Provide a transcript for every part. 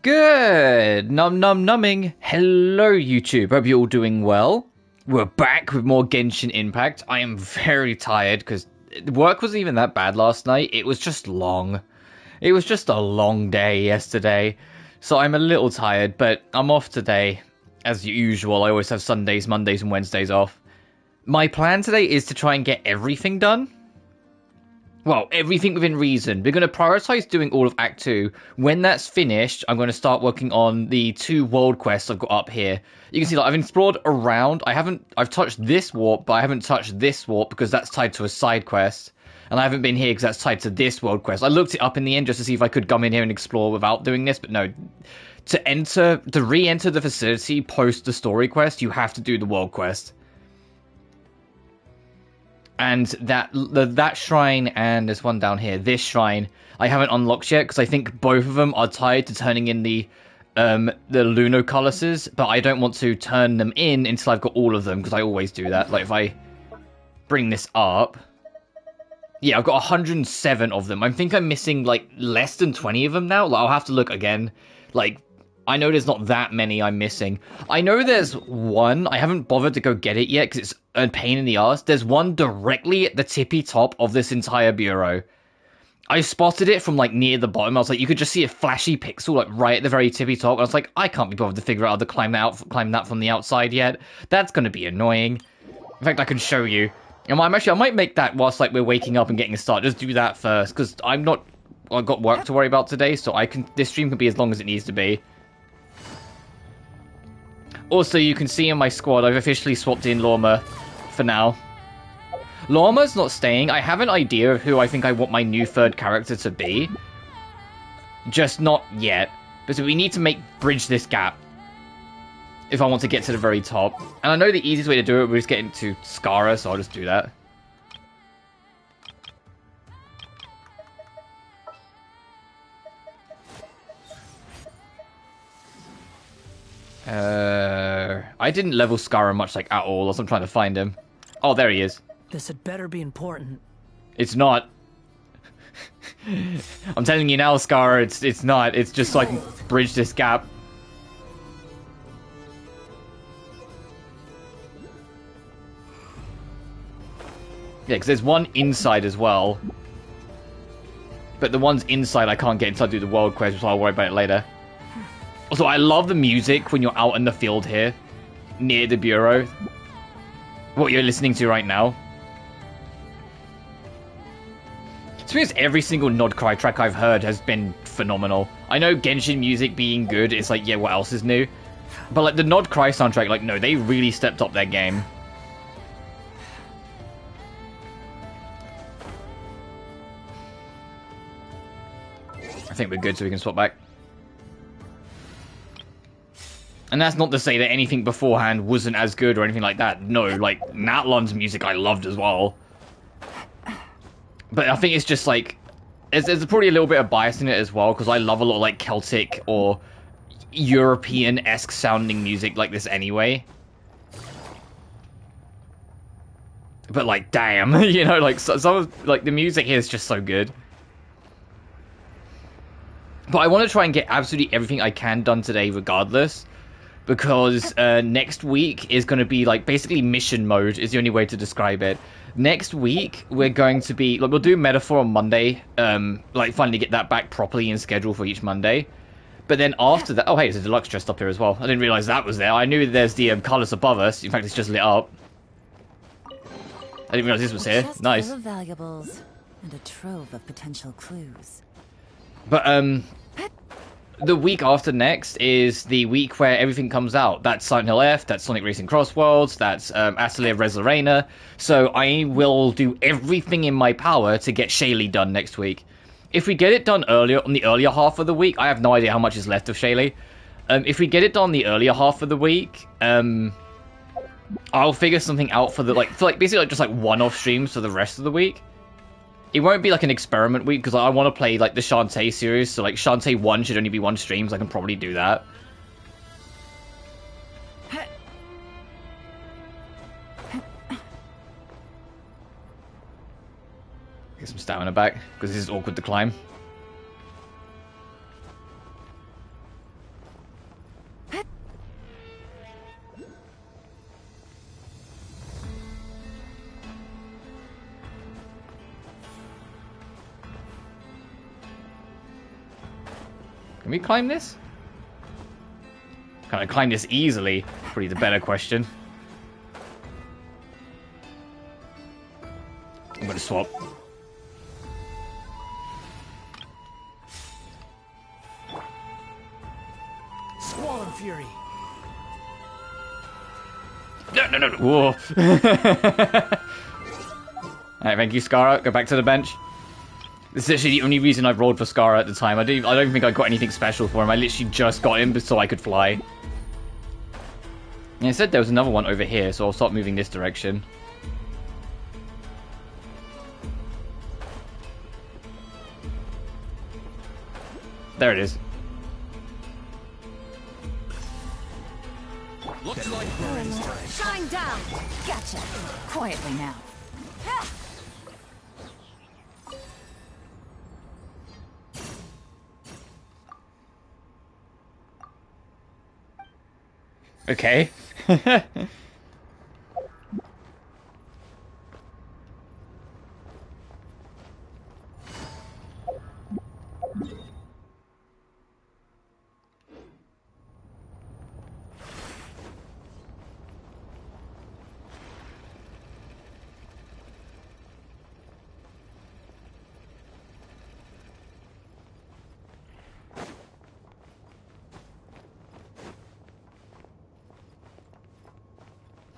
Good! Numbing. Hello, YouTube. Hope you're all doing well. We're back with more Genshin Impact. I am very tired because work wasn't even that bad last night. It was just long. It was just a long day yesterday. So I'm a little tired, but I'm off today. As usual, I always have Sundays, Mondays, and Wednesdays off. My plan today is to try and get everything done. Well, everything within reason. We're going to prioritize doing all of Act 2. When that's finished, I'm going to start working on the 2 world quests I've got up here. You can see, like, I've explored around. I've touched this warp, but I haven't touched this warp because that's tied to a side quest. And I haven't been here because that's tied to this world quest. I looked it up in the end just to see if I could come in here and explore without doing this, but no. To re-enter the facility post the story quest, you have to do the world quest. And that shrine, and there's one down here, this shrine, I haven't unlocked yet, because I think both of them are tied to turning in the Lunoculluses, but I don't want to turn them in until I've got all of them, because I always do that. Like, if I bring this up... Yeah, I've got 107 of them. I think I'm missing, like, less than 20 of them now. Like, I'll have to look again. Like, I know there's not that many I'm missing. I know there's one. I haven't bothered to go get it yet because it's a pain in the ass. There's one directly at the tippy top of this entire bureau. I spotted it from, like, near the bottom. I was like, you could just see a flashy pixel, like, right at the very tippy top. I was like, I can't be bothered to figure out how to climb that from the outside yet. That's going to be annoying. In fact, I can show you. And I might make that whilst, like, we're waking up and getting a start. Just do that first, because I've got work to worry about today, so this stream can be as long as it needs to be. Also, you can see in my squad, I've officially swapped in Lorma for now. Lorma's not staying. I have an idea of who I think I want my new third character to be. Just not yet. But we need to bridge this gap if I want to get to the very top. And I know the easiest way to do it was getting to Skara, so I'll just do that. I didn't level Skara much, like, at all, as I'm trying to find him. Oh, there he is. This had better be important. It's not. I'm telling you now, Skara, it's not. It's just so I can bridge this gap. Yeah, because there's one inside as well. But the ones inside I can't get until I do the world quest, so I'll worry about it later. Also, I love the music when you're out in the field here, near the bureau. What you're listening to right now. To be honest, every single Nod Cry track I've heard has been phenomenal. I know Genshin music being good, it's like, yeah, what else is new? But like the Nod Cry soundtrack, like, no, they really stepped up their game. I think we're good, so we can swap back. And that's not to say that anything beforehand wasn't as good or anything like that. No, like, Natlon's music I loved as well. But I think it's just, like... There's probably a little bit of bias in it as well, because I love a lot of, like, Celtic or European-esque sounding music like this anyway. But, like, damn, you know, like, some of, like, the music here is just so good. But I want to try and get absolutely everything I can done today regardless. Because next week is going to be, like, basically mission mode is the only way to describe it. Next week, we're going to be... Like, we'll do Metaphor on Monday. Like, finally get that back properly in schedule for each Monday. But then after that... Oh, hey, there's a deluxe just up here as well. I didn't realize that was there. I knew there's the Carlos above us. In fact, it's just lit up. I didn't realize this was here. Nice. Full of valuables and a trove of potential clues. But, the week after next is the week where everything comes out. That's Silent Hill F, that's Sonic Racing Crossworlds, that's Atelier Res Arena. So I will do everything in my power to get Shaylee done next week. If we get it done earlier, on the earlier half of the week, I have no idea how much is left of Shaylee. If we get it done the earlier half of the week, I'll figure something out for basically like just like one-off streams for the rest of the week. It won't be like an experiment week because I want to play like the Shantae series, so like Shantae 1 should only be 1 stream, so I can probably do that. Get some stamina back because this is awkward to climb. Can we climb this? Can I climb this easily? Probably the better question. I'm gonna swap. Squall Fury. No. Whoa. Alright, thank you, Skara. Go back to the bench. This is actually the only reason I rolled for Skara at the time. I don't think I got anything special for him. I literally just got him so I could fly. And I said there was another one over here, so I'll start moving this direction. There it is. Looks like Burns time. Shine down! Gotcha. Quietly now. Okay.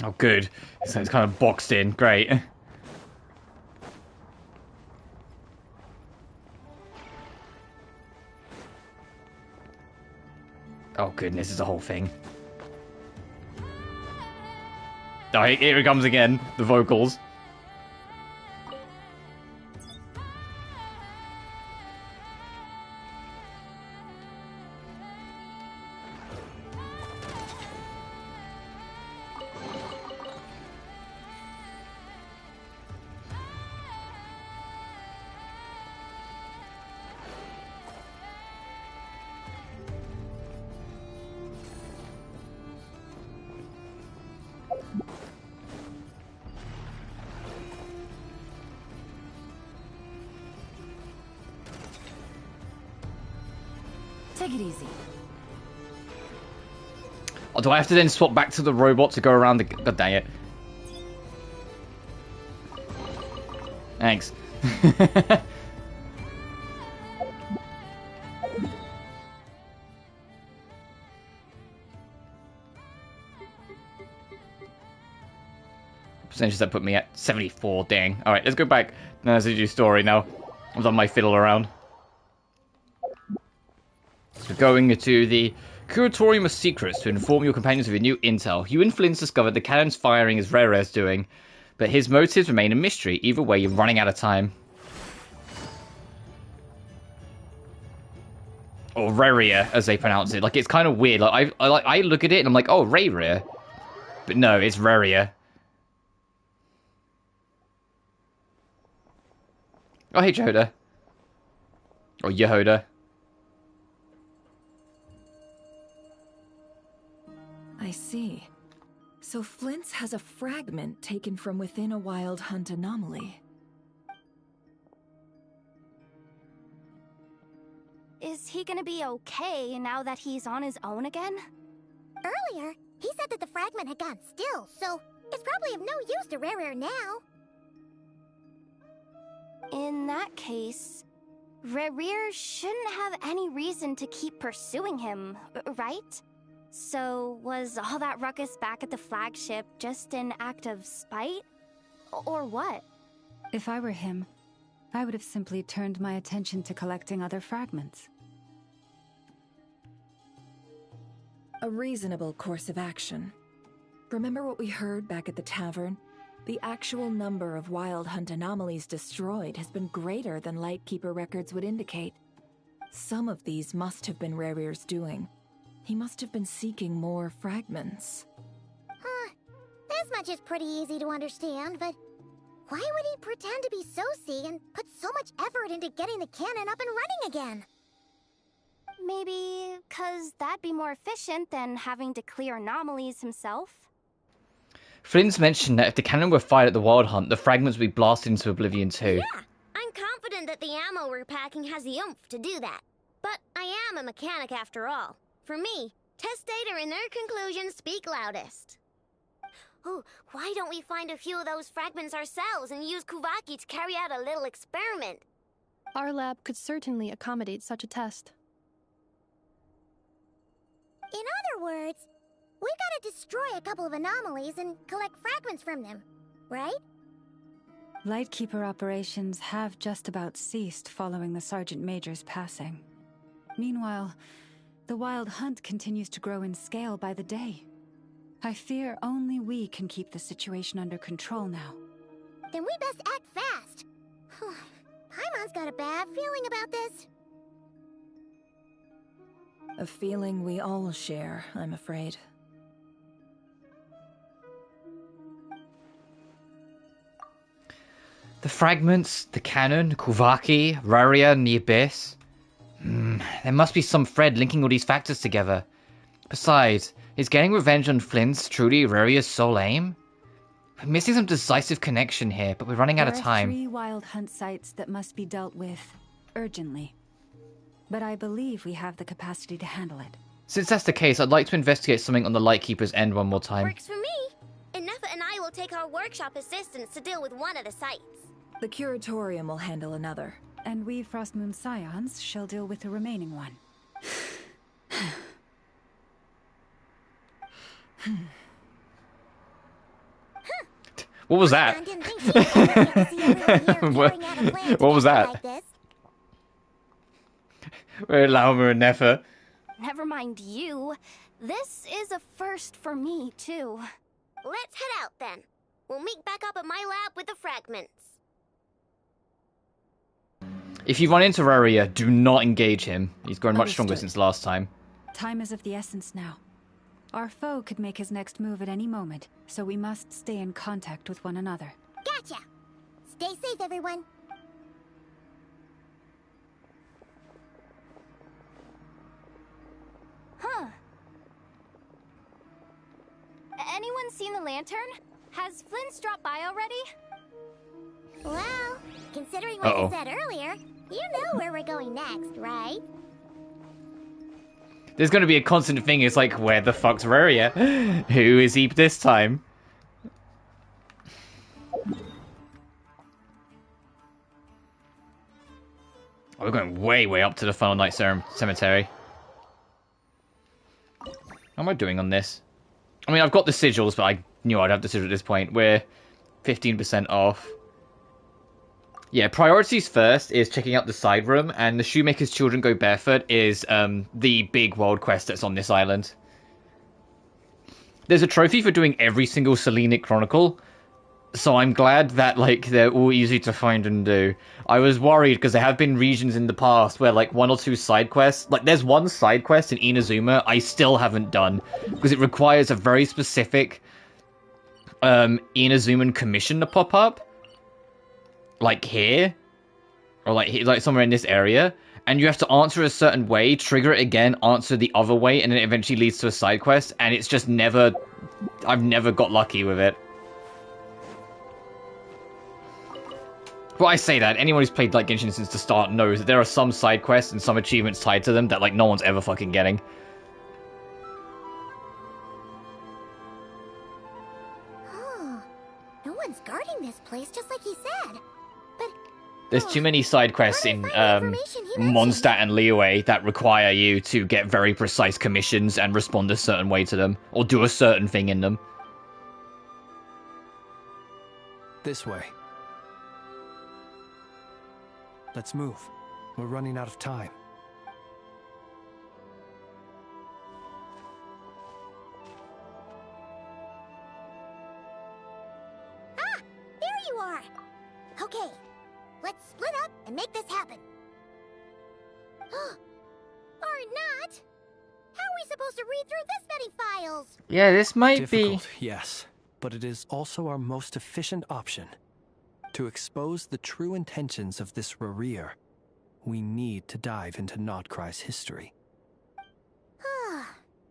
Oh, good. So it's kind of boxed in. Great. Oh, goodness, it's a whole thing. Oh, here it comes again. The vocals. Take it easy. Oh, do I have to then swap back to the robot to go around the... God dang it. Thanks. Percentages that put me at 74, dang. Alright, let's go back. Now let's do story now. I've done my fiddle around. So going to the Curatorium of Secrets to inform your companions of your new intel. You and Flint discovered the cannon's firing is Rere's doing, but his motives remain a mystery. Either way, you're running out of time. Or Reria, as they pronounce it. Like, it's kind of weird. Like, I look at it and I'm like, oh, Reria. But no, it's Reria. Oh, hey, Jehoda. Or Yehoda. I see. So Flint's has a fragment taken from within a wild hunt anomaly. Is he gonna be okay now that he's on his own again? Earlier, he said that the fragment had gone still, so it's probably of no use to Rare now. In that case, Rerir shouldn't have any reason to keep pursuing him, right? So, was all that ruckus back at the flagship just an act of spite? Or what? If I were him, I would have simply turned my attention to collecting other fragments. A reasonable course of action. Remember what we heard back at the tavern? The actual number of wild hunt anomalies destroyed has been greater than Lightkeeper records would indicate. Some of these must have been Rerir's doing. He must have been seeking more fragments. This much is pretty easy to understand, but why would he pretend to be Soci and put so much effort into getting the cannon up and running again? Maybe 'cause that'd be more efficient than having to clear anomalies himself. Flynn's mentioned that if the cannon were fired at the Wild Hunt, the fragments would be blasted into oblivion too. Yeah, I'm confident that the ammo we're packing has the oomph to do that. But I am a mechanic after all. For me, test data and their conclusions speak loudest. Ooh, why don't we find a few of those fragments ourselves and use Kuvaki to carry out a little experiment? Our lab could certainly accommodate such a test. In other words, we gotta destroy a couple of anomalies and collect fragments from them, right? Lightkeeper operations have just about ceased following the Sergeant Major's passing. Meanwhile, the Wild Hunt continues to grow in scale by the day. I fear only we can keep the situation under control now. Then we best act fast. Paimon's got a bad feeling about this. A feeling we all share, I'm afraid. The fragments, the cannon, Kuvaki, Raria, and the Abyss. There must be some thread linking all these factors together. Besides, is getting revenge on Flint's truly Raria's sole aim? We're missing some decisive connection here, but we're running out of time. There are 3 Wild Hunt sites that must be dealt with urgently. But I believe we have the capacity to handle it. Since that's the case, I'd like to investigate something on the Lightkeeper's end one more time. Works for me. Nefa and I will take our workshop assistants to deal with one of the sites. The Curatorium will handle another. And we Frostmoon Scions shall deal with the remaining one. What was that? What was that? We're Lauma and Nefa. Never mind you. This is a first for me, too. Let's head out, then. We'll meet back up at my lab with the fragments. If you run into Raria, do not engage him. He's grown much stronger Understood. since last time. Time is of the essence now. Our foe could make his next move at any moment, so we must stay in contact with one another. Gotcha! Stay safe, everyone. Huh. Anyone seen the lantern? Has Flint's dropped by already? Well, considering what you said earlier, you know where we're going next, right? There's going to be a constant thing. It's like, where the fuck's Raria? Who is he this time? Oh, we're going way, way up to the Final Night Cemetery. How am I doing on this? I mean, I've got the sigils, but I knew I'd have the sigil at this point. We're 15% off. Yeah, priorities first is checking out the side room, and the Shoemaker's Children Go Barefoot is the big world quest that's on this island. There's a trophy for doing every single Selenic Chronicle, so I'm glad that, like, they're all easy to find and do. I was worried, because there have been regions in the past where, like, 1 or 2 side quests... Like, there's one side quest in Inazuma I still haven't done, because it requires a very specific Inazuman commission to pop up. Like here, or like somewhere in this area, and you have to answer a certain way, trigger it again, answer the other way, and then it eventually leads to a side quest, and it's just never... I've never got lucky with it. Well, I say that, anyone who's played like Genshin since the start knows that there are some side quests and some achievements tied to them that like no one's ever fucking getting. No one's guarding this place, just like he said. But There's too many side quests in Mondstadt and Liyue that require you to get very precise commissions and respond a certain way to them, or do a certain thing in them. This way. Let's move. We're running out of time. there you are! Okay, let's split up and make this happen. Or not! How are we supposed to read through this many files? Yeah, this might Difficult, yes, but it is also our most efficient option. To expose the true intentions of this Rarir, we need to dive into Nodcry's history.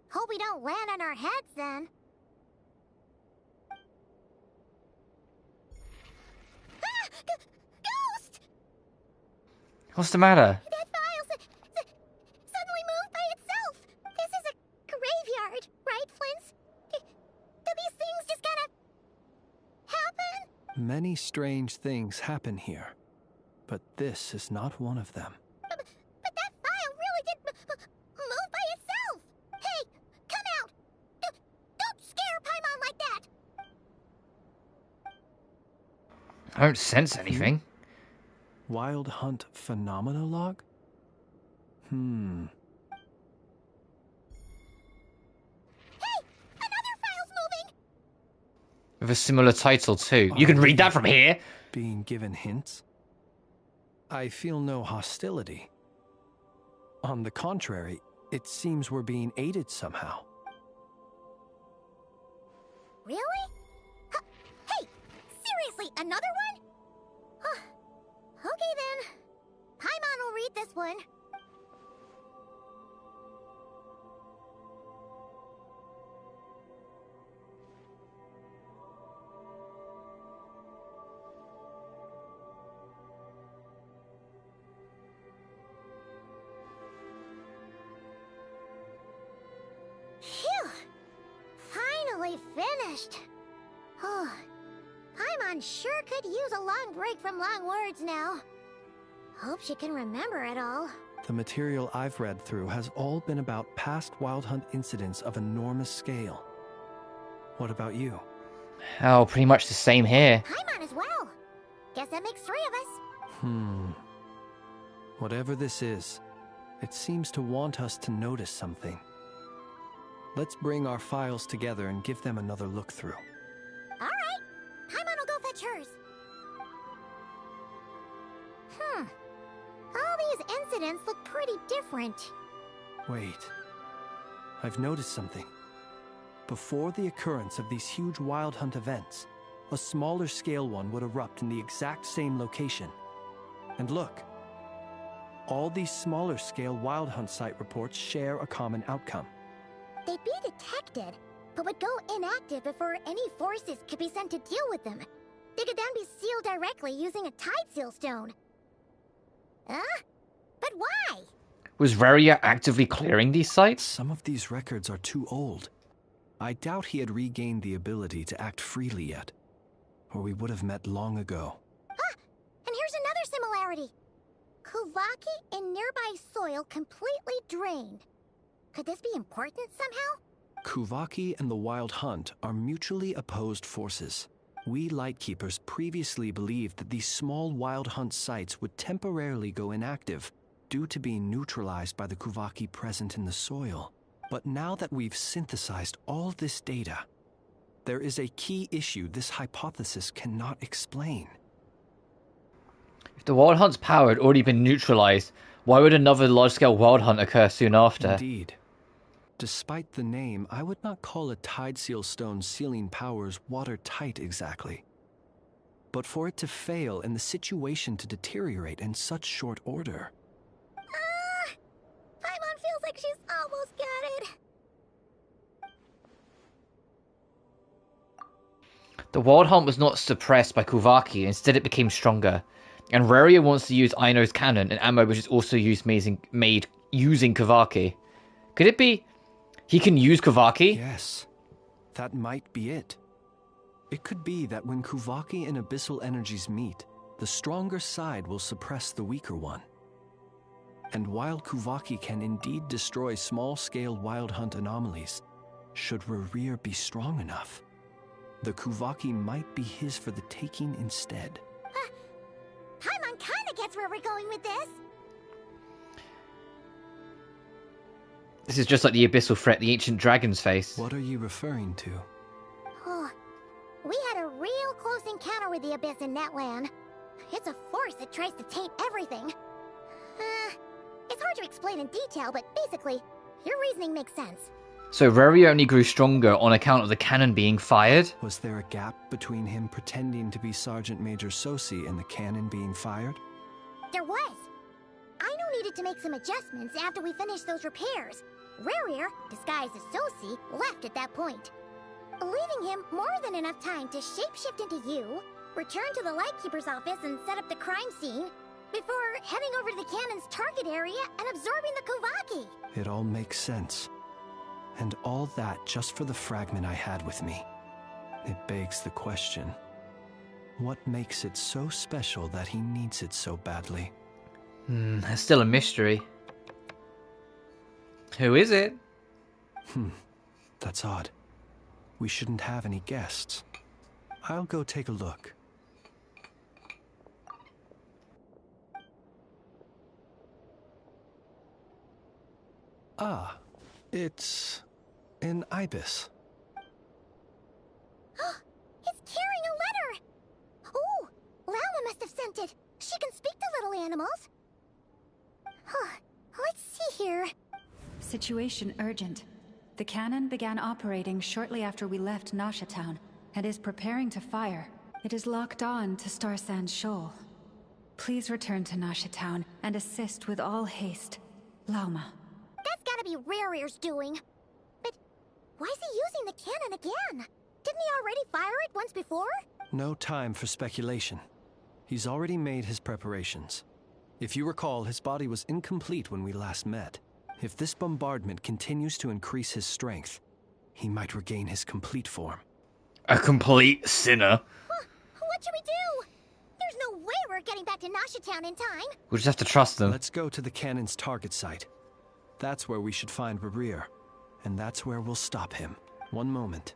Hope we don't land on our heads then. Ghost! What's the matter? That file strange things happen here, but this is not one of them. But that file really did move by itself! Hey, come out! Don't scare Paimon like that! I don't sense anything. Wild Hunt Phenomenolog? Hey! Another file's moving! With a similar title, too. You can read that from here. Being given hints? I feel no hostility. On the contrary, it seems we're being aided somehow. Really? Hey! Seriously, another one? Okay then. Paimon will read this one. Phew! Finally finished. Oh, Paimon sure could use a long break from long words now. Hope she can remember it all. The material I've read through has all been about past Wild Hunt incidents of enormous scale. What about you? Oh, pretty much the same here. Paimon as well. Guess that makes 3 of us. Whatever this is, it seems to want us to notice something. Let's bring our files together and give them another look through. All right. Paimon will go fetch hers. All these incidents look pretty different. Wait. I've noticed something. Before the occurrence of these huge Wild Hunt events, a smaller scale one would erupt in the exact same location. And look. All these smaller scale Wild Hunt site reports share a common outcome. They'd be detected, but would go inactive before any forces could be sent to deal with them. They could then be sealed directly using a tide seal stone. Huh? But why? Was Reria actively clearing these sites? Some of these records are too old. I doubt he had regained the ability to act freely yet, or we would have met long ago. Ah! And here's another similarity. Kuvaki in nearby soil completely drained. Could this be important somehow? Kuvaki and the Wild Hunt are mutually opposed forces. We Lightkeepers previously believed that these small Wild Hunt sites would temporarily go inactive due to being neutralized by the Kuvaki present in the soil. But now that we've synthesized all this data, there is a key issue this hypothesis cannot explain. If the Wild Hunt's power had already been neutralized, why would another large-scale Wild Hunt occur soon after? Indeed. Despite the name, I would not call a tide seal stone sealing powers watertight exactly. But for it to fail and the situation to deteriorate in such short order... Paimon feels like she's almost got it. The Wild Hunt was not suppressed by Kuvaki, instead it became stronger. And Reria wants to use Aino's cannon, an ammo which is also made using Kuvaki. Could it be he can use Kuvaki? Yes, that might be it. It could be that when Kuvaki and Abyssal energies meet, the stronger side will suppress the weaker one. And while Kuvaki can indeed destroy small-scale Wild Hunt anomalies, should Rerir be strong enough, the Kuvaki might be his for the taking instead. Paimon kinda gets where we're going with this. This is just like the Abyssal threat the Ancient Dragon's face. What are you referring to? We had a real close encounter with the Abyss in Netland. It's a force that tries to taint everything. It's hard to explain in detail, but basically, your reasoning makes sense. So Reria only grew stronger on account of the cannon being fired? Was there a gap between him pretending to be Sergeant Major Sosi and the cannon being fired? There was. Aino needed to make some adjustments after we finished those repairs. Rerir, disguised as Sosi, left at that point, leaving him more than enough time to shapeshift into you, return to the Lightkeeper's office and set up the crime scene, before heading over to the cannon's target area and absorbing the Kuvaki. It all makes sense. And all that just for the fragment I had with me. It begs the question, What makes it so special that he needs it so badly? That's still a mystery. Who is it? That's odd. We shouldn't have any guests. I'll go take a look. Ah, it's an ibis. It's carrying a letter! Oh, Lala must have sent it. She can speak to little animals. Huh. Let's see here. Situation urgent. The cannon began operating shortly after we left Nasha Town and is preparing to fire. It is locked on to Star Sand Shoal. Please return to Nasha Town and assist with all haste. Lauma. That's gotta be Rare's doing. But why is he using the cannon again? Didn't he already fire it once before? No time for speculation. He's already made his preparations. If you recall, his body was incomplete when we last met. If this bombardment continues to increase his strength, he might regain his complete form. A complete sinner. What should we do? There's no way we're getting back to Nasha Town in time. We'll just have to trust them. Let's go to the cannon's target site. That's where we should find Rerir, and that's where we'll stop him. One moment.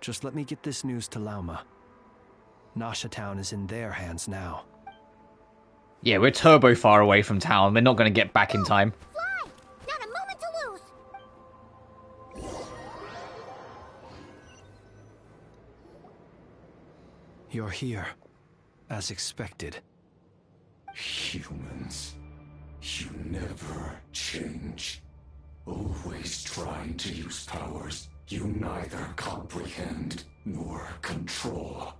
Just let me get this news to Lauma. Nasha Town is in their hands now. Yeah, we're turbo far away from town. We're not going to get back in time. Fly! Not a moment to lose! You're here, as expected. Humans, you never change. Always trying to use powers you neither comprehend nor control.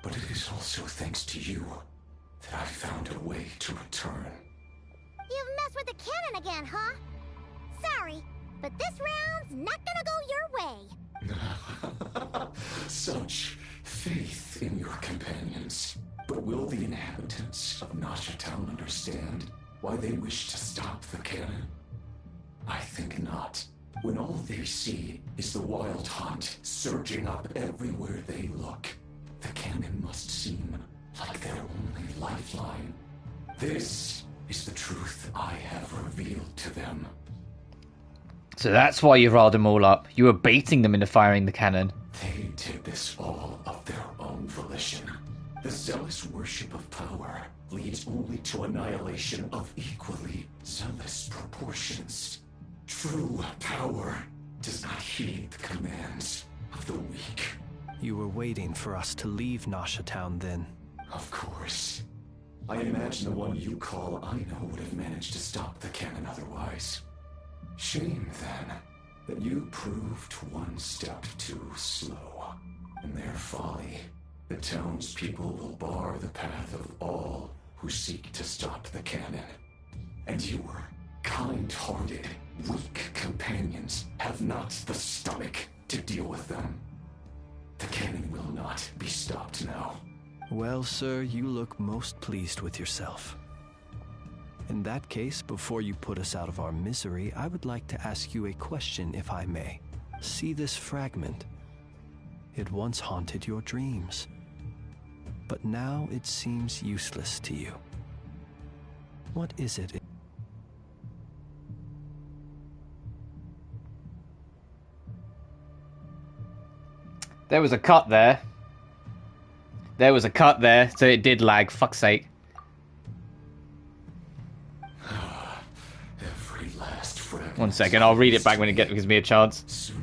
But it is also thanks to you that I found a way to return. You've messed with the cannon again, huh? Sorry, but this round's not gonna go your way. Such faith in your companions. But will the inhabitants of Nasha Town understand why they wish to stop the cannon? I think not. When all they see is the wild hunt surging up everywhere they look, the cannon must seem like their only lifeline. This is the truth I have revealed to them. So that's why you riled them all up. You were baiting them into firing the cannon. They did this all of their own volition. The zealous worship of power leads only to annihilation of equally zealous proportions. True power does not heed the commands of the weak. You were waiting for us to leave Nasha Town then. Of course. I imagine the one you call Aino would have managed to stop the cannon otherwise. Shame, then, that you proved one step too slow. In their folly, the townspeople will bar the path of all who seek to stop the cannon. And your kind-hearted, weak companions have not the stomach to deal with them. The cannon will not be stopped now. Well, sir, you look most pleased with yourself. In that case, before you put us out of our misery, I would like to ask you a question, if I may. See this fragment? It once haunted your dreams, but now it seems useless to you. What is it? There was a cut there. There was a cut there, so it did lag. Fuck's sake. Every last fragment. 1 second, I'll read it back when it gives me a chance. Sooner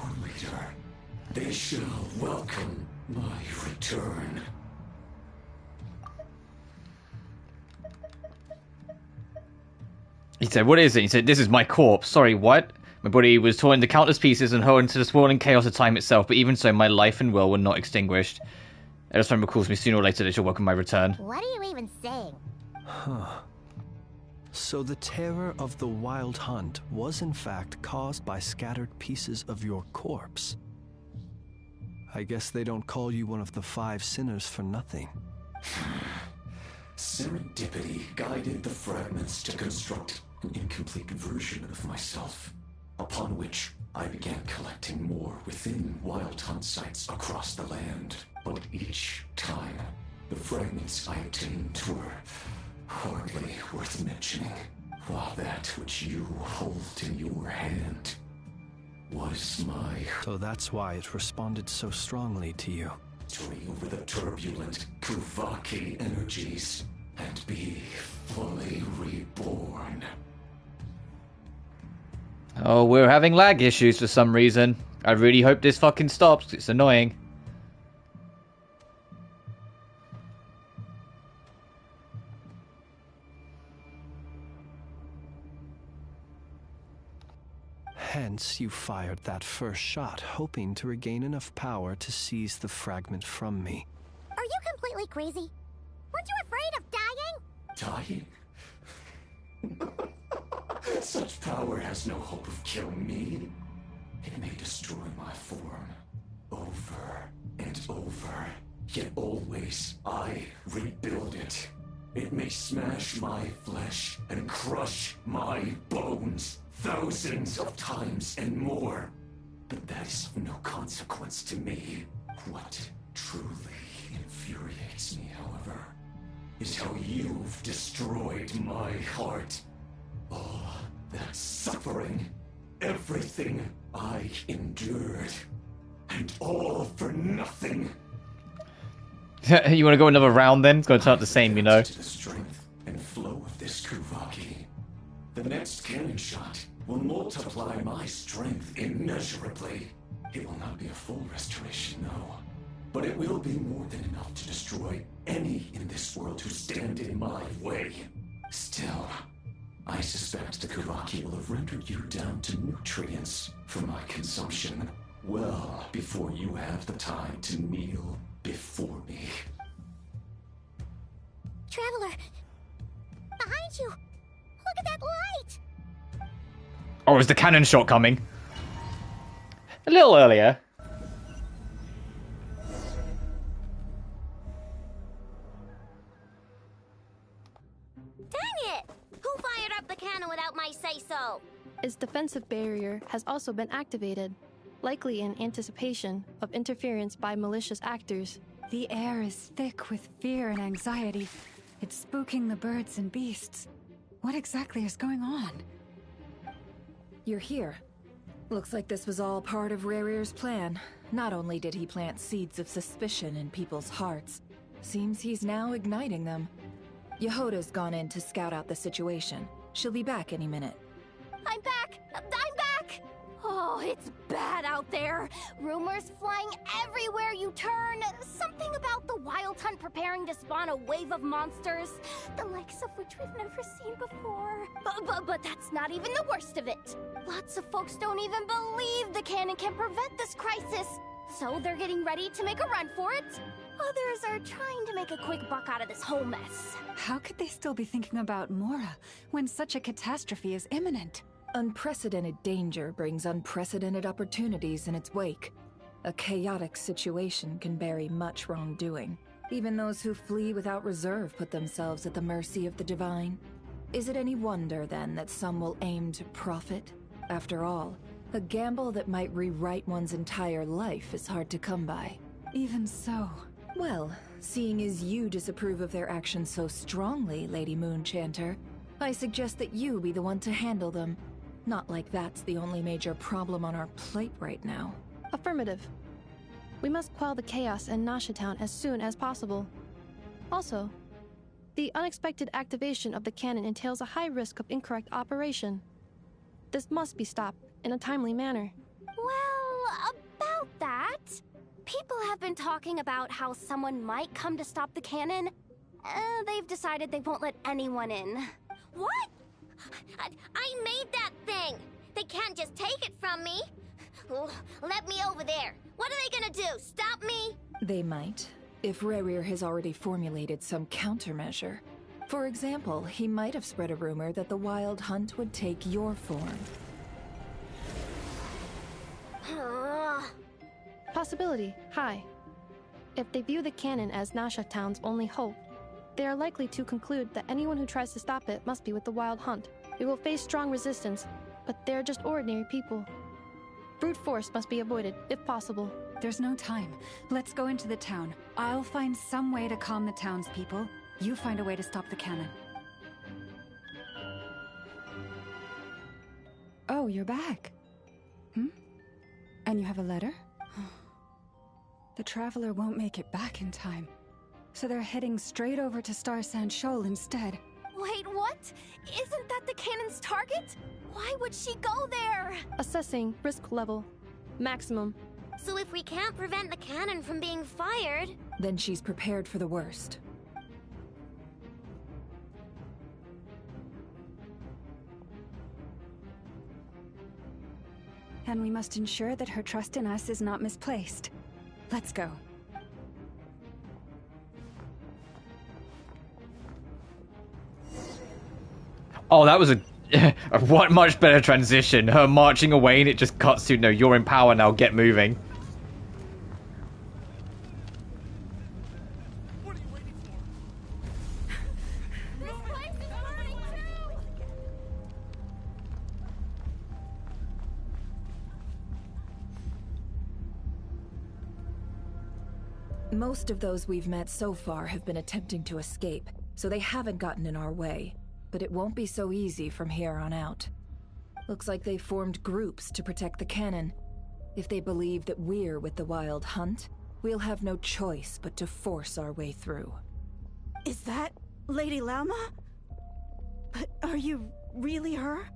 or later, they shall welcome my return. He said, what is it? He said, this is my corpse. Sorry, what? My body was torn into countless pieces and hurled into the swirling chaos of time itself, but even so, my life and will were not extinguished. Eris friend recalls me sooner or later they shall welcome my return. What are you even saying? Huh. So the terror of the wild hunt was in fact caused by scattered pieces of your corpse. I guess they don't call you one of the 5 sinners for nothing. Serendipity guided the fragments to construct an incomplete version of myself, upon which I began collecting more within wild hunt sites across the land. But each time, the fragments I obtained were hardly worth mentioning, while that which you hold in your hand was my So that's why it responded so strongly to you. victory over the turbulent Kuvaki energies and be fully reborn. Oh, we're having lag issues for some reason. I really hope this fucking stops. It's annoying. Hence, you fired that first shot, hoping to regain enough power to seize the fragment from me. Are you completely crazy? Weren't you afraid of dying? Dying? Such power has no hope of killing me. It may destroy my form over and over, yet always I rebuild it. It may smash my flesh and crush my bones thousands of times and more. But that is of no consequence to me. What truly infuriates me, however, is how you've destroyed my heart. All that suffering, everything I endured, and all for nothing. You want to go another round then? It's going to turn out the same, you know. To the strength and flow of this Kuvaki. The next cannon shot will multiply my strength immeasurably. It will not be a full restoration, no. But it will be more than enough to destroy any in this world who stand in my way. Still, I suspect the Kuvaki will have rendered you down to nutrients for my consumption well before you have the time to kneel before me. Traveler! Behind you! Look at that light! Oh, is the cannon shot coming? A little earlier. Dang it! Who fired up the cannon without my say-so? Its defensive barrier has also been activated, likely in anticipation of interference by malicious actors. The air is thick with fear and anxiety. It's spooking the birds and beasts. What exactly is going on? You're here. Looks like this was all part of Rerir's plan. Not only did he plant seeds of suspicion in people's hearts, seems he's now igniting them. Yehoda's gone in to scout out the situation. She'll be back any minute. I'm back! I'm back! Oh, it's bad out there. Rumors flying everywhere you turn. Something about the Wild Hunt preparing to spawn a wave of monsters, the likes of which we've never seen before. But that's not even the worst of it. Lots of folks don't even believe the cannon can prevent this crisis, so they're getting ready to make a run for it. Others are trying to make a quick buck out of this whole mess. How could they still be thinking about Mora when such a catastrophe is imminent? Unprecedented danger brings unprecedented opportunities in its wake. A chaotic situation can bury much wrongdoing. Even those who flee without reserve put themselves at the mercy of the divine. Is it any wonder, then, that some will aim to profit? After all, a gamble that might rewrite one's entire life is hard to come by. Even so. Well, seeing as you disapprove of their actions so strongly, Lady Moonchanter, I suggest that you be the one to handle them. Not like that's the only major problem on our plate right now. Affirmative. We must quell the chaos in Nasha Town as soon as possible. Also, the unexpected activation of the cannon entails a high risk of incorrect operation. This must be stopped in a timely manner. Well, about that, people have been talking about how someone might come to stop the cannon. They've decided they won't let anyone in. What? I made that thing! They can't just take it from me! Let me over there! What are they gonna do? Stop me? They might, if Rerir has already formulated some countermeasure. For example, he might have spread a rumor that the Wild Hunt would take your form. Possibility high. If they view the cannon as Nasha Town's only hope, they are likely to conclude that anyone who tries to stop it must be with the Wild Hunt. We will face strong resistance, but they're just ordinary people. Brute force must be avoided, if possible. There's no time. Let's go into the town. I'll find some way to calm the townspeople. You find a way to stop the cannon. Oh, you're back. And you have a letter? The traveler won't make it back in time. So they're heading straight over to Star Sand Shoal instead. Wait, what? Isn't that the cannon's target? Why would she go there? Assessing risk level. Maximum. So if we can't prevent the cannon from being fired... Then she's prepared for the worst. And we must ensure that her trust in us is not misplaced. Let's go. Oh, that was a what much better transition. Her marching away and it just cuts to, no, you're in power now, get moving. What are you waiting for? This place is burning too! Most of those we've met so far have been attempting to escape, so they haven't gotten in our way. But it won't be so easy from here on out. Looks like they formed groups to protect the cannon. If they believe that we're with the Wild Hunt, we'll have no choice but to force our way through. Is that Lady Lauma? But are you really her?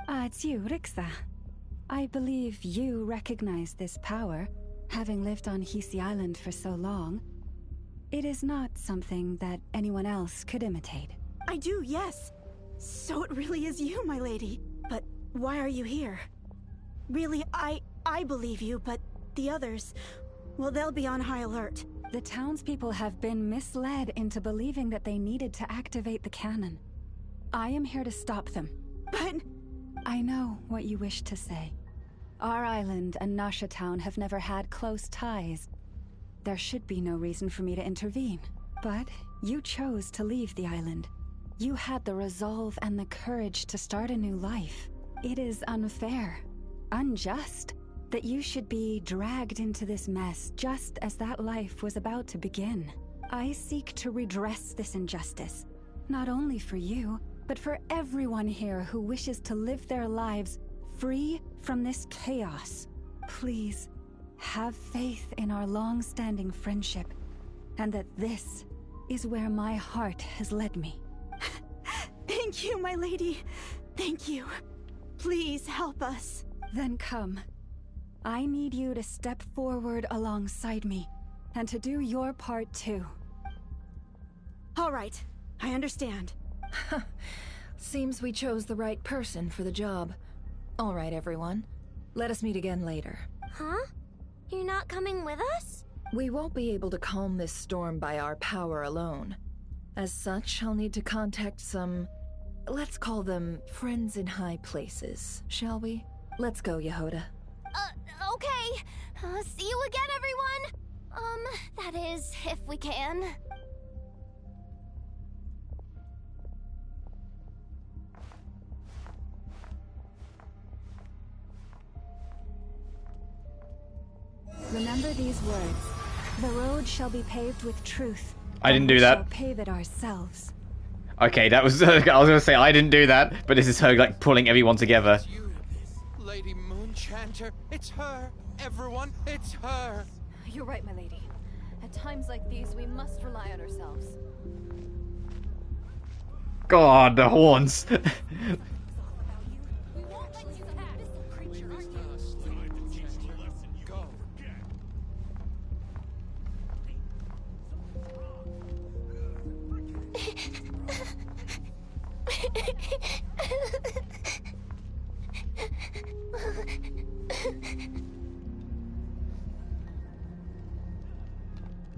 It's you, Rixa. I believe you recognize this power, having lived on Hisi Island for so long. It is not something that anyone else could imitate. I do, yes. So it really is you, my lady. But why are you here? Really, I believe you, but the others, well, they'll be on high alert. The townspeople have been misled into believing that they needed to activate the cannon. I am here to stop them. But... I know what you wish to say. Our island and Nasha Town have never had close ties. There should be no reason for me to intervene. But you chose to leave the island. You had the resolve and the courage to start a new life. It is unfair, unjust, that you should be dragged into this mess just as that life was about to begin. I seek to redress this injustice, not only for you, but for everyone here who wishes to live their lives free from this chaos. Please, have faith in our long-standing friendship, and that this is where my heart has led me. Thank you, my lady. Thank you. Please help us. Then come. I need you to step forward alongside me, and to do your part too. All right, I understand. Seems we chose the right person for the job. All right, everyone. Let us meet again later. Huh? You're not coming with us? We won't be able to calm this storm by our power alone. As such, I'll need to contact some... let's call them friends in high places, shall we? Let's go, Yehoda. Okay. See you again, everyone. That is, if we can. Remember these words. The road shall be paved with truth. I didn't do that. We shall pave it ourselves. Okay, that was... I was gonna say, I didn't do that, but this is her, like, pulling everyone together. It's you, Lady Moonchanter. It's her. Everyone, it's her. You're right, my lady. At times like these, we must rely on ourselves. God, the horns.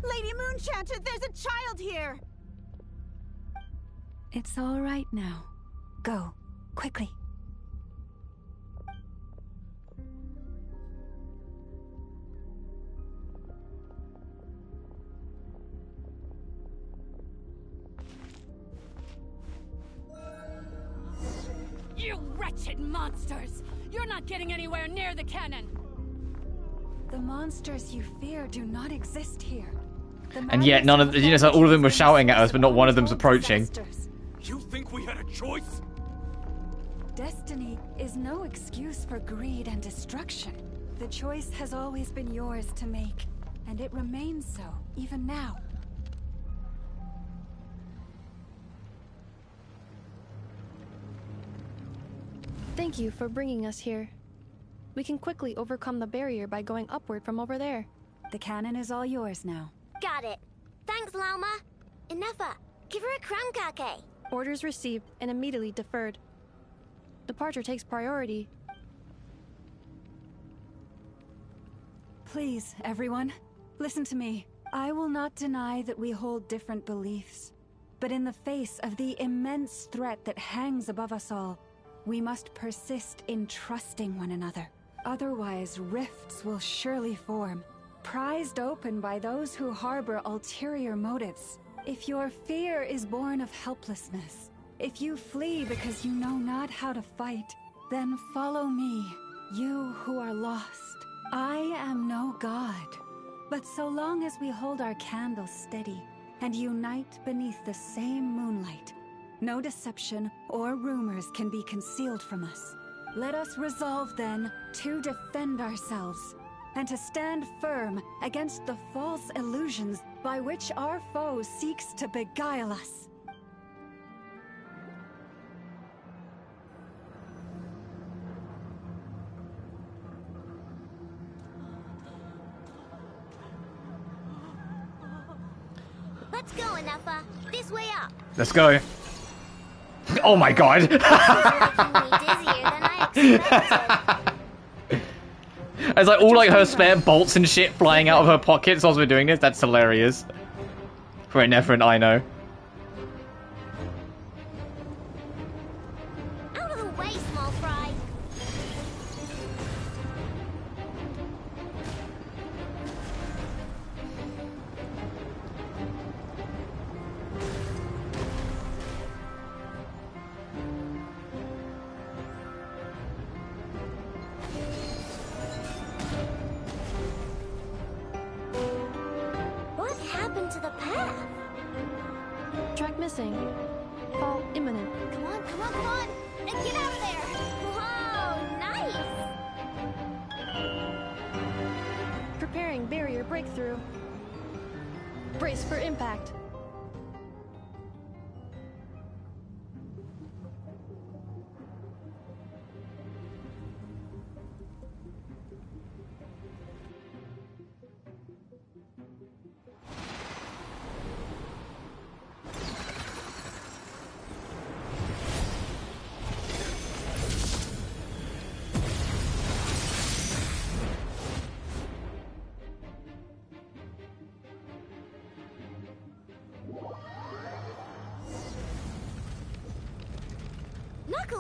Lady Moonchanter, there's a child here! It's all right now. Go, quickly. You wretch! Wretched monsters! You're not getting anywhere near the cannon! The monsters you fear do not exist here. And yet none of you know, so all of them were shouting at us, but not one of them's approaching. You think we had a choice? Destiny is no excuse for greed and destruction. The choice has always been yours to make, and it remains so, even now. Thank you for bringing us here. We can quickly overcome the barrier by going upward from over there. The cannon is all yours now. Got it. Thanks, Lauma. Inefa, give her a crown kake. Orders received and immediately deferred. Departure takes priority. Please, everyone, listen to me. I will not deny that we hold different beliefs. But in the face of the immense threat that hangs above us all, we must persist in trusting one another. Otherwise, rifts will surely form, prized open by those who harbor ulterior motives. If your fear is born of helplessness, if you flee because you know not how to fight, then follow me, you who are lost. I am no god, but so long as we hold our candles steady and unite beneath the same moonlight, no deception or rumors can be concealed from us. Let us resolve then to defend ourselves and to stand firm against the false illusions by which our foe seeks to beguile us. Let's go, Inefa. This way up. Let's go. Oh my god. It's like all like her spare bolts and shit flying out of her pockets while we're doing this. That's hilarious. For Inefa and I know. Out of the way, small fry. What happened to the path? Track missing. Fall imminent. Come on, come on, come on! And get out of there! Whoa, nice! Preparing barrier breakthrough. Brace for impact.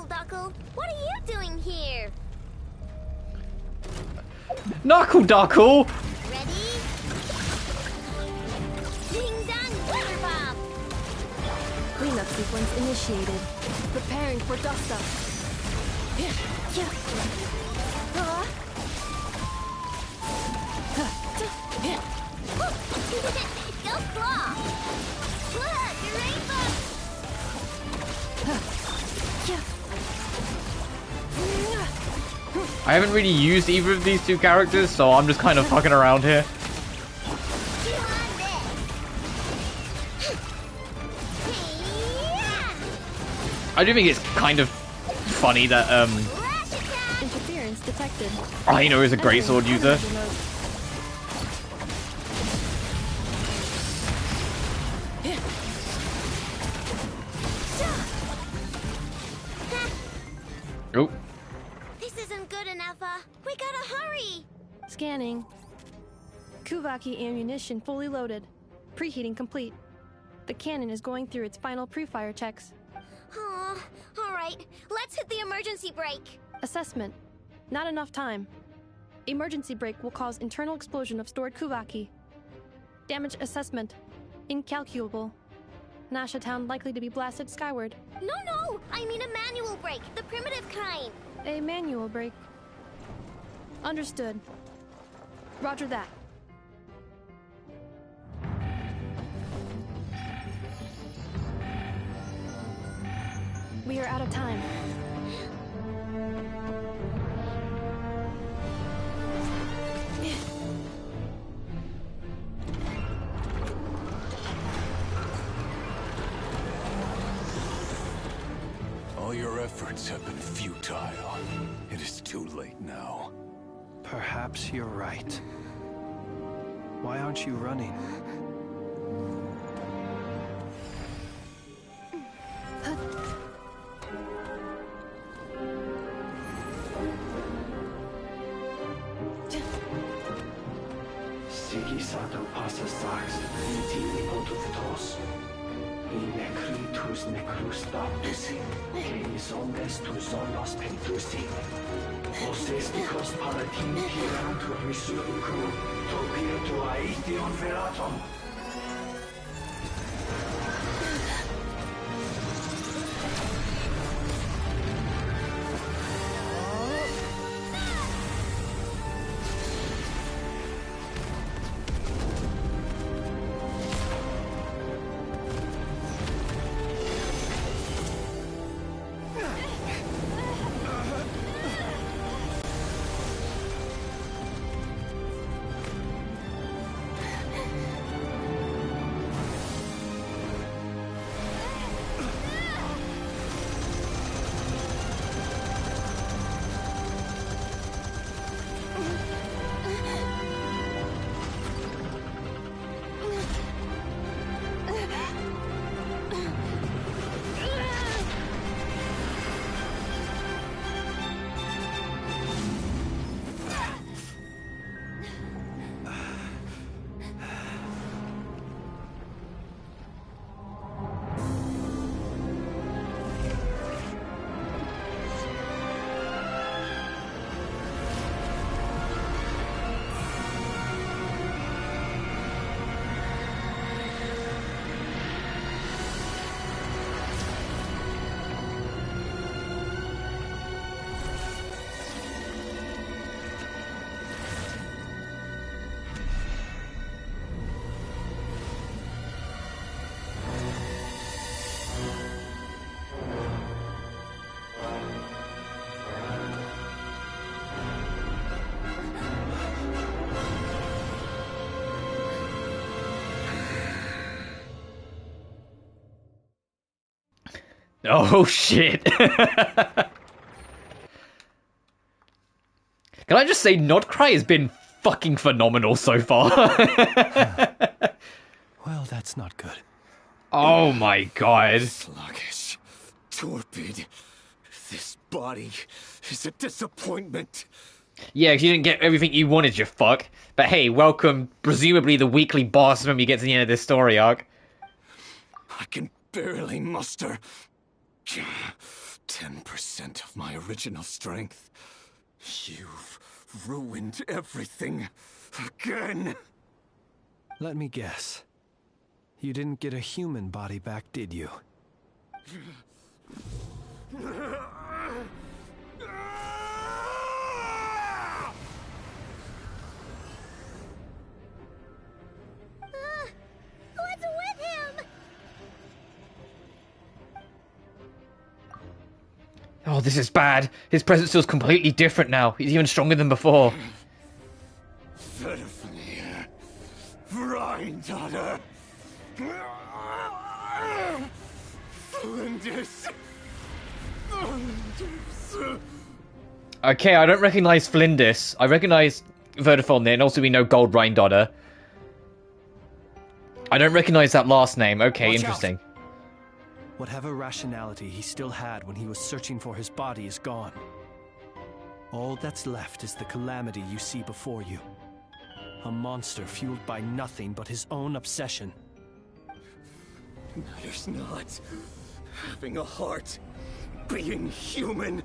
Knuckle, what are you doing here? Knuckle Duckle! Ready? Ding dong, water bomb! Cleanup sequence initiated. Preparing for dust up. Go claw! Look, a rainbow! I haven't really used either of these two characters, so I'm just kind of fucking around here. I do think it's kind of funny that Interference detected. Aino is a great sword user. Oh. This isn't good enough, we gotta hurry! Scanning. Kuvaki ammunition fully loaded. Preheating complete. The cannon is going through its final pre-fire checks. Oh, alright, let's hit the emergency brake! Assessment. Not enough time. Emergency brake will cause internal explosion of stored Kuvaki. Damage assessment. Incalculable. Nasha Town likely to be blasted skyward. No! I mean a manual brake, the primitive kind. A manual brake. Understood. Roger that. We are out of time. All your efforts have been futile. It is too late now. Perhaps you're right. Why aren't you running? Sigi sato passa sax, intimi potutos. In necrutus necrus baptisi, que omnes tu solos pentusi. Ostes dicos palatin pirantur resurrecru, topieto aethion veratum. Oh shit. Can I just say Notcry has been fucking phenomenal so far? Well, that's not good. Oh my god. Sluggish. Torpid. This body is a disappointment. Yeah, 'cause you didn't get everything you wanted, you fuck. But hey, welcome, presumably the weekly boss when we get to the end of this story arc. I can barely muster 10% of my original strength. You've ruined everything again. Let me guess. You didn't get a human body back, did you? What's with him? Oh, this is bad. His presence feels completely different now. He's even stronger than before. Verfnir. Rheindotter. Flinders. Okay, I don't recognize Flinders. I recognize Vertifolnir, and also we know Gold Rheindotter. I don't recognize that last name. Okay, Watch interesting. out. Whatever rationality he still had when he was searching for his body is gone. All that's left is the calamity you see before you. A monster fueled by nothing but his own obsession. Matters not. Having a heart. Being human.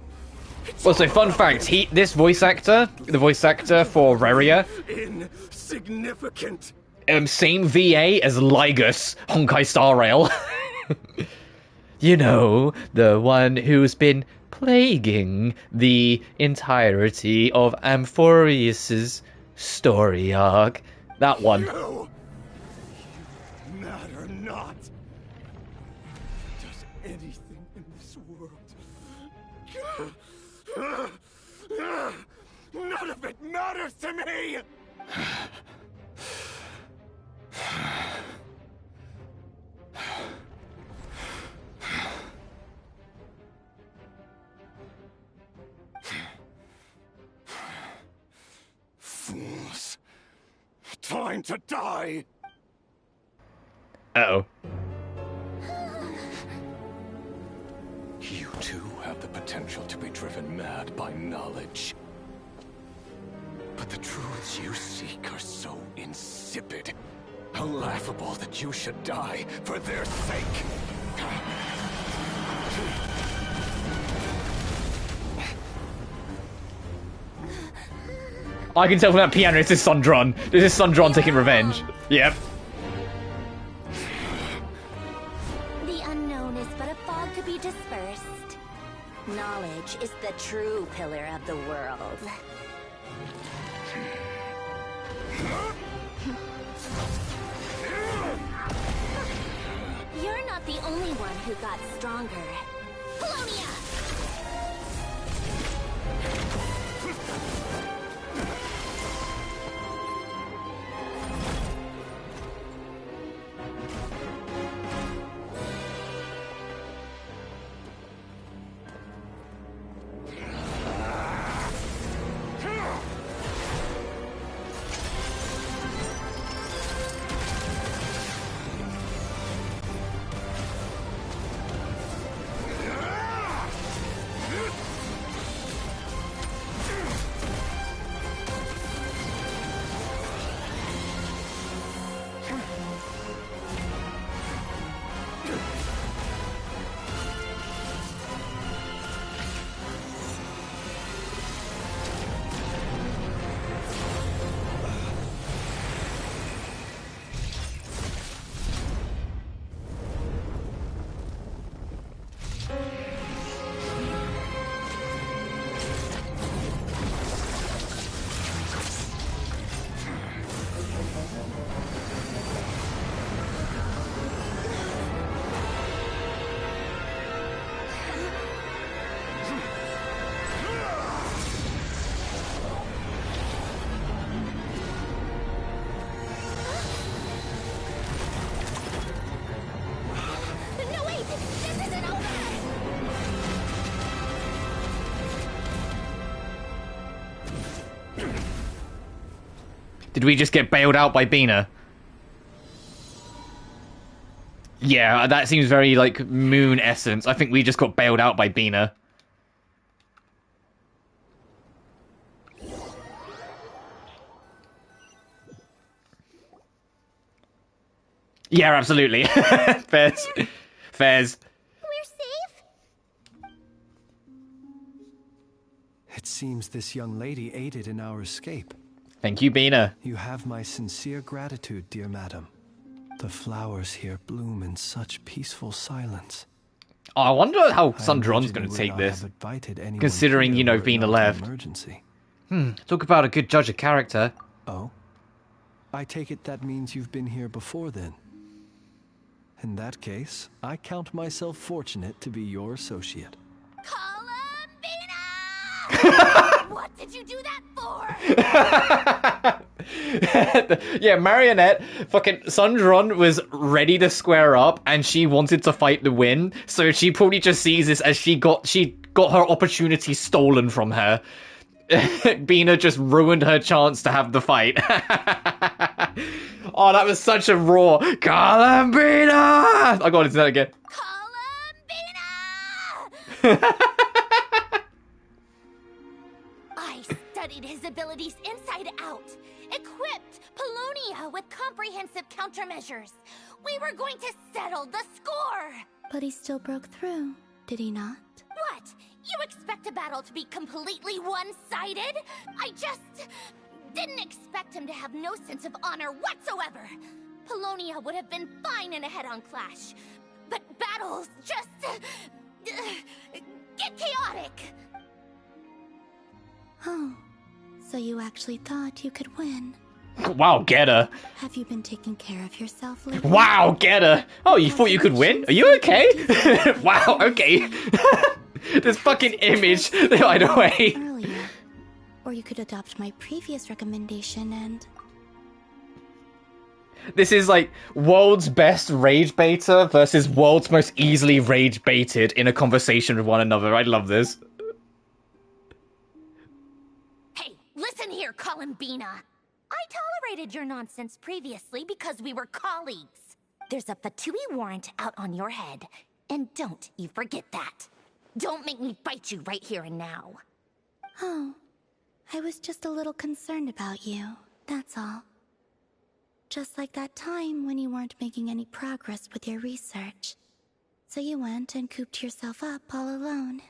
Well, so fun fact, this voice actor, the voice actor for Reria, Insignificant. same VA as Lygus, Honkai Star Rail. You know, the one who's been plaguing the entirety of Amphorius's story arc. That one. You matter not. Does anything in this world? None of it matters to me! Fools. Time to die! Uh-oh. You too have the potential to be driven mad by knowledge. But the truths you seek are so insipid. How laughable that you should die for their sake. I can tell from that piano this is Sondron. This is Sondron taking revenge. Yep. The unknown is but a fog to be dispersed. Knowledge is the true pillar of the world. You're not the only one who got stronger. Polonia! Did we just get bailed out by Bina? Yeah, that seems very, like, Moon essence. I think we just got bailed out by Bina. Yeah, absolutely. Fairs. Fairs. We're safe? It seems this young lady aided in our escape. Thank you, Bina. You have my sincere gratitude, dear madam. The flowers here bloom in such peaceful silence. Oh, I wonder how Sondron's going to take this, considering, you know, Bina left. Talk about a good judge of character. Oh? I take it that means you've been here before, then. In that case, I count myself fortunate to be your associate. What did you do that for? Yeah, Marionette, fucking Sondron was ready to square up and she wanted to fight the win, so she probably just sees this as she got her opportunity stolen from her. Bina just ruined her chance to have the fight. Oh, that was such a roar. Columbina! I got to do that again. Columbina! I studied his abilities inside out. Equipped Polonia with comprehensive countermeasures. We were going to settle the score. But he still broke through, did he not? What? You expect a battle to be completely one-sided? I just didn't expect him to have no sense of honor whatsoever. Polonia would have been fine in a head-on clash. but battles just get chaotic. Oh, so you actually thought you could win? Wow, get her. Have you been taking care of yourself lately? Wow, get her. Oh, you thought you could win? Are you okay? Wow, okay. This fucking image right away. Earlier. Or you could adopt my previous recommendation and... This is like world's best rage baiter versus world's most easily rage baited in a conversation with one another. I love this. Hey, listen here, Columbina. I tolerated your nonsense previously because we were colleagues. There's a Fatui warrant out on your head, and don't you forget that. Don't make me fight you right here and now. Oh, I was just a little concerned about you, that's all. Just like that time when you weren't making any progress with your research. So you went and cooped yourself up all alone.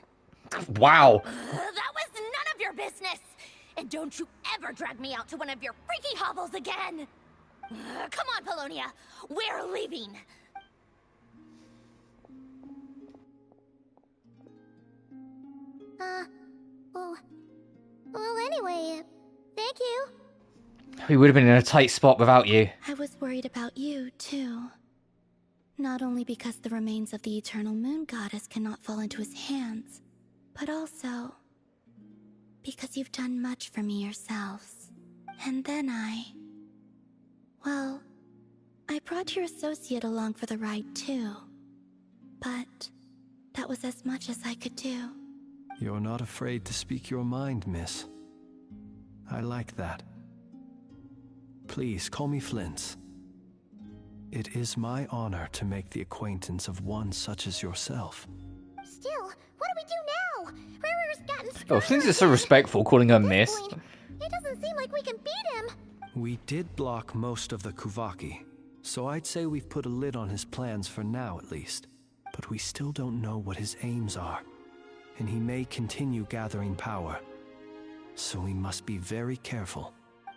Wow. That was none of your business! And don't you ever drag me out to one of your freaky hovels again! Come on, Polonia! We're leaving! Well, anyway, thank you. We would have been in a tight spot without you. I was worried about you, too. Not only because the remains of the Eternal Moon Goddess cannot fall into his hands, but also because you've done much for me yourselves. And then well, I brought your associate along for the ride, too. But that was as much as I could do. You're not afraid to speak your mind, miss. I like that. Please, call me Flint's. It is my honor to make the acquaintance of one such as yourself. Still, what do we do now? Rarer's gotten Oh, Flint's is so respectful calling her miss. It doesn't seem like we can beat him. We did block most of the Kuvaki, so I'd say we've put a lid on his plans for now at least. But we still don't know what his aims are, and he may continue gathering power. So we must be very careful.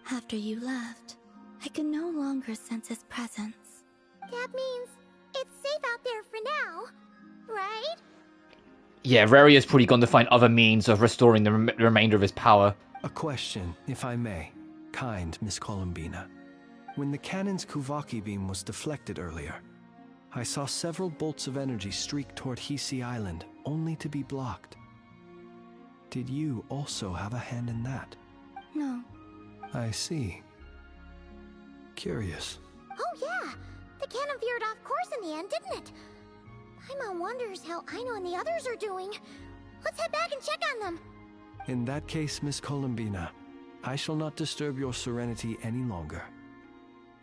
After you left, I could no longer sense his presence. That means it's safe out there for now, right? Yeah, Rary has probably gone to find other means of restoring the remainder of his power. A question, if I may. Kind Miss Columbina. When the cannon's Kuvaki beam was deflected earlier, I saw several bolts of energy streak toward Hisi Island, only to be blocked. Did you also have a hand in that? No. I see. Curious. Oh yeah, the cannon veered off course in the end, didn't it? Paimon wonders how Aino and the others are doing. Let's head back and check on them. In that case, Miss Columbina, I shall not disturb your serenity any longer.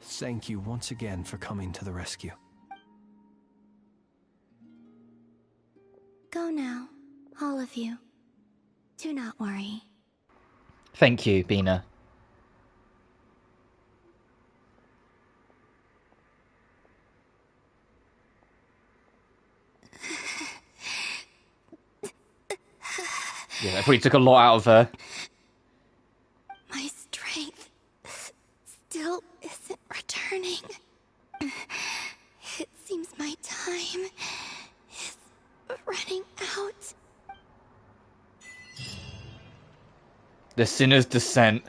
Thank you once again for coming to the rescue. Go now, all of you. Do not worry. Thank you, Bina. Yeah, that probably took a lot out of her. My strength still isn't returning. It seems my time is running out. The Sinner's Descent.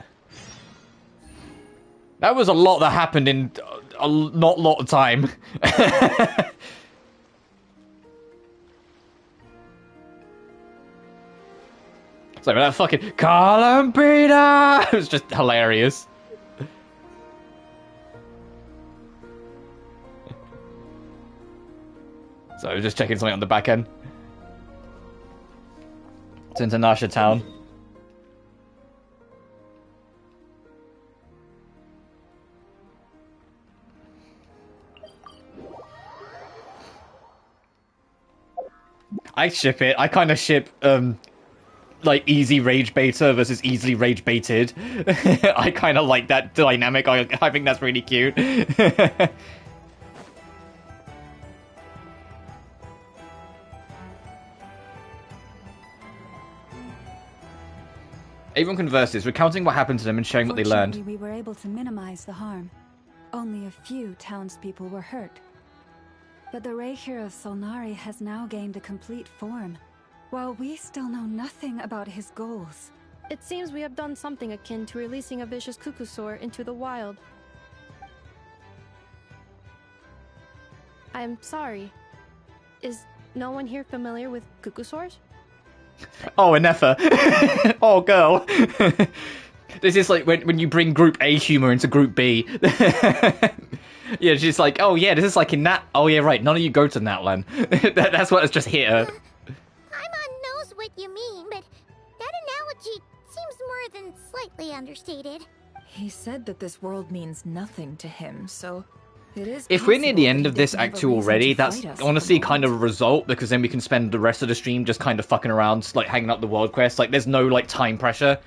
That was a lot that happened in a not lot of time. So that fucking Columbina! It was just hilarious. So I was just checking something on the back end. It's into Nasha Town. I ship it. I kind of ship, like, easy rage baiter versus easily rage baited. I kind of like that dynamic. I think that's really cute. Everyone converses, recounting what happened to them and sharing what they learned. We were able to minimize the harm. Only a few townspeople were hurt. But the Reikir of Solnari has now gained a complete form, while we still know nothing about his goals. It seems we have done something akin to releasing a vicious Kukusaur into the wild. I'm sorry. Is no one here familiar with Kukusaurs? Oh, Anefa. Oh, girl. This is like when you bring Group A humor into Group B. Yeah, she's like, oh yeah, this is like in Nat... Oh yeah, right, none of you go to Natlan. That's what has just hit her. Paimon knows what you mean, but that analogy seems more than slightly understated. He said that this world means nothing to him, so it is. If we're near the end possible of that he this didn't have Act a 2 reason already, to that's fight us honestly at the kind of a result, because then we can spend the rest of the stream just kind of fucking around, like hanging up the world quest. Like, there's no, like, time pressure.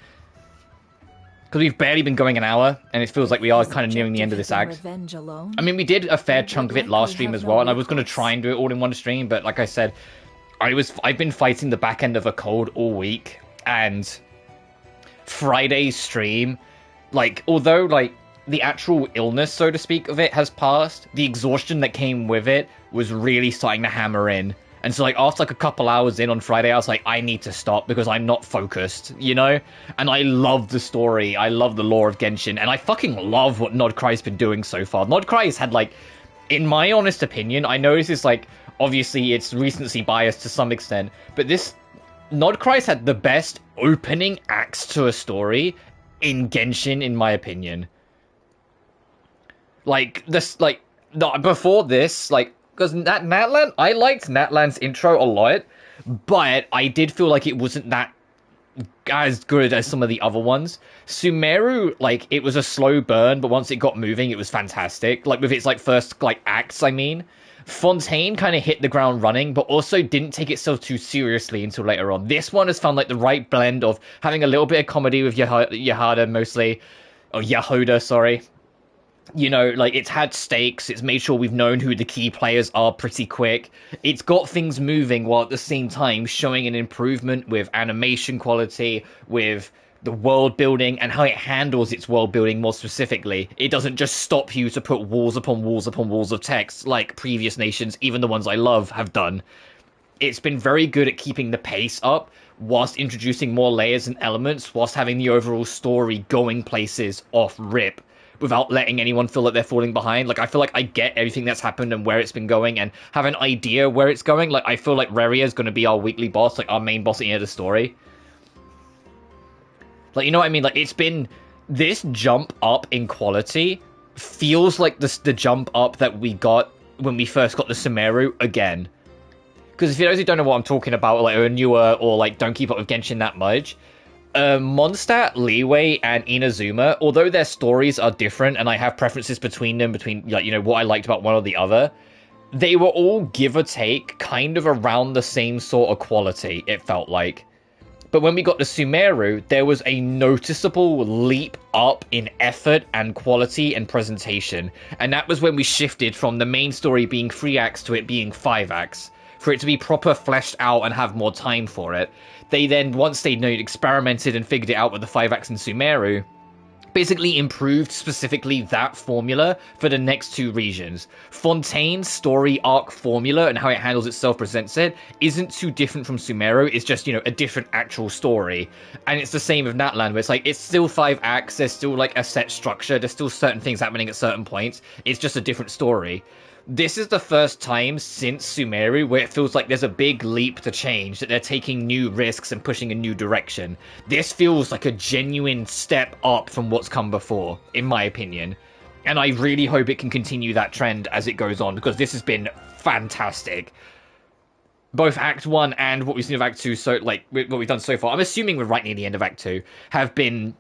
Because we've barely been going an hour, and it feels like we are kind of nearing the end of this act. I mean, we did a fair chunk of it last stream as well, and I was going to try and do it all in one stream, but like I said, I've been fighting the back end of a cold all week, and Friday's stream, like, although, like, the actual illness, so to speak, of it has passed, the exhaustion that came with it was really starting to hammer in. And so, like, after, like, a couple hours in on Friday, I was like, I need to stop because I'm not focused, you know? And I love the story. I love the lore of Genshin. And I fucking love what Nodcry's been doing so far. Nodcry's had, like, in my honest opinion, I know this is, like, obviously it's recency biased to some extent, but this... Nodcry's had the best opening acts to a story in Genshin, in my opinion. Like, this, like, before this, like... Because Natlan, I liked Natlan's intro a lot, but I did feel like it wasn't that as good as some of the other ones. Sumeru, like, it was a slow burn, but once it got moving, it was fantastic. Like, with its, like, first, like, acts, I mean. Fontaine kind of hit the ground running, but also didn't take itself too seriously until later on. This one has found, like, the right blend of having a little bit of comedy with Yahada, mostly. Or Yahoda, sorry. You know, like, it's had stakes, it's made sure we've known who the key players are pretty quick. It's got things moving while at the same time showing an improvement with animation quality, with the world building, and how it handles its world building more specifically. It doesn't just stop you to put walls upon walls upon walls of text like previous nations, even the ones I love, have done. It's been very good at keeping the pace up, whilst introducing more layers and elements, whilst having the overall story going places off rip, without letting anyone feel like they're falling behind. Like, I feel like I get everything that's happened and where it's been going and have an idea where it's going. Like, I feel like Reria is going to be our weekly boss, like, our main boss at the end of the story. Like, you know what I mean? Like, it's been... This jump up in quality feels like the jump up that we got when we first got the Sumeru again. Because if you guys don't know what I'm talking about, like, or newer, or, like, don't keep up with Genshin that much... Mondstadt, Leeway, and Inazuma, although their stories are different and I have preferences between them, like, you know, what I liked about one or the other, they were all, give or take, kind of around the same sort of quality, it felt like. But when we got to Sumeru, there was a noticeable leap up in effort and quality and presentation, and that was when we shifted from the main story being 3 acts to it being 5 acts, for it to be proper fleshed out and have more time for it. They then, once they experimented and figured it out with the 5 acts in Sumeru, basically improved specifically that formula for the next 2 regions. Fontaine's story arc formula and how it handles itself, presents it, isn't too different from Sumeru. It's just, you know, a different actual story. And it's the same with Natlan, where it's like, it's still 5 acts, there's still, like, a set structure, there's still certain things happening at certain points. It's just a different story. This is the first time since Sumeru where it feels like there's a big leap to change, that they're taking new risks and pushing a new direction. This feels like a genuine step up from what's come before, in my opinion. And I really hope it can continue that trend as it goes on, because this has been fantastic. Both Act 1 and what we've seen of Act 2, so, like, what we've done so far, I'm assuming we're right near the end of Act 2, have been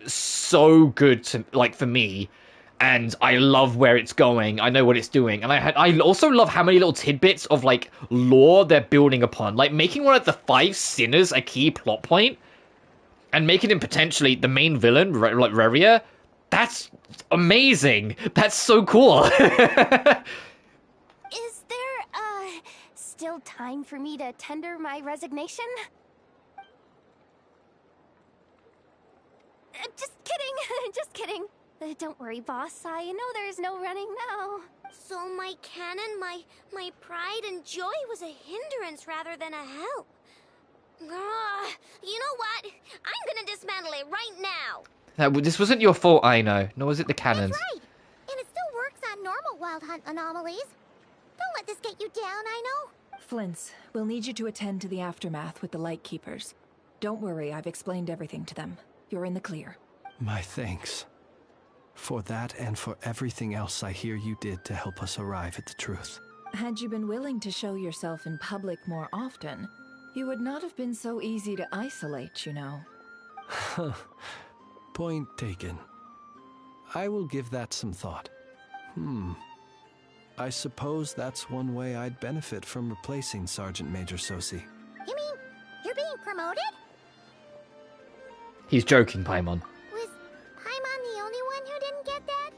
so good to, like, for me. And I love where it's going. I know what it's doing. And I also love how many little tidbits of, like, lore they're building upon. Like, making one of the 5 sinners a key plot point, and making him potentially the main villain, like Reria, that's amazing. That's so cool. Is there, still time for me to tender my resignation? Just kidding. Just kidding. Don't worry, boss. I know there's no running now. So my cannon, my pride and joy was a hindrance rather than a help. You know what? I'm gonna dismantle it right now. This wasn't your fault, I know. Nor was it the cannons. That's right. And it still works on normal wild hunt anomalies. Don't let this get you down, I know. Flints, we'll need you to attend to the aftermath with the Lightkeepers. Don't worry, I've explained everything to them. You're in the clear. My thanks. For that and for everything else I hear you did to help us arrive at the truth. Had you been willing to show yourself in public more often, you would not have been so easy to isolate, you know. Point taken. I will give that some thought. I suppose that's one way I'd benefit from replacing Sergeant Major Sosi. You mean you're being promoted? He's joking, Paimon. Was Paimon the only one who didn't get that?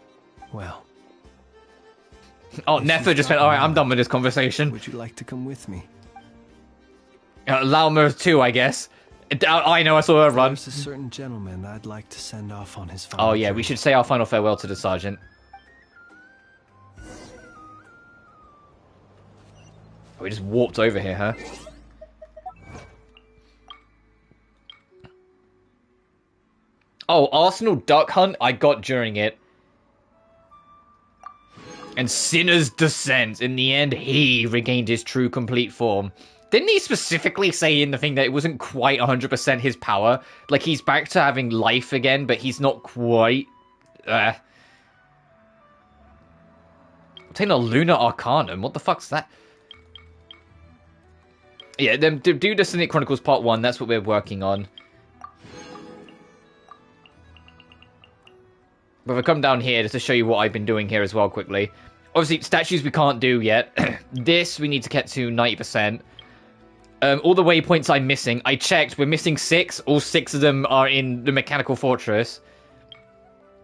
Well. Oh, Nefa just went, alright, I'm done with this conversation. Would you like to come with me? Lauma too, I guess. I know, I saw her run. There's a certain gentleman I'd like to send off on his Oh yeah, we should say our final farewell to the sergeant. Oh, we just warped over here, huh? Oh, Arsenal Duck Hunt I got during it. And Sinner's Descent. In the end, he regained his true complete form. Didn't he specifically say in the thing that it wasn't quite 100% his power? Like, he's back to having life again, but he's not quite... Obtain a Lunar Arcanum? What the fuck's that? Yeah, then do Destiny Chronicles Part 1. That's what we're working on. But if I come down here just to show you what I've been doing here as well quickly. Obviously, statues we can't do yet. This we need to get to 90%. All the waypoints I'm missing. I checked, we're missing 6. All 6 of them are in the Mechanical Fortress.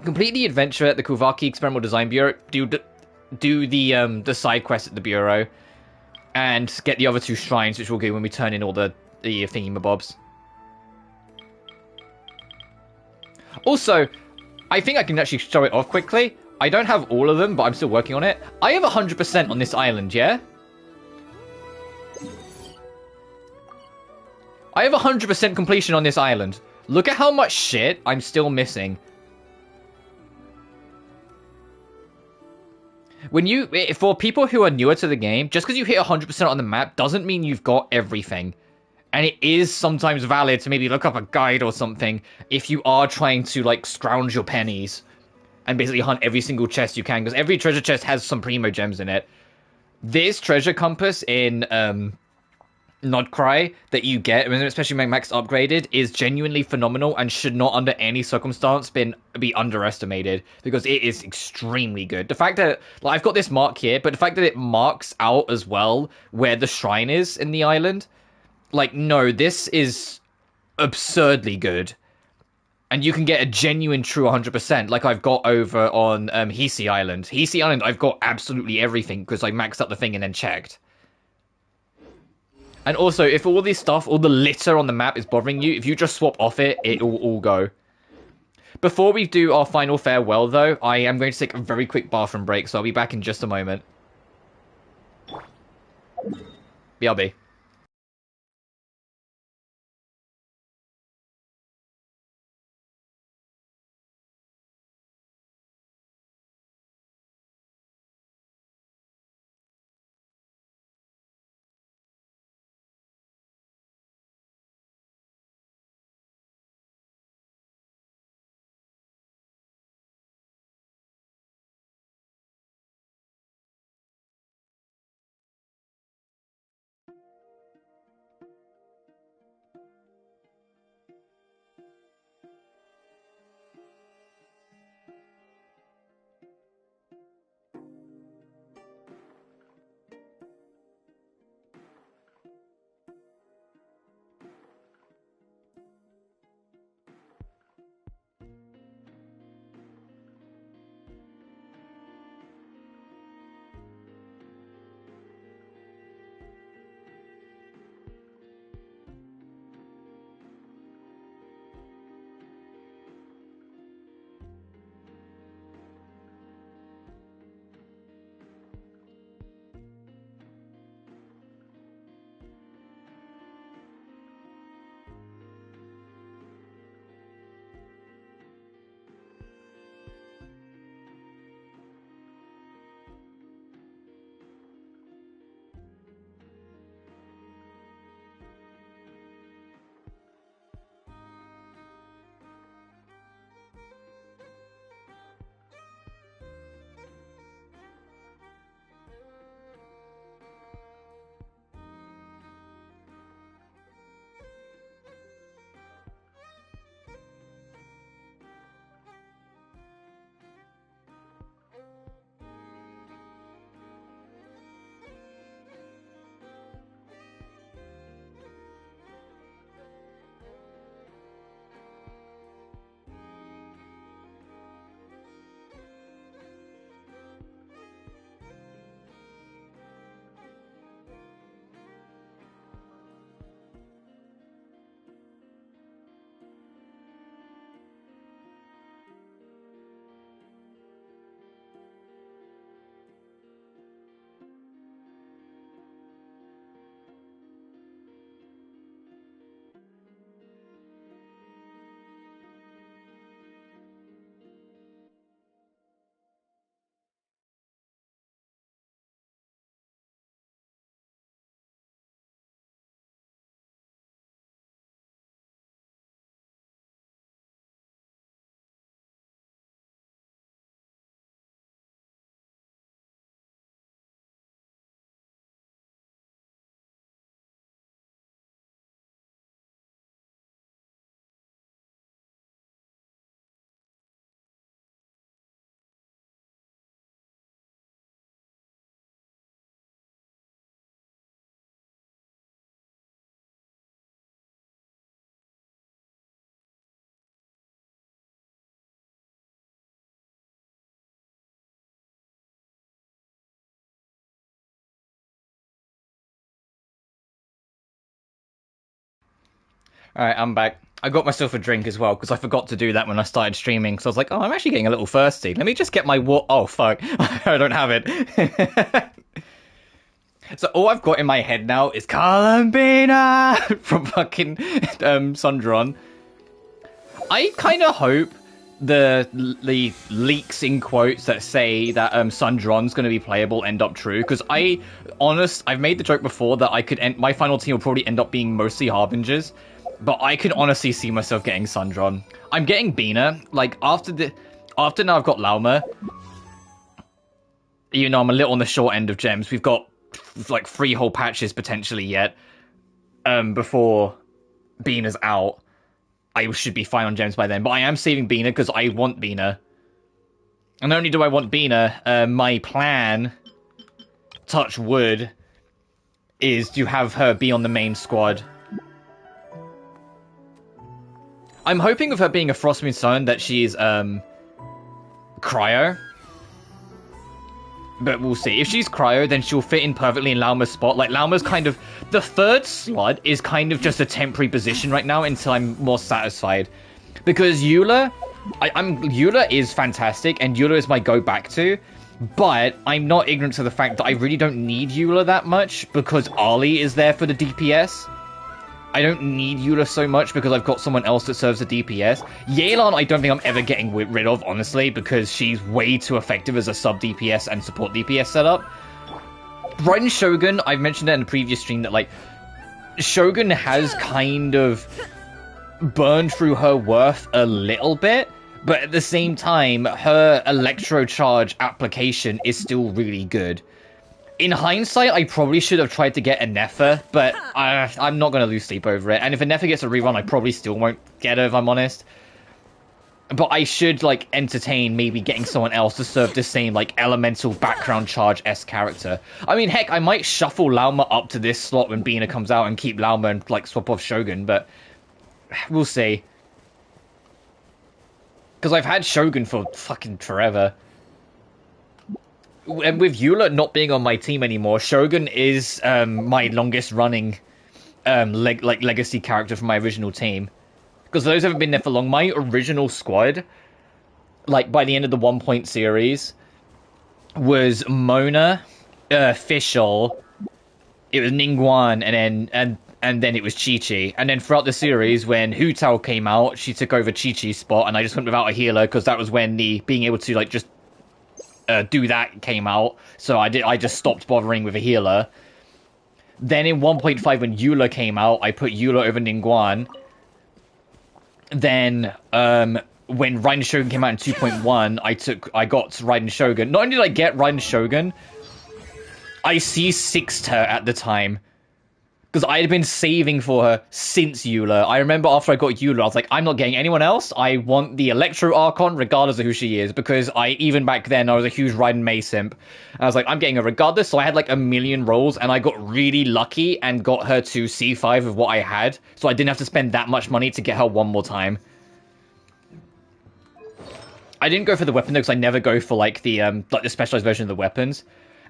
Complete the adventure at the Kuvaki Experimental Design Bureau. Do the side quest at the Bureau. And get the other 2 shrines, which we'll do when we turn in all the thingy-mabobs. Also, I think I can actually show it off quickly. I don't have all of them, but I'm still working on it. I have 100% on this island, yeah? I have 100% completion on this island. Look at how much shit I'm still missing. For people who are newer to the game, just because you hit 100% on the map doesn't mean you've got everything. And it is sometimes valid to maybe look up a guide or something if you are trying to, like, scrounge your pennies and basically hunt every single chest you can, because every treasure chest has some primo gems in it. This treasure compass in Nodcry that you get, especially when Max upgraded, is genuinely phenomenal and should not under any circumstance be underestimated, because it is extremely good. The fact that, like, I've got this mark here, but the fact that it marks out as well where the shrine is in the island, like, no, this is absurdly good. And you can get a genuine true 100%, like I've got over on Hisi Island. Hisi Island, I've got absolutely everything because I maxed out the thing and then checked. And also, if all this stuff, all the litter on the map is bothering you, if you just swap off it, it will all go. Before we do our final farewell, though, I am going to take a very quick bathroom break, so I'll be back in just a moment. BRB. Alright, I'm back. I got myself a drink as well, because I forgot to do that when I started streaming. So I was like, oh, I'm actually getting a little thirsty. Let me just get my water. Oh, fuck. I don't have it. So all I've got in my head now is Columbina from fucking Sundron. I kind of hope the leaks in quotes that say that Sundron's going to be playable end up true, because I've made the joke before that I could my final team will probably end up being mostly Harbingers, but I could honestly see myself getting Sundron. I'm getting Bina, like after now I've got Lauma. You know, I'm a little on the short end of gems. We've got like 3 whole patches potentially yet before Bina's out. I should be fine on gems by then, but I am saving Bina because I want Bina. And not only do I want Bina, my plan, touch wood, is to have her be on the main squad. I'm hoping with her being a Frostmoon Sun that she's Cryo. But we'll see. If she's Cryo, then she'll fit in perfectly in Lauma's spot. Like, Lauma's kind of... The third slot is kind of just a temporary position right now until I'm more satisfied. Because Eula... Eula is fantastic, and Eula is my go-back to. But I'm not ignorant to the fact that I really don't need Eula that much, because Ali is there for the DPS. I don't need Eula so much because I've got someone else that serves the DPS. Yelan I don't think I'm ever getting rid of, honestly, because she's way too effective as a sub-DPS and support DPS setup. Raiden Shogun, I've mentioned that in the previous stream, that, like, Shogun has kind of burned through her worth a little bit, but at the same time, her Electro Charge application is still really good. In hindsight, I probably should have tried to get a Nefer, but I'm not going to lose sleep over it. And if a Nefer gets a rerun, I probably still won't get her, if I'm honest. But I should, like, entertain maybe getting someone else to serve the same, like, elemental background charge-esque character. I mean, heck, I might shuffle Lauma up to this slot when Bina comes out and keep Lauma and, like, swap off Shogun, but we'll see. Because I've had Shogun for fucking forever. And with Eula not being on my team anymore, Shogun is my longest running legacy character from my original team. Because those who haven't been there for long, my original squad, like by the end of the 1 point series, was Mona, Fischl, it was Ningguang, and then it was Chi-Chi. And then throughout the series, when Hu Tao came out, she took over Chi-Chi's spot, and I just went without a healer, because that was when the being able to, like, just do that came out, so I just stopped bothering with a healer. Then in 1.5 when Eula came out, I put Eula over Ningguang. Then when Raiden Shogun came out in 2.1, I got Raiden Shogun. Not only did I get Raiden Shogun, I C6'd her at the time. Because I had been saving for her since Eula. I remember after I got Eula, I was like, I'm not getting anyone else. I want the Electro Archon, regardless of who she is. Because even back then, I was a huge Raiden Mei simp. I was like, I'm getting her regardless. So I had like a million rolls, and I got really lucky and got her to C5 of what I had. So I didn't have to spend that much money to get her one more time. I didn't go for the weapon though, because I never go for like the specialized version of the weapons.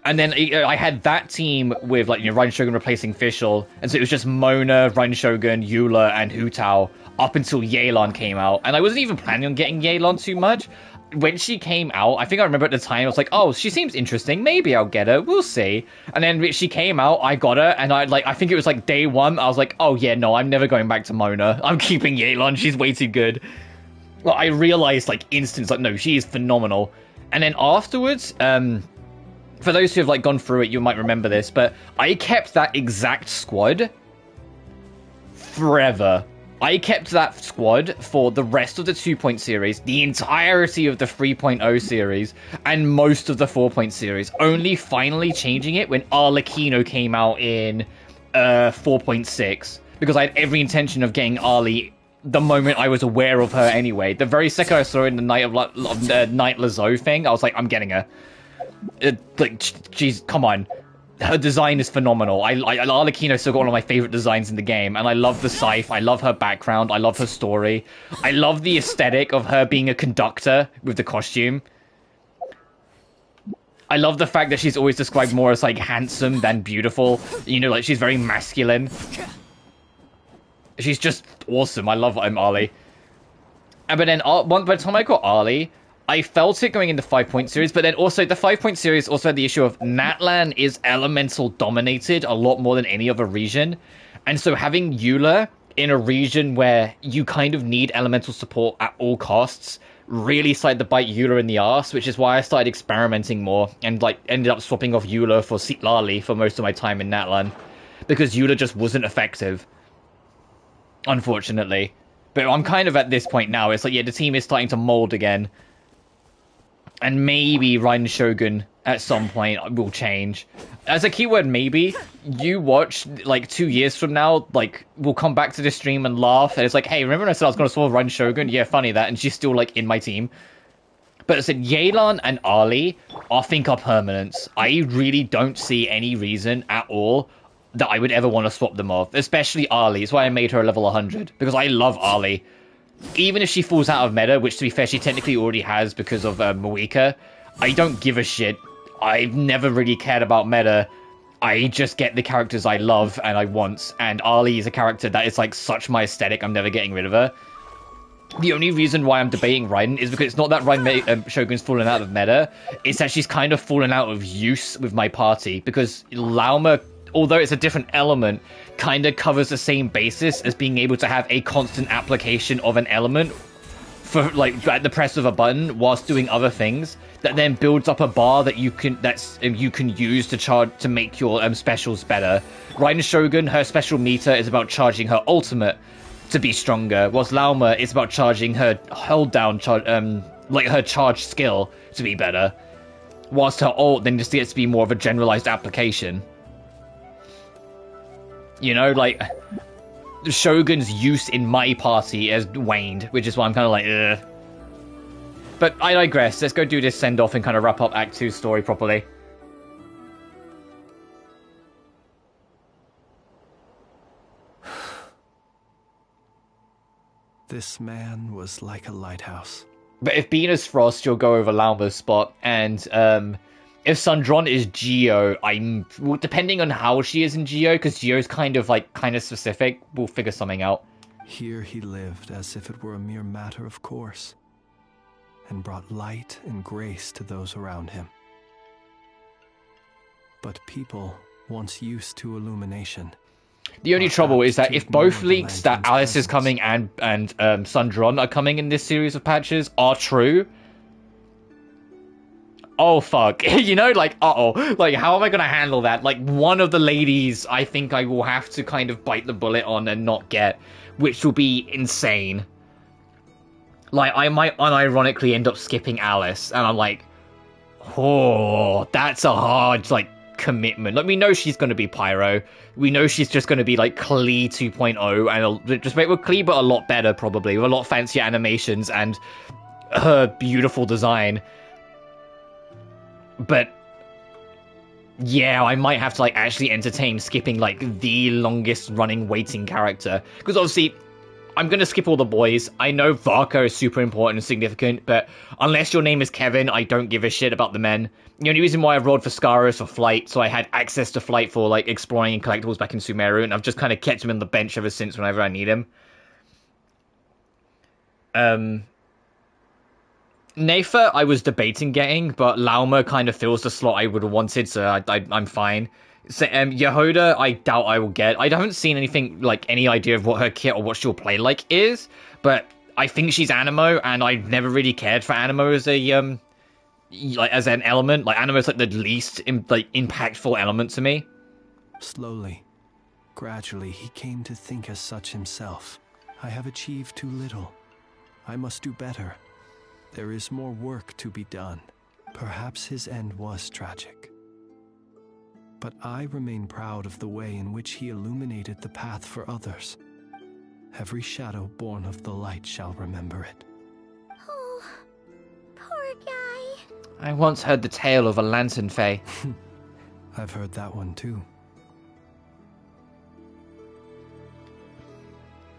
And then I had that team with, like, you know, Raiden Shogun replacing Fischl. And so it was just Mona, Raiden Shogun, Eula, and Hu Tao up until Yelan came out. And I wasn't even planning on getting Yelan too much. When she came out, I think I remember at the time, I was like, oh, she seems interesting. Maybe I'll get her. We'll see. And then she came out, I got her. And I think it was like day one. I was like, oh, yeah, no, I'm never going back to Mona. I'm keeping Yelan. She's way too good. Well, I realized, like, instantly, like, no, she is phenomenal. And then afterwards, for those who have, like, gone through it, you might remember this, but I kept that exact squad forever. I kept that squad for the rest of the 2-point series, the entirety of the 3.0 series, and most of the 4-point series, only finally changing it when Arlecchino came out in 4.6, because I had every intention of getting Arlie the moment I was aware of her anyway. The very second I saw her in the Night Lazo thing, I was like, I'm getting her. Like, she's, come on. Her design is phenomenal. Arlecchino still got one of my favorite designs in the game, and I love the scythe, I love her background, I love her story. I love the aesthetic of her being a conductor with the costume. I love the fact that she's always described more as, like, handsome than beautiful. You know, like, she's very masculine. She's just awesome. I love Arlie. But then by the time I got Arlie, I felt it going into 5-point series, but then also the 5-point series also had the issue of Natlan is elemental dominated a lot more than any other region. And so having Eula in a region where you kind of need elemental support at all costs really started to bite Eula in the ass, which is why I started experimenting more and like ended up swapping off Eula for Citlali for most of my time in Natlan. Because Eula just wasn't effective. Unfortunately. But I'm kind of at this point now. It's like, yeah, the team is starting to mold again. And maybe Raiden Shogun at some point will change. As a keyword, maybe, you watch, like, 2 years from now, like, we'll come back to the stream and laugh, and it's like, hey, remember when I said I was going to swap Raiden Shogun? Yeah, funny that, and she's still, like, in my team. But I said, Yelan and Arlie, I think, are permanents. I really don't see any reason at all that I would ever want to swap them off, especially Arlie. That's why I made her a level 100, because I love Arlie. Even if she falls out of meta, which to be fair, she technically already has because of Moika, I don't give a shit. I've never really cared about meta. I just get the characters I love and I want, and Arlie is a character that is like such my aesthetic, I'm never getting rid of her. The only reason why I'm debating Raiden is because it's not that Raiden Shogun's fallen out of meta, it's that she's kind of fallen out of use with my party, because Lauma, although it's a different element, kind of covers the same basis as being able to have a constant application of an element for like at the press of a button whilst doing other things that then builds up a bar that you can use to make your specials better. Raiden Shogun, her special meter is about charging her ultimate to be stronger, whilst Lauma is about charging her hold down like her charge skill to be better, whilst her ult then just gets to be more of a generalized application. You know, like, the Shogun's use in my party has waned, which is why I'm kind of like, ugh. But I digress. Let's go do this send-off and kind of wrap up Act 2's story properly. This man was like a lighthouse. But if Bean's Frost, you'll go over Lauma's spot, and, if Sundron is Geo, well, depending on how she is in Geo, because Geo's kind of specific, we'll figure something out. Here he lived as if it were a mere matter of course, and brought light and grace to those around him. But people, once used to illumination... The only trouble is that if both leaks that Alice is coming and Sundron are coming in this series of patches are true... Oh, fuck. You know, like, uh-oh. Like, how am I gonna handle that? Like, one of the ladies I think I will have to kind of bite the bullet on and not get, which will be insane. Like, I might unironically end up skipping Alice, and I'm like, oh, that's a hard, like, commitment. Like, we know she's gonna be Pyro. We know she's just gonna be, like, Klee 2.0, and it'll just make with Klee, but a lot better, probably, with a lot fancier animations and her beautiful design. But yeah, I might have to like actually entertain skipping like the longest running waiting character, because obviously I'm gonna skip all the boys. I know Varka is super important and significant, but unless your name is Kevin, I don't give a shit about the men. The only reason why I rolled for Scar is for Flight, so I had access to Flight for like exploring and collectibles back in Sumeru, and I've just kind of kept him on the bench ever since whenever I need him. Nafa, I was debating getting, but Lauma kind of fills the slot I would have wanted, so I'm fine. So, Yehoda, I doubt I will get. I haven't seen anything, like, any idea of what her kit or what she'll play like is, but I think she's Animo, and I've never really cared for Animo as a, like, as an element. Like, Animo's, like, the least, impactful element to me. Slowly, gradually, he came to think as such himself. I have achieved too little. I must do better. There is more work to be done. Perhaps his end was tragic. But I remain proud of the way in which he illuminated the path for others. Every shadow born of the light shall remember it. Oh, poor guy. I once heard the tale of a lantern fae. I've heard that one too.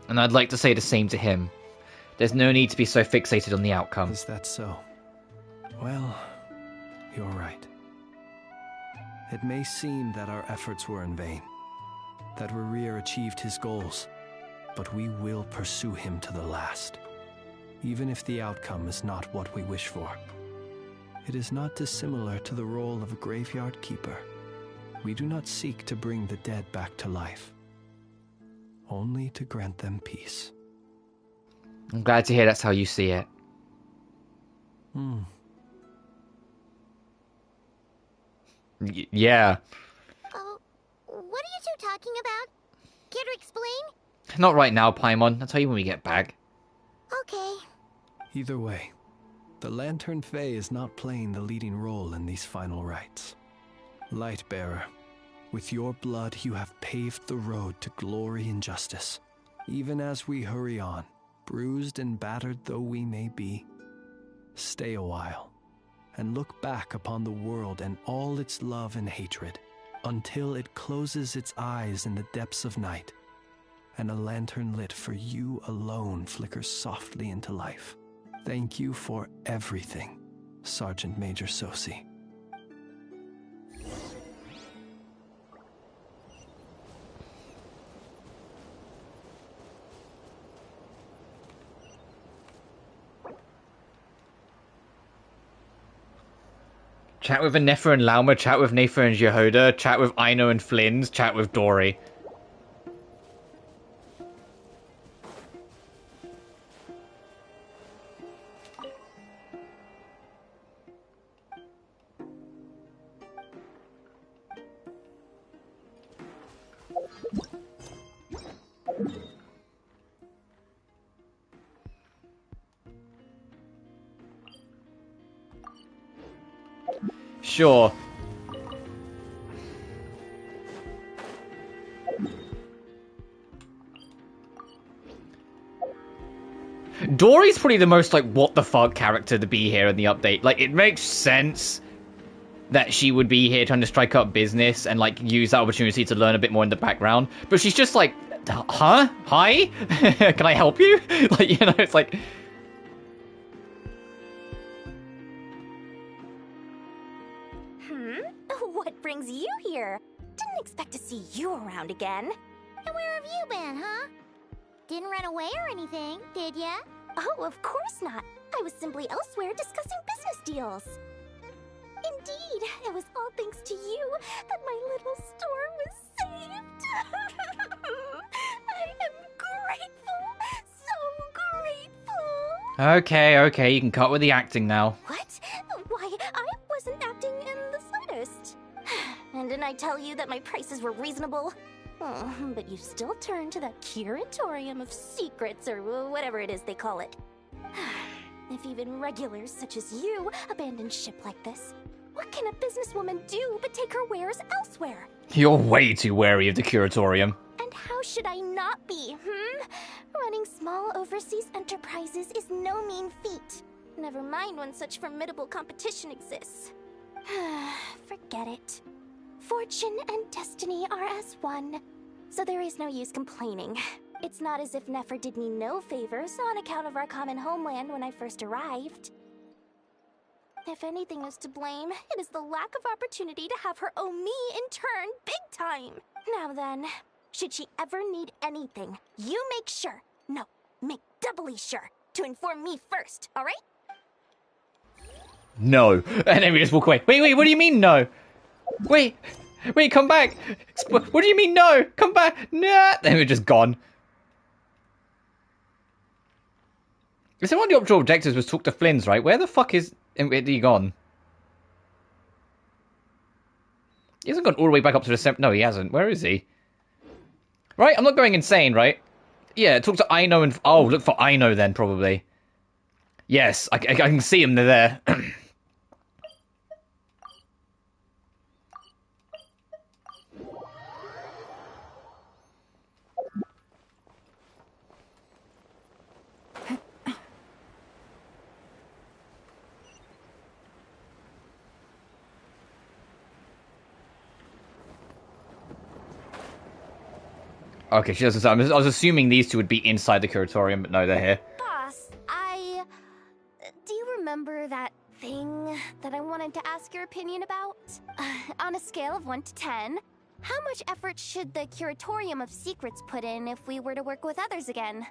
And I'd like to say the same to him. There's no need to be so fixated on the outcome. Is that so? Well, you're right. It may seem that our efforts were in vain, that Rerir achieved his goals, but we will pursue him to the last, even if the outcome is not what we wish for. It is not dissimilar to the role of a graveyard keeper. We do not seek to bring the dead back to life, only to grant them peace. I'm glad to hear that's how you see it. Yeah. Oh, what are you two talking about? Care to explain? Not right now, Paimon. I'll tell you when we get back. Okay. Either way, the Lantern Fae is not playing the leading role in these final rites. Lightbearer, with your blood you have paved the road to glory and justice. Even as we hurry on, bruised and battered though we may be, stay a while and look back upon the world and all its love and hatred until it closes its eyes in the depths of night and a lantern lit for you alone flickers softly into life. Thank you for everything, Sergeant Major Sosi. Chat with Anefa and Lauma, chat with Nefa and Yehoda, chat with Aino and Flynn's, chat with Dory. Sure. Dory's probably the most, like, what the fuck character to be here in the update. Like, it makes sense that she would be here trying to strike up business and, like, use that opportunity to learn a bit more in the background. But she's just like, huh? Hi? Can I help you? Like, you know, it's like... What brings you here? Didn't expect to see you around again. And where have you been, huh? Didn't run away or anything, did ya? Oh, of course not. I was simply elsewhere discussing business deals. Indeed, it was all thanks to you that my little store was saved. I am grateful, so grateful. Okay, you can cut with the acting now. What? Why, I wasn't acting in the slightest. And didn't I tell you that my prices were reasonable? Oh, but you still turn to that curatorium of secrets, or whatever it is they call it. If even regulars such as you abandon ship like this, what can a businesswoman do but take her wares elsewhere? You're way too wary of the curatorium. And how should I not be, Running small overseas enterprises is no mean feat. Never mind when such formidable competition exists. Forget it. Fortune and destiny are as one, so there is no use complaining. It's not as if Nefer did me no favors on account of our common homeland when I first arrived. If anything is to blame, it is the lack of opportunity to have her owe me in turn big time. Now then, should she ever need anything, you make sure, no, make doubly sure, to inform me first, alright? No. And then we just walk away. Wait, what do you mean no? Wait, come back. What do you mean no? Come back. Nah. Then we're just gone. So one of the optional objectives was talk to Flynn's, right? Where the fuck is he gone? He hasn't gone all the way back up to the... No, he hasn't. Where is he? Right, I'm not going insane, right? Yeah, talk to Aino and... Oh, look for Aino then, probably. Yes, I can see him. They're there. Okay, she doesn't. I was assuming these two would be inside the curatorium, but no, they're here. Boss, do you remember that thing that I wanted to ask your opinion about? On a scale of 1 to 10, How much effort should the Curatorium of Secrets put in if we were to work with others again?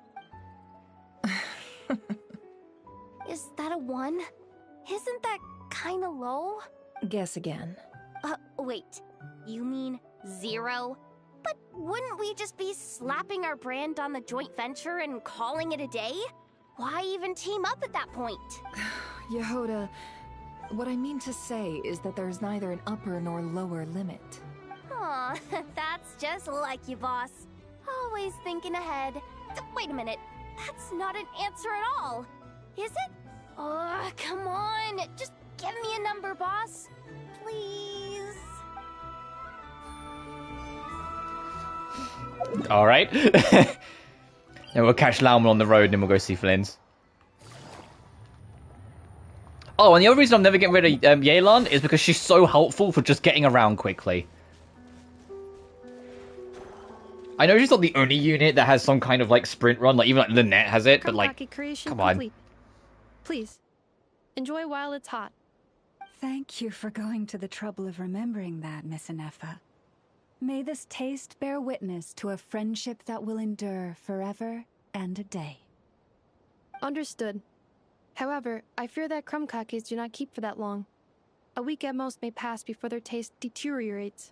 Is that a 1? Isn't that kinda low? Guess again. Wait. You mean 0? But wouldn't we just be slapping our brand on the joint venture and calling it a day? Why even team up at that point? Yehoda, what I mean to say is that there's neither an upper nor lower limit. Aw, that's just like you, boss. Always thinking ahead. Wait a minute. That's not an answer at all. Is it? Oh, come on. Just give me a number, boss. Please. Alright. Then we'll catch Lauman on the road and then we'll go see Flynn's. Oh, and the other reason I'm never getting rid of Yelan is because she's so helpful for just getting around quickly. I know she's not the only unit that has some kind of like sprint run, like even like Lynette has it, but like, come on. Complete. Please, enjoy while it's hot. Thank you for going to the trouble of remembering that, Miss Inefa. May this taste bear witness to a friendship that will endure forever and a day. Understood. However, I fear that crumb kakes do not keep for that long. A week at most may pass before their taste deteriorates.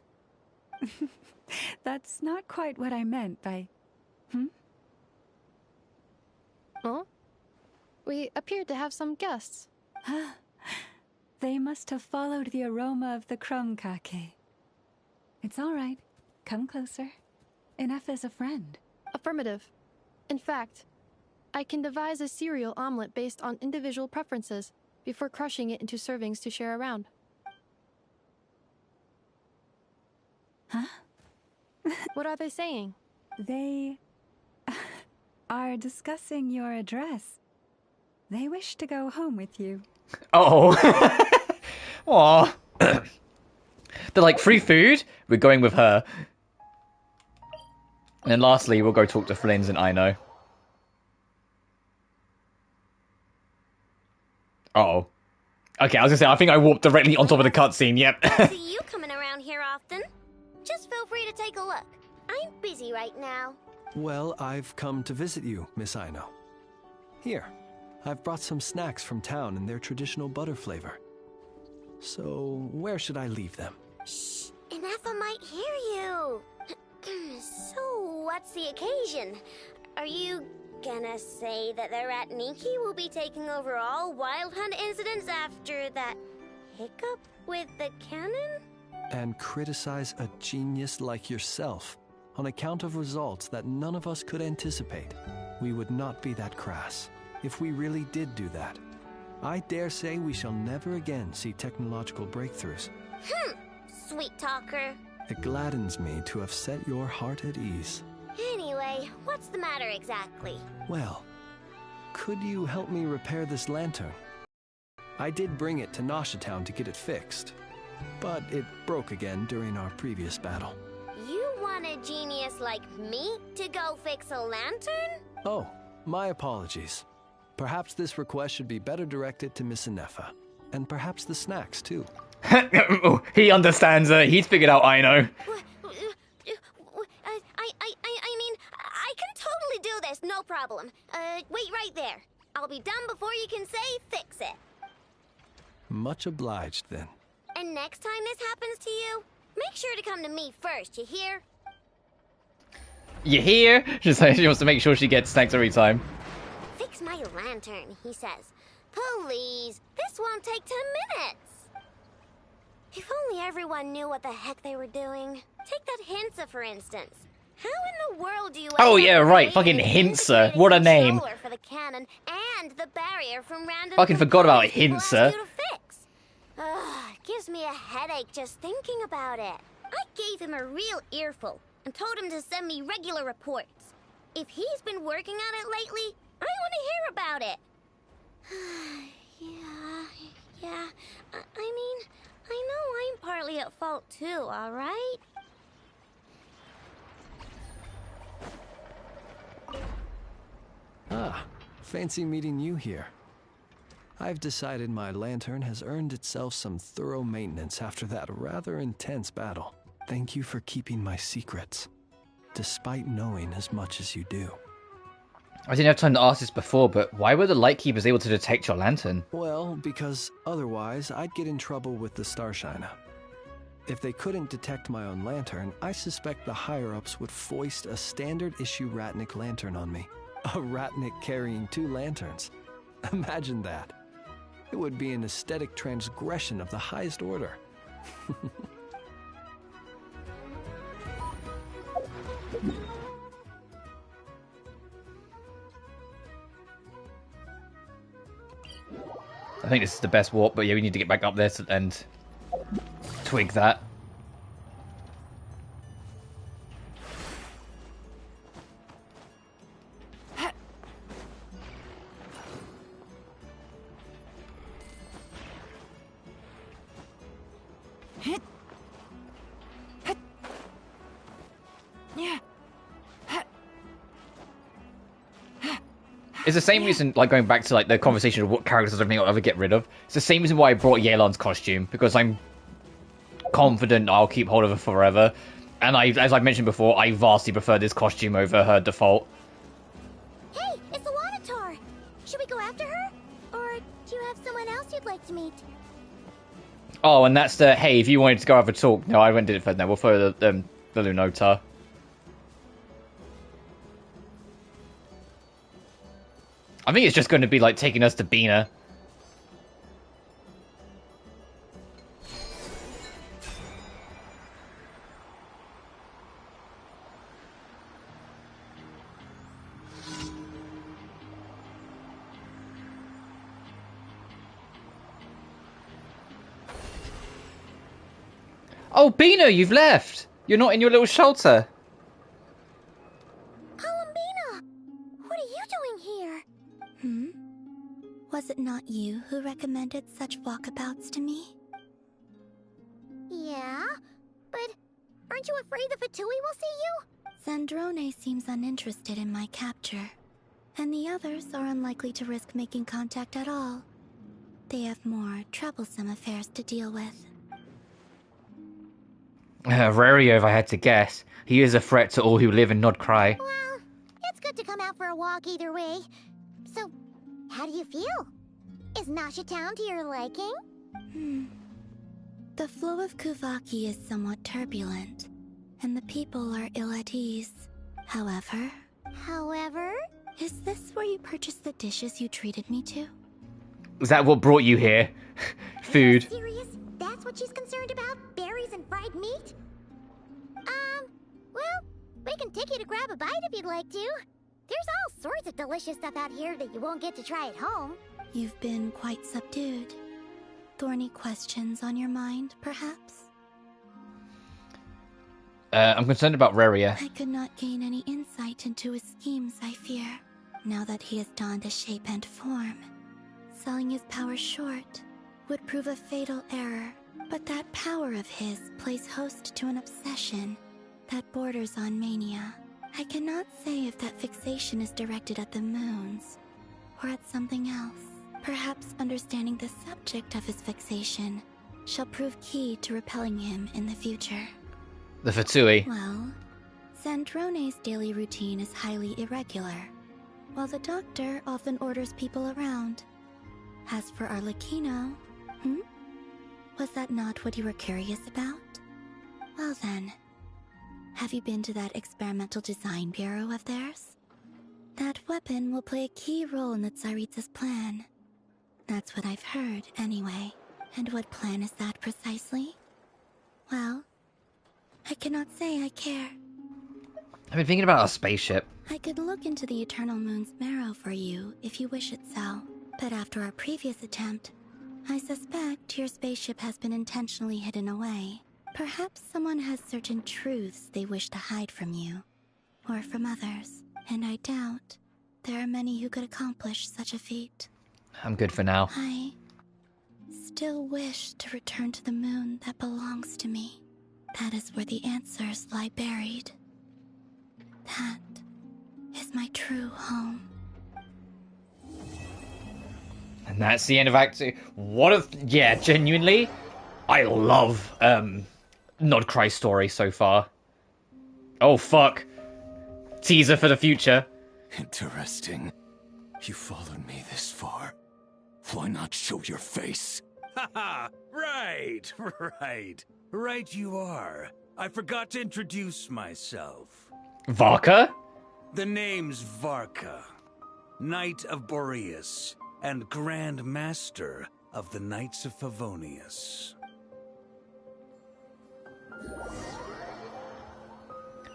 That's not quite what I meant by... Huh? We appeared to have some guests. They must have followed the aroma of the crumb kake. It's all right. Come closer. Inefa's a friend. Affirmative. In fact, I can devise a cereal omelet based on individual preferences before crushing it into servings to share around. Huh? What are they saying? They are discussing your address. They wish to go home with you. Uh-oh. Aw. They're like, free food? We're going with her. And then lastly, we'll go talk to Flynn's and Aino. Uh-oh. Okay, I was gonna say, I think I walked directly on top of the cutscene, yep. See you coming around here often. Just feel free to take a look. I'm busy right now. Well, I've come to visit you, Miss Aino. Here, I've brought some snacks from town in their traditional butter flavor. So, where should I leave them? Shh, Inefa might hear you. So, what's the occasion? Are you gonna say that the Rat Niki will be taking over all Wild Hunt incidents after that hiccup with the cannon? And criticize a genius like yourself on account of results that none of us could anticipate. We would not be that crass if we really did do that. I dare say we shall never again see technological breakthroughs. Sweet talker. It gladdens me to have set your heart at ease. Anyway, what's the matter exactly? Well, could you help me repair this lantern? I did bring it to Nashatown to get it fixed, but it broke again during our previous battle. You want a genius like me to go fix a lantern? Oh, my apologies. Perhaps this request should be better directed to Miss Inefa, and perhaps the snacks too. He understands her. He's figured out Aino. I mean, I can totally do this, no problem. Wait right there. I'll be done before you can say fix it. Much obliged, then. And next time this happens to you, make sure to come to me first, you hear? You hear? She wants to make sure she gets snacks every time. Fix my lantern, he says. Please, this won't take 10 minutes. If only everyone knew what the heck they were doing. Take that Hinsa, for instance. How in the world do you... Oh yeah, right. Fucking Hinsa. What a name. For the cannon and the barrier from random... Fucking forgot about Hinsa. Gives me a headache just thinking about it. I gave him a real earful and told him to send me regular reports. If he's been working on it lately, I want to hear about it. Yeah. I mean, I know I'm partly at fault too, alright? Ah, fancy meeting you here. I've decided my lantern has earned itself some thorough maintenance after that rather intense battle. Thank you for keeping my secrets, despite knowing as much as you do. I didn't have time to ask this before, but why were the Lightkeepers able to detect your lantern? Well, because otherwise I'd get in trouble with the Starshiner. If they couldn't detect my own lantern, I suspect the higher-ups would foist a standard-issue Ratnik lantern on me. A Ratnik carrying 2 lanterns. Imagine that. It would be an aesthetic transgression of the highest order. I think this is the best warp, but yeah, we need to get back up there and twig that. It's the same reason, like going back to like the conversation of what characters I think I'll ever get rid of. It's the same reason why I brought Yelan's costume, because I'm confident I'll keep hold of her forever. And as I mentioned before, I vastly prefer this costume over her default. Hey, it's the Wanator! Should we go after her? Or do you have someone else you'd like to meet? Oh, and that's the, hey, if you wanted to go have a talk. No, I went and did it first. No, we'll follow the Lunota. I think it's just going to be like taking us to Bina. Oh, Bina, you've left. You're not in your little shelter. Was it not you who recommended such walkabouts to me? Yeah, but aren't you afraid the Fatui will see you? Zandrone seems uninterested in my capture, and the others are unlikely to risk making contact at all. They have more troublesome affairs to deal with. Rario, if I had to guess. He is a threat to all who live in Nodcry. Well, it's good to come out for a walk either way. So, how do you feel? Is Nasha Town to your liking? The flow of Kuvaki is somewhat turbulent, and the people are ill at ease. However? Is this where you purchased the dishes you treated me to? Is that what brought you here? Food. Are you serious? That's what she's concerned about? Berries and fried meat? Well, we can take you to grab a bite if you'd like to. There's all sorts of delicious stuff out here that you won't get to try at home. You've been quite subdued. Thorny questions on your mind, perhaps? I'm concerned about Raria. I could not gain any insight into his schemes, I fear, now that he has donned a shape and form. Selling his power short would prove a fatal error, but that power of his plays host to an obsession that borders on mania. I cannot say if that fixation is directed at the moons, or at something else. Perhaps understanding the subject of his fixation shall prove key to repelling him in the future. The Fatui. Well, Zandrone's daily routine is highly irregular, while the doctor often orders people around. As for Arlecchino, was that not what you were curious about? Well then, have you been to that experimental design bureau of theirs? That weapon will play a key role in the Tsaritsa's plan. That's what I've heard, anyway. And what plan is that precisely? Well, I cannot say I care. I've been thinking about a spaceship. I could look into the Eternal Moon's marrow for you if you wish it so. But after our previous attempt, I suspect your spaceship has been intentionally hidden away. Perhaps someone has certain truths they wish to hide from you, or from others, and I doubt there are many who could accomplish such a feat. I'm good for now. I still wish to return to the moon that belongs to me. That is where the answers lie buried. That is my true home. And that's the end of Act 2. Yeah, genuinely, I love Nod Cry story so far. Oh fuck. Teaser for the future. Interesting. You followed me this far. Why not show your face? Haha! Right, right. Right you are. I forgot to introduce myself. Varka? The name's Varka, Knight of Boreas, and Grand Master of the Knights of Favonius.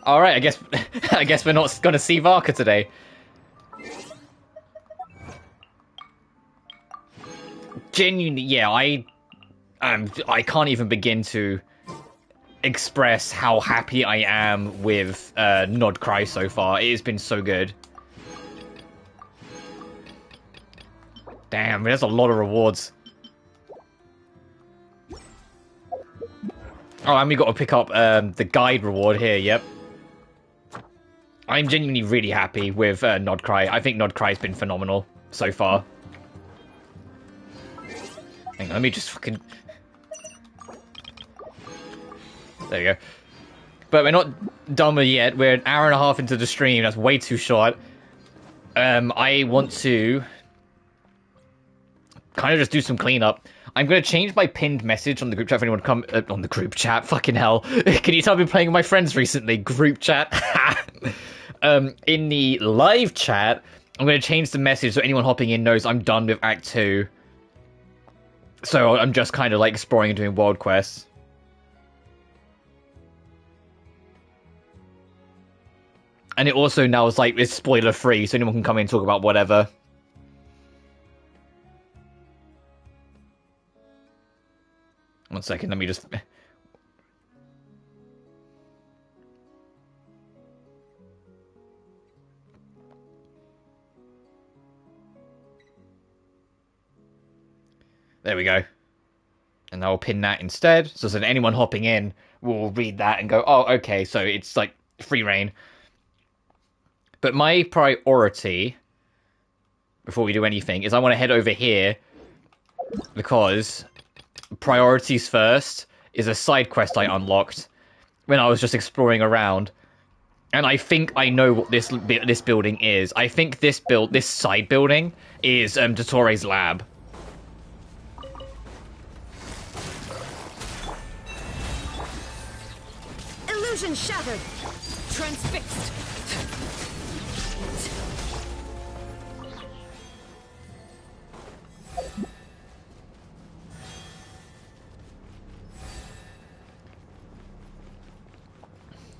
Alright, I guess we're not gonna see Varka today. Genuinely, yeah, I can't even begin to express how happy I am with Nod Cry so far. It has been so good. Damn, there's a lot of rewards. Oh, and we got to pick up the guide reward here, yep. I'm genuinely really happy with Nod Cry. I think Nod Cry's been phenomenal so far. Hang on, let me just fucking... There you go. But we're not done yet. We're an hour and a half into the stream. That's way too short. I want to kind of just do some cleanup. I'm going to change my pinned message on the group chat for anyone to come... on the group chat? Fucking hell. Can you tell I've been playing with my friends recently? Group chat. In the live chat, I'm going to change the message so anyone hopping in knows I'm done with Act 2. So I'm just kind of like exploring and doing world quests. And it also now is like, it's spoiler free, so anyone can come in and talk about whatever. One second, let me just... There we go. And I'll pin that instead, so that anyone hopping in will read that and go, oh, okay, so it's like free reign. But my priority, before we do anything, is I want to head over here, because priorities first is a side quest I unlocked when I was just exploring around. And I think I know what this building is. I think this side building is Dottores' lab. Illusion shattered! Transfixed!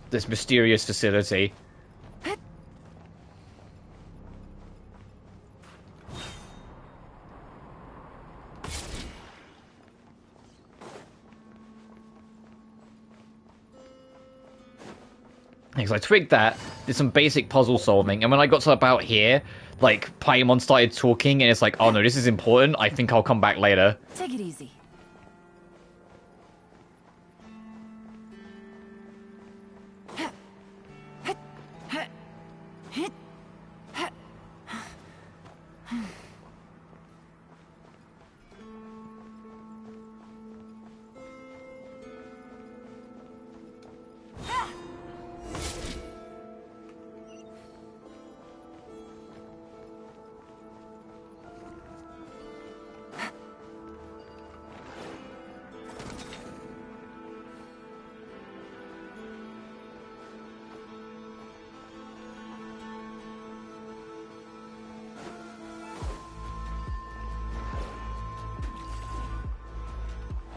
This mysterious facility. Because I twigged that, did some basic puzzle solving, and when I got to about here, like, Paimon started talking, and it's like, oh no, this is important, I think I'll come back later. Take it easy.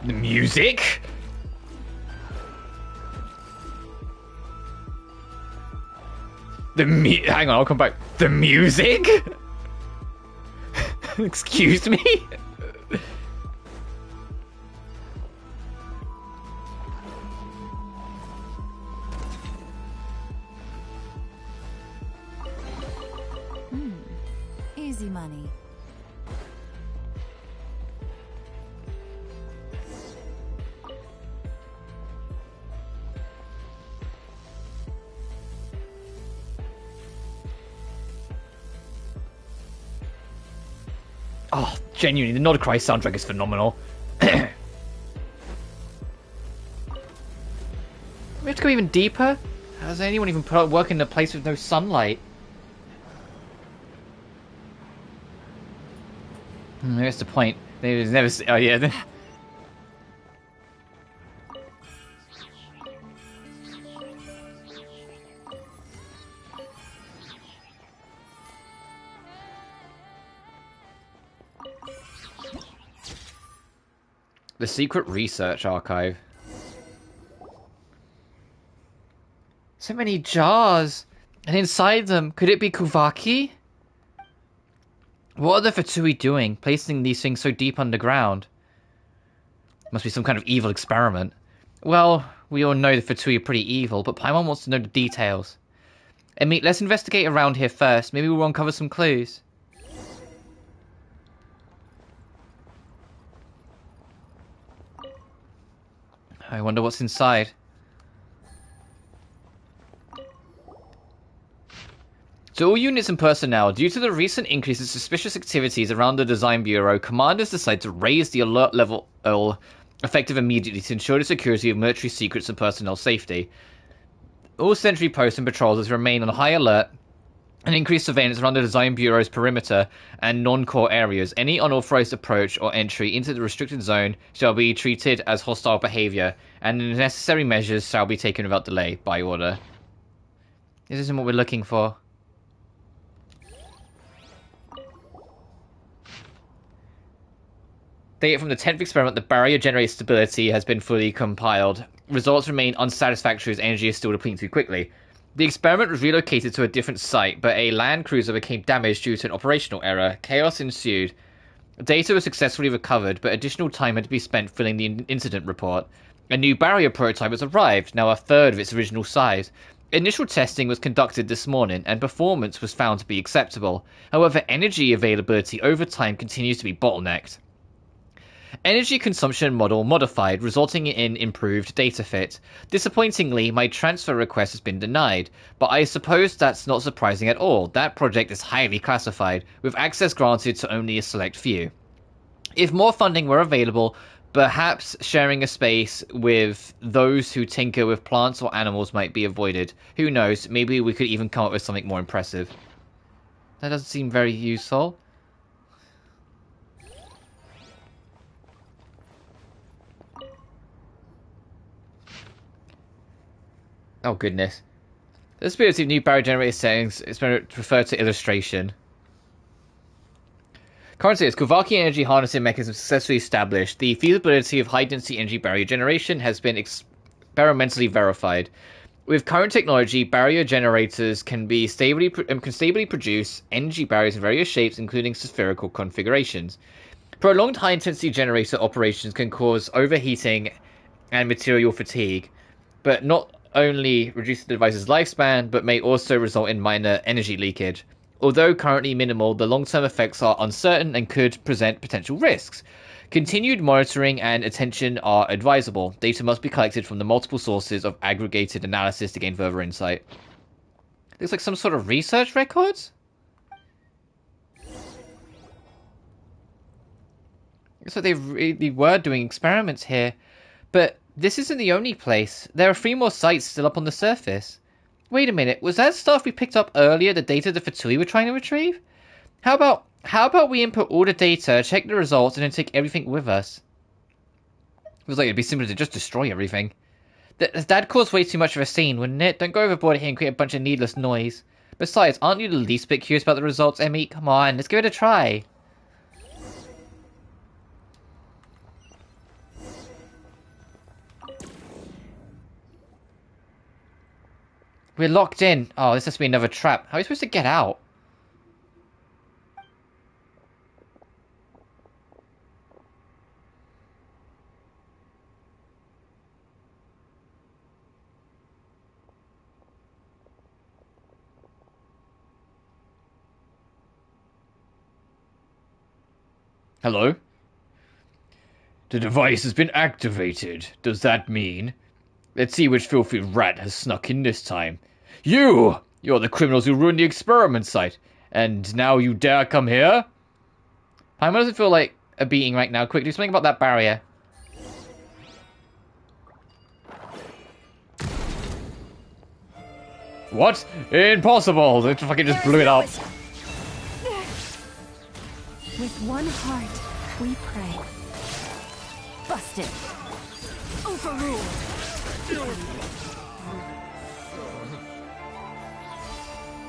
The music? Hang on, I'll come back. The music? Excuse me? Easy money. Oh, genuinely, the Nod Cry soundtrack is phenomenal. go even deeper? How does anyone even put up work in a place with no sunlight? That's the point. They never. Oh yeah. The secret research archive. So many jars, and inside them, could it be Kuvaki? What are the Fatui doing, placing these things so deep underground? Must be some kind of evil experiment. Well, we all know the Fatui are pretty evil, but Paimon wants to know the details. Emmett, let's investigate around here first. Maybe we'll uncover some clues. I wonder what's inside. To all units and personnel, due to the recent increase in suspicious activities around the Design Bureau, commanders decide to raise the alert level effective immediately to ensure the security of military secrets and personnel safety. All sentry posts and patrols remain on high alert and increased surveillance around the Design Bureau's perimeter and non-core areas. Any unauthorized approach or entry into the restricted zone shall be treated as hostile behavior, and the necessary measures shall be taken without delay, by order. This isn't what we're looking for. Data from the 10th experiment, the barrier generated stability has been fully compiled. Results remain unsatisfactory as energy is still depleting too quickly. The experiment was relocated to a different site, but a land cruiser became damaged due to an operational error. Chaos ensued. Data was successfully recovered, but additional time had to be spent filling the incident report. A new barrier prototype has arrived, now a third of its original size. Initial testing was conducted this morning, and performance was found to be acceptable. However, energy availability over time continues to be bottlenecked. Energy consumption model modified, resulting in improved data fit. Disappointingly, my transfer request has been denied, but I suppose that's not surprising at all. That project is highly classified, with access granted to only a select few. If more funding were available, perhaps sharing a space with those who tinker with plants or animals might be avoided. Who knows, maybe we could even come up with something more impressive. That doesn't seem very useful. Oh goodness. The spirits of new barrier generator settings is referred to illustration. Currently, its Kuvaki energy harnessing mechanism successfully established. The feasibility of high-density energy barrier generation has been experimentally verified. With current technology, barrier generators can stably produce energy barriers in various shapes, including spherical configurations. Prolonged high-intensity generator operations can cause overheating and material fatigue, but not only reduce the device's lifespan, but may also result in minor energy leakage. Although currently minimal, the long-term effects are uncertain and could present potential risks. Continued monitoring and attention are advisable. Data must be collected from the multiple sources of aggregated analysis to gain further insight. Looks like some sort of research records? Looks like they really were doing experiments here. But this isn't the only place. There are 3 more sites still up on the surface. Wait a minute, was that stuff we picked up earlier the data the Fatui were trying to retrieve? How about we input all the data, check the results, and then take everything with us? Feels like it'd be simpler to just destroy everything. That'd cause way too much of a scene, wouldn't it? Don't go overboard here and create a bunch of needless noise. Besides, aren't you the least bit curious about the results, Emmy? Come on, let's give it a try. We're locked in. Oh, this has to be another trap. How are we supposed to get out? Hello? The device has been activated. Does that mean? Let's see which filthy rat has snuck in this time. You're the criminals who ruined the experiment site. And now you dare come here? Paimon doesn't feel like a beating right now. Quick, do something about that barrier. What? Impossible! It fucking just blew it up. With one heart, we pray. Busted. Overruled.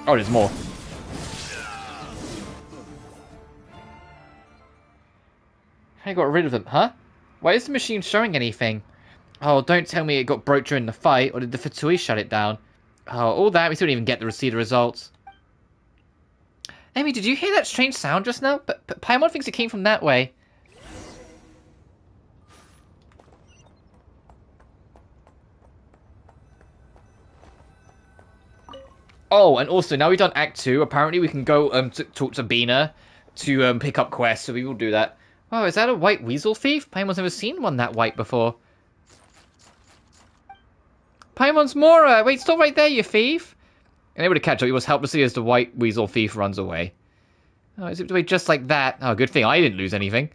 Oh, there's more. I got rid of them, huh? Why is the machine showing anything? Oh, don't tell me it got broke during the fight, or did the Fatui shut it down? Oh, all that, we still didn't even get to see the results. Amy, did you hear that strange sound just now? But Paimon thinks it came from that way. Oh, and also, now we've done Act 2, apparently we can go talk to Bina to pick up quests, so we will do that. Oh, is that a white weasel thief? Paimon's never seen one that white before. Paimon's Mora! Wait, stop right there, you thief! And able to catch up, he was helplessly as the white weasel thief runs away. Oh, it zipped away just like that. Oh, good thing I didn't lose anything.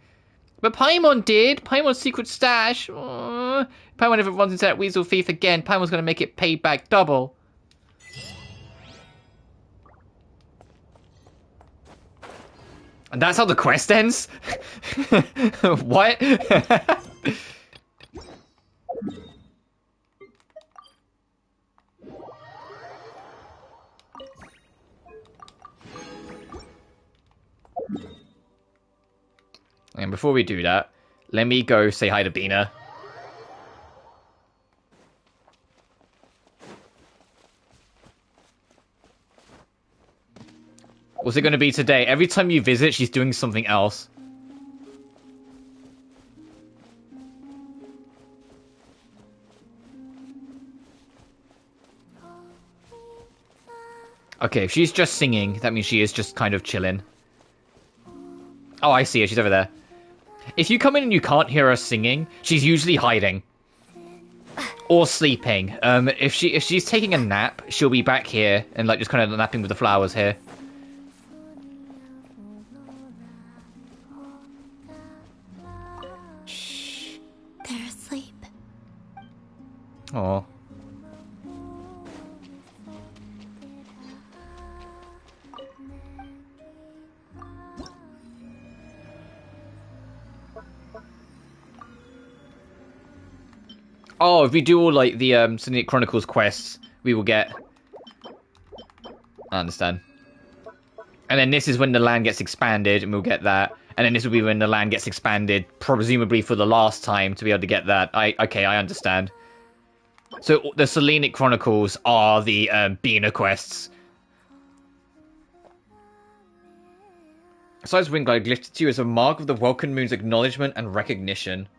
But Paimon did! Paimon's secret stash! Paimon never runs into that weasel thief again. Paimon's gonna make it pay back double. And that's how the quest ends? What? And before we do that, let me go say hi to Bina. What's it going to be today? Every time you visit, she's doing something else. Okay, if she's just singing, that means she is just kind of chilling. Oh, I see her. She's over there. If you come in and you can't hear her singing, she's usually hiding. Or sleeping. If she's taking a nap, she'll be back here and like just kind of napping with the flowers here. Shh. They're asleep. Oh. Oh, if we do all, like, the, Syndicate Chronicles quests, we will get... I understand. And then this is when the land gets expanded, and we'll get that. And then this will be when the land gets expanded, presumably for the last time, to be able to get that. Okay, I understand. So, the Selenic Chronicles are the, Bina quests. Besides Wingguide gifted to you as a mark of the Welcome Moon's acknowledgement and recognition.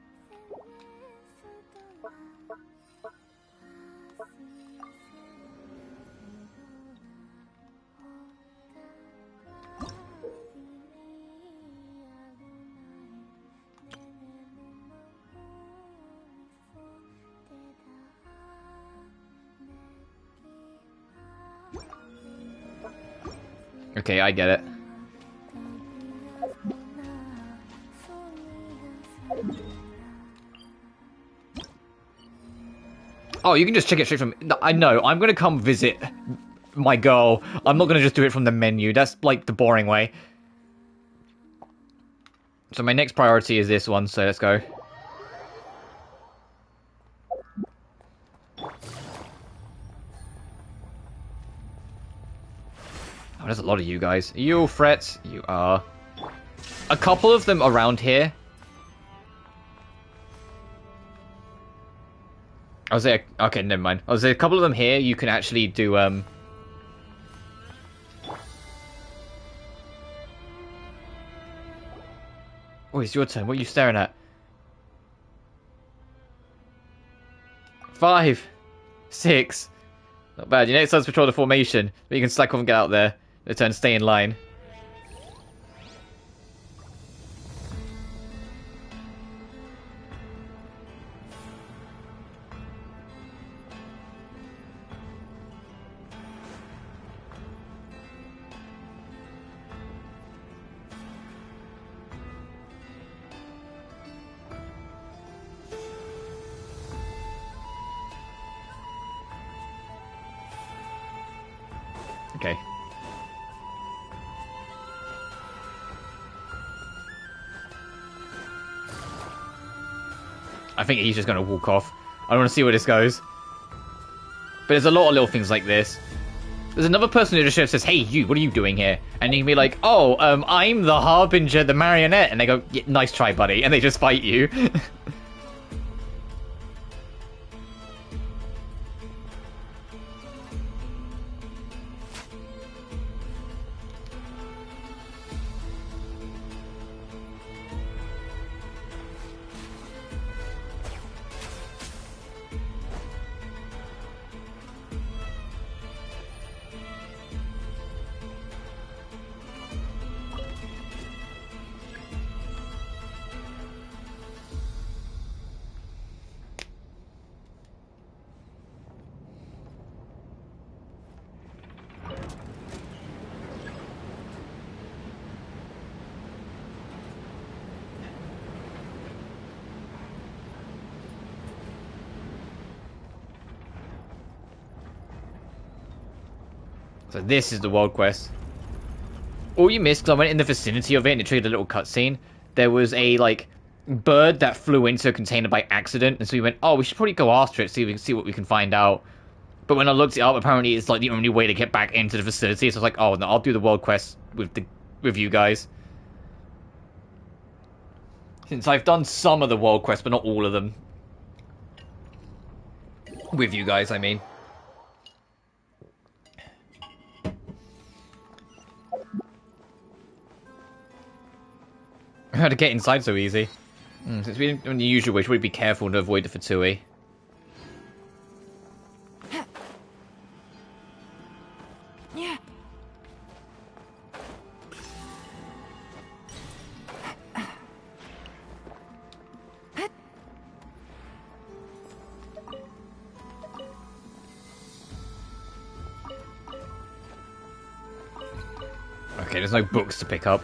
Okay, I get it. Oh, you can just check it straight from... I know, I'm gonna come visit my girl. I'm not gonna just do it from the menu. That's, like, the boring way. So my next priority is this one, so let's go. Oh, there's a lot of you guys. Are you all frets? You are. A couple of them around here. I was there. Okay, never mind. I was there. A couple of them here. You can actually do. Oh, it's your turn. What are you staring at? 5, 6. Not bad. Your next turn is patrol the formation, but you can slack off and get out there. Your turn, stay in line. Okay. I think he's just going to walk off. I want to see where this goes. But there's a lot of little things like this. There's another person who just says, hey, you, what are you doing here? And you can be like, oh, I'm the Harbinger, the marionette. And they go, yeah, nice try, buddy. And they just fight you. So this is the world quest. All you missed, because I went in the vicinity of it and it triggered a little cutscene. There was a, like, bird that flew into a container by accident. And so we went, oh, we should probably go after it, see what we can find out. But when I looked it up, apparently it's, like, the only way to get back into the facility. So I was like, oh, no, I'll do the world quest with you guys. Since I've done some of the world quests, but not all of them. With you guys, I mean. How to get inside so easy. Since we didn't use your wish, we'd be careful to avoid the Fatui. Yeah. Okay, there's no books to pick up.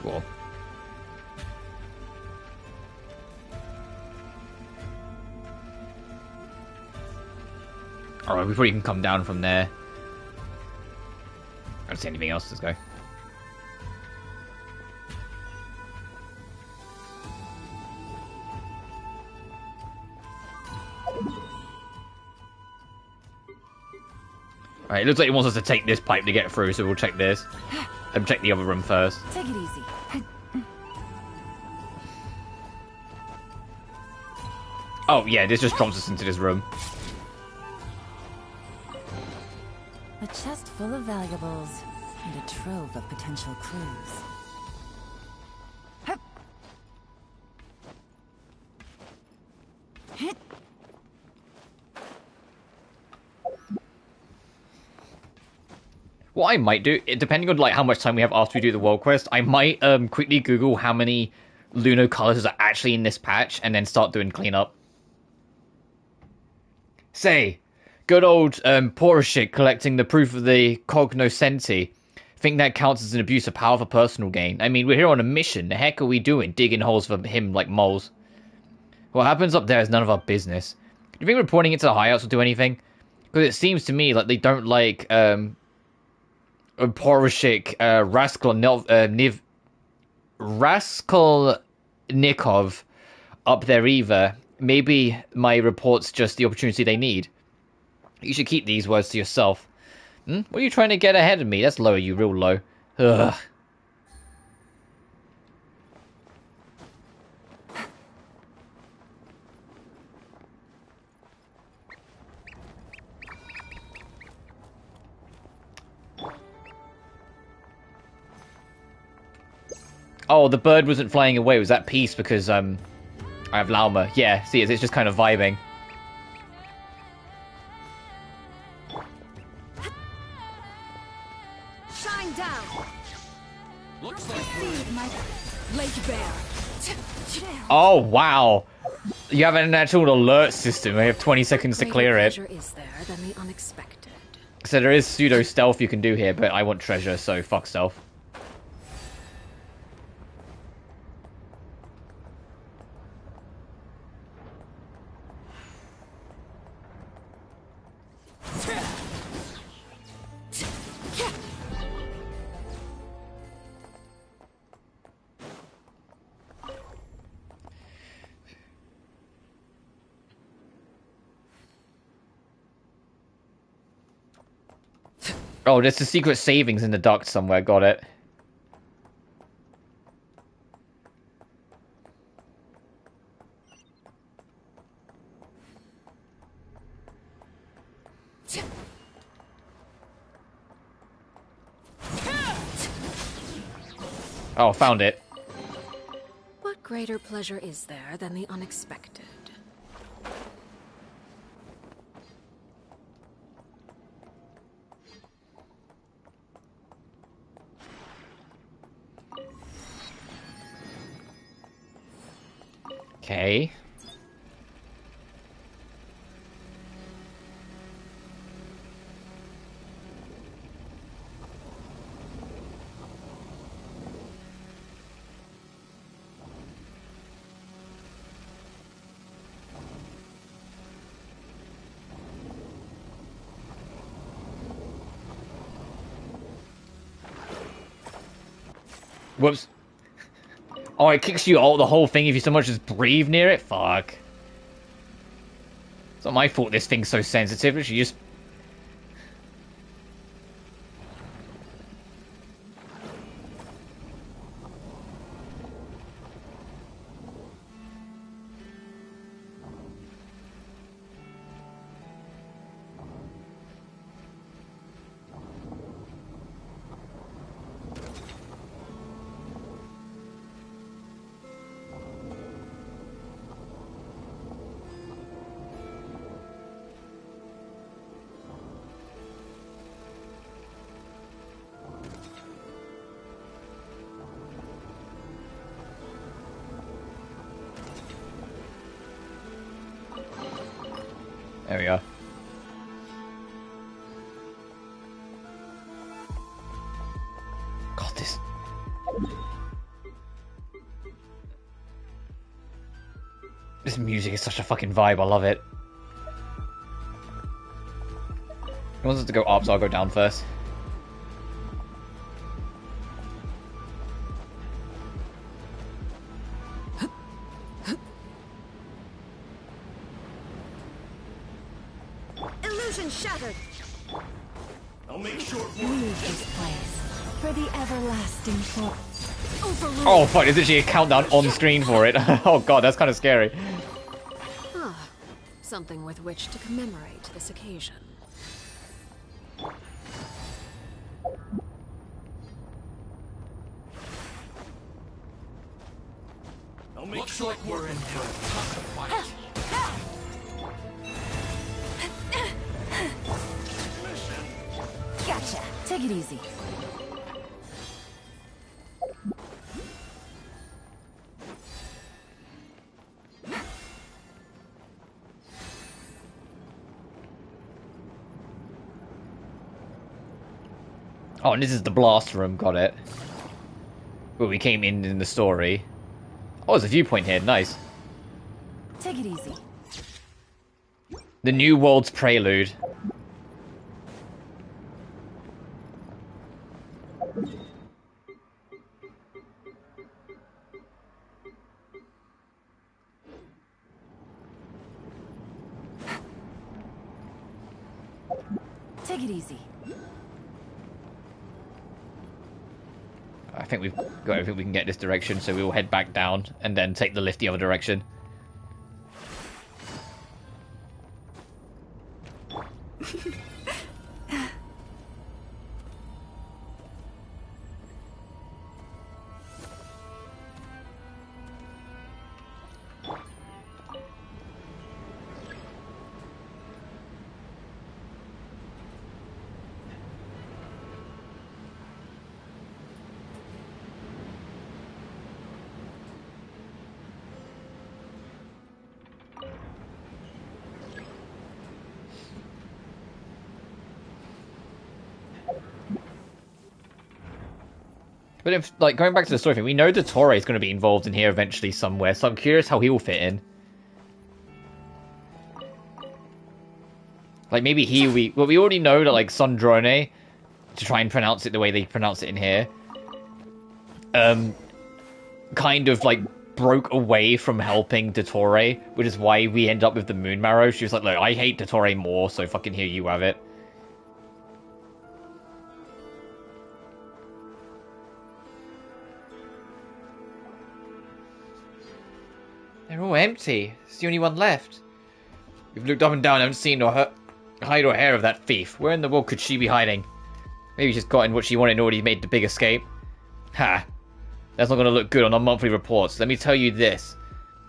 Cool. Alright, we probably can come down from there. I don't see anything else. Let's go. Alright, it looks like it wants us to take this pipe to get through, so we'll check this. And check the other room first. Take it easy. Oh, yeah, this just drops us into this room. A chest full of valuables and a trove of potential clues. What I might do, depending on like how much time we have after we do the world quest, I might quickly Google how many Luno colors are actually in this patch and then start doing cleanup. Say, good old Poroshic collecting the proof of the cognoscenti. Think that counts as an abuse of power for personal gain? I mean, we're here on a mission. The heck are we doing? Digging holes for him like moles. What happens up there is none of our business. Do you think reporting it to the high-ups will do anything? Because it seems to me like they don't like Poroshic, Raskolnikov up there either. Maybe my report's just the opportunity they need. You should keep these words to yourself. What are you trying to get ahead of me? Let's lower you real low. Ugh. Oh, the bird wasn't flying away. Was that peace because I have Lauma? Yeah, see, it's just kind of vibing. Going down. Looks like Receive my Lake Bear. Oh, wow. You have an actual alert system. We have 20 seconds to clear it. Is there than the unexpected. So there is pseudo stealth you can do here, but I want treasure, so fuck stealth. Oh, there's the secret savings in the duct somewhere. Got it. Oh, found it. What greater pleasure is there than the unexpected? Okay. Whoops. Oh, it kicks you out the whole thing if you so much as breathe near it? Fuck. It's not my fault this thing's so sensitive. She just... There we are. God, this... This music is such a fucking vibe, I love it. He wants us to go up, so I'll go down first. Illusion shattered. I'll make short work. Leave this place for the everlasting force. Oh fuck, there's literally a countdown on screen for it. Oh god, that's kind of scary. Ah, something with which to commemorate this occasion. Looks like we're in for a tough fight. Gotcha. Take it easy. Oh, and this is the blast room, got it. Where we came in the story. Oh, there's a viewpoint here, nice. Take it easy. The New World's Prelude. Take it easy. I think we've got everything we can get this direction, so we will head back down and then take the lift the other direction. But if, like, going back to the story thing, we know Dottore is going to be involved in here eventually somewhere, so I'm curious how he will fit in. Like, maybe we already know that, like, Sandrone, to try and pronounce it the way they pronounce it in here, kind of, like, broke away from helping Dottore, which is why we end up with the Moon Marrow. She was like, look, I hate Dottore more, so fucking here you have it. They're all empty. It's the only one left. We've looked up and down, haven't seen or hide or hair of that thief. Where in the world could she be hiding? Maybe she's gotten what she wanted and already made the big escape. Ha! That's not going to look good on our monthly reports. Let me tell you this.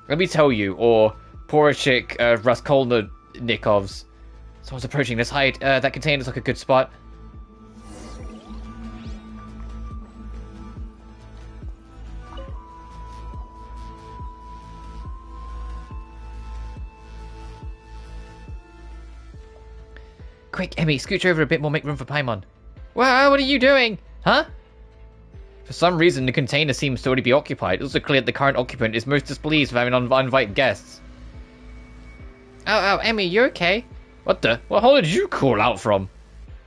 Let me tell you, or Poroshyk Raskolnikov's. Someone's approaching. Let's hide. That container looks like a good spot. Quick, Emmy, scooch over a bit more, make room for Paimon. Wow, what are you doing? Huh? For some reason, the container seems to already be occupied. It's also clear that the current occupant is most displeased with having uninvited guests. Oh, Emmy, you okay? What the? What hole did you crawl out from?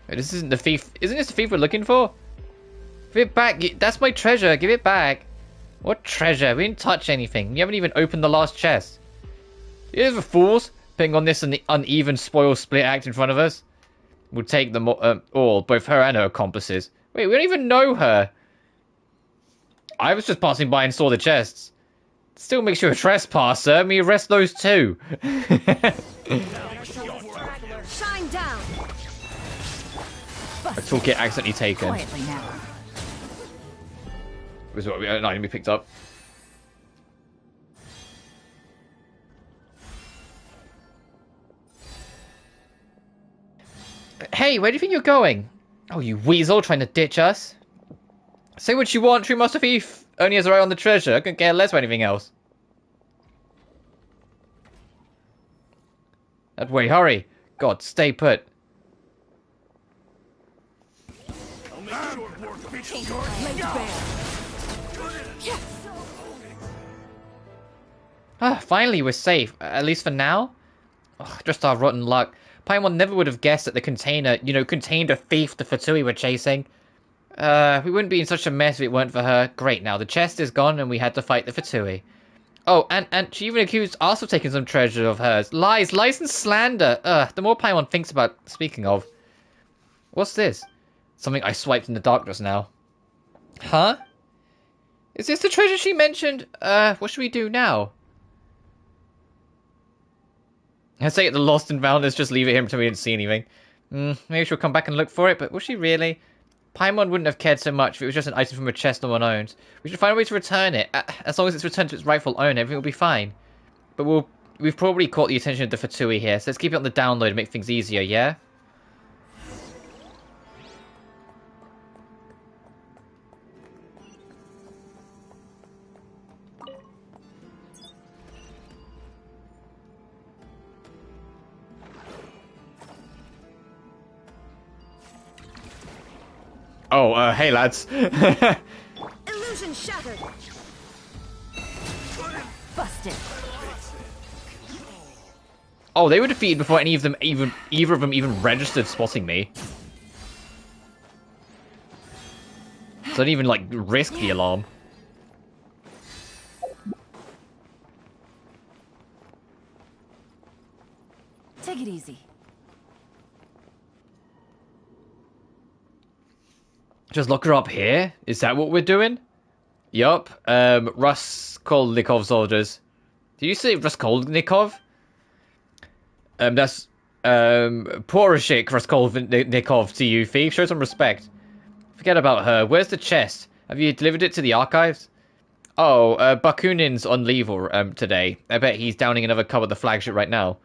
This isn't the thief. Isn't this the thief we're looking for? Give it back. That's my treasure. Give it back. What treasure? We didn't touch anything. You haven't even opened the last chest. Here's the fools. Putting on this uneven spoil split act in front of us. We'll take them all, both her and her accomplices. Wait, we don't even know her. I was just passing by and saw the chests. Still makes you a trespasser. Let me arrest those too. Shine down. A toolkit accidentally taken. Quietly now. Was what an item we picked up. Hey, where do you think you're going? Oh, you weasel trying to ditch us. Say what you want, true master thief. Only has her eye on the treasure. I couldn't care less about anything else. That way, hurry. God, stay put. Ah, finally we're safe. At least for now. Ugh, just our rotten luck. Paimon never would have guessed that the container, contained a thief the Fatui were chasing. We wouldn't be in such a mess if it weren't for her. Great, now the chest is gone and we had to fight the Fatui. Oh, and she even accused us of taking some treasure of hers. Lies and slander. The more Paimon thinks about, speaking of. What's this? Something I swiped in the dark just now. Huh? Is this the treasure she mentioned? What should we do now? I say it the lost and found. Let's just leave it here until we didn't see anything. Maybe she'll come back and look for it, but will she really? Paimon wouldn't have cared so much if it was just an item from a chest no one owns. We should find a way to return it. As long as it's returned to its rightful owner, everything will be fine. But we've probably caught the attention of the Fatui here, so let's keep it on the download to make things easier, yeah? Oh, hey lads. Illusion shattered. Busted. Oh, they were defeated before either of them even registered spotting me. So I didn't even like risk the alarm. Take it easy. Just lock her up here? Is that what we're doing? Yup. Raskolnikov's orders. Did you say Raskolnikov? That's Poroshyk Raskolnikov to you, thief. Show some respect. Forget about her. Where's the chest? Have you delivered it to the archives? Oh, Bakunin's on leave today. I bet he's downing another cup at the flagship right now.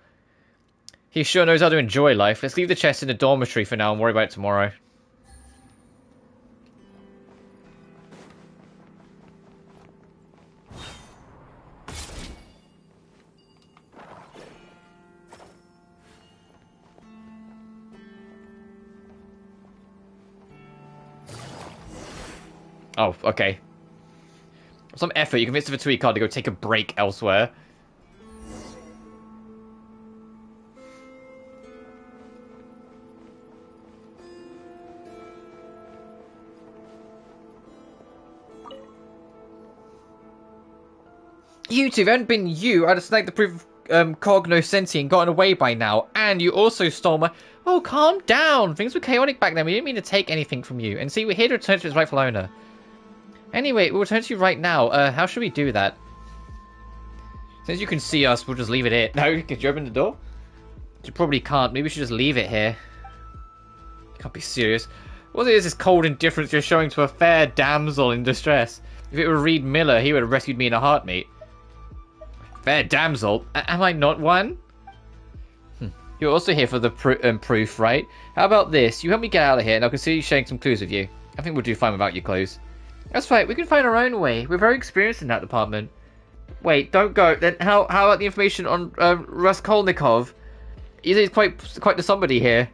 He sure knows how to enjoy life. Let's leave the chest in the dormitory for now and worry about it tomorrow. Oh, okay. Some effort, you convinced the Fatui card to go take a break elsewhere. You two, if it hadn't been you, I'd have snagged the proof of cognoscency and gotten away by now. And you also stole my... Oh, calm down. Things were chaotic back then. We didn't mean to take anything from you. And see, we're here to return to its rightful owner. Anyway, we'll return to you right now. How should we do that? Since you can see us, we'll just leave it here. No, could you open the door? You probably can't. Maybe we should just leave it here. You can't be serious. What is this cold indifference you're showing to a fair damsel in distress? If it were Reed Miller, he would have rescued me in a heartbeat. Fair damsel? Am I not one? You're also here for the proof, right? How about this? You help me get out of here, and I'll consider sharing some clues with you. I think we'll do fine without your clothes. That's right, we can find our own way. We're very experienced in that department. Wait, don't go. Then how about the information on Raskolnikov? He's quite the somebody here.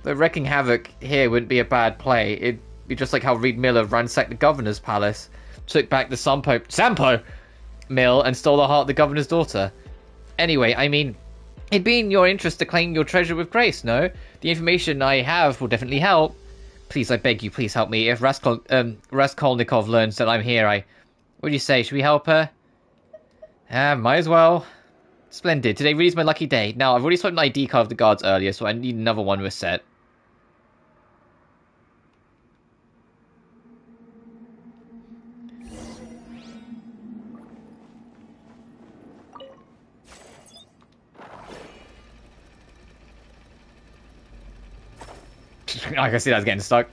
The wrecking havoc here wouldn't be a bad play. It'd be just like how Reed Miller ransacked the governor's palace, took back the Sampo mill, and stole the heart of the governor's daughter. Anyway, I mean, it'd be in your interest to claim your treasure with grace, no? The information I have will definitely help. Please, I beg you, please help me. If Raskolnikov learns that I'm here, what do you say? Should we help her? Might as well. Splendid. Today really is my lucky day. Now, I've already swiped an ID card of the guards earlier, so I need another one with set. I can see that's getting stuck.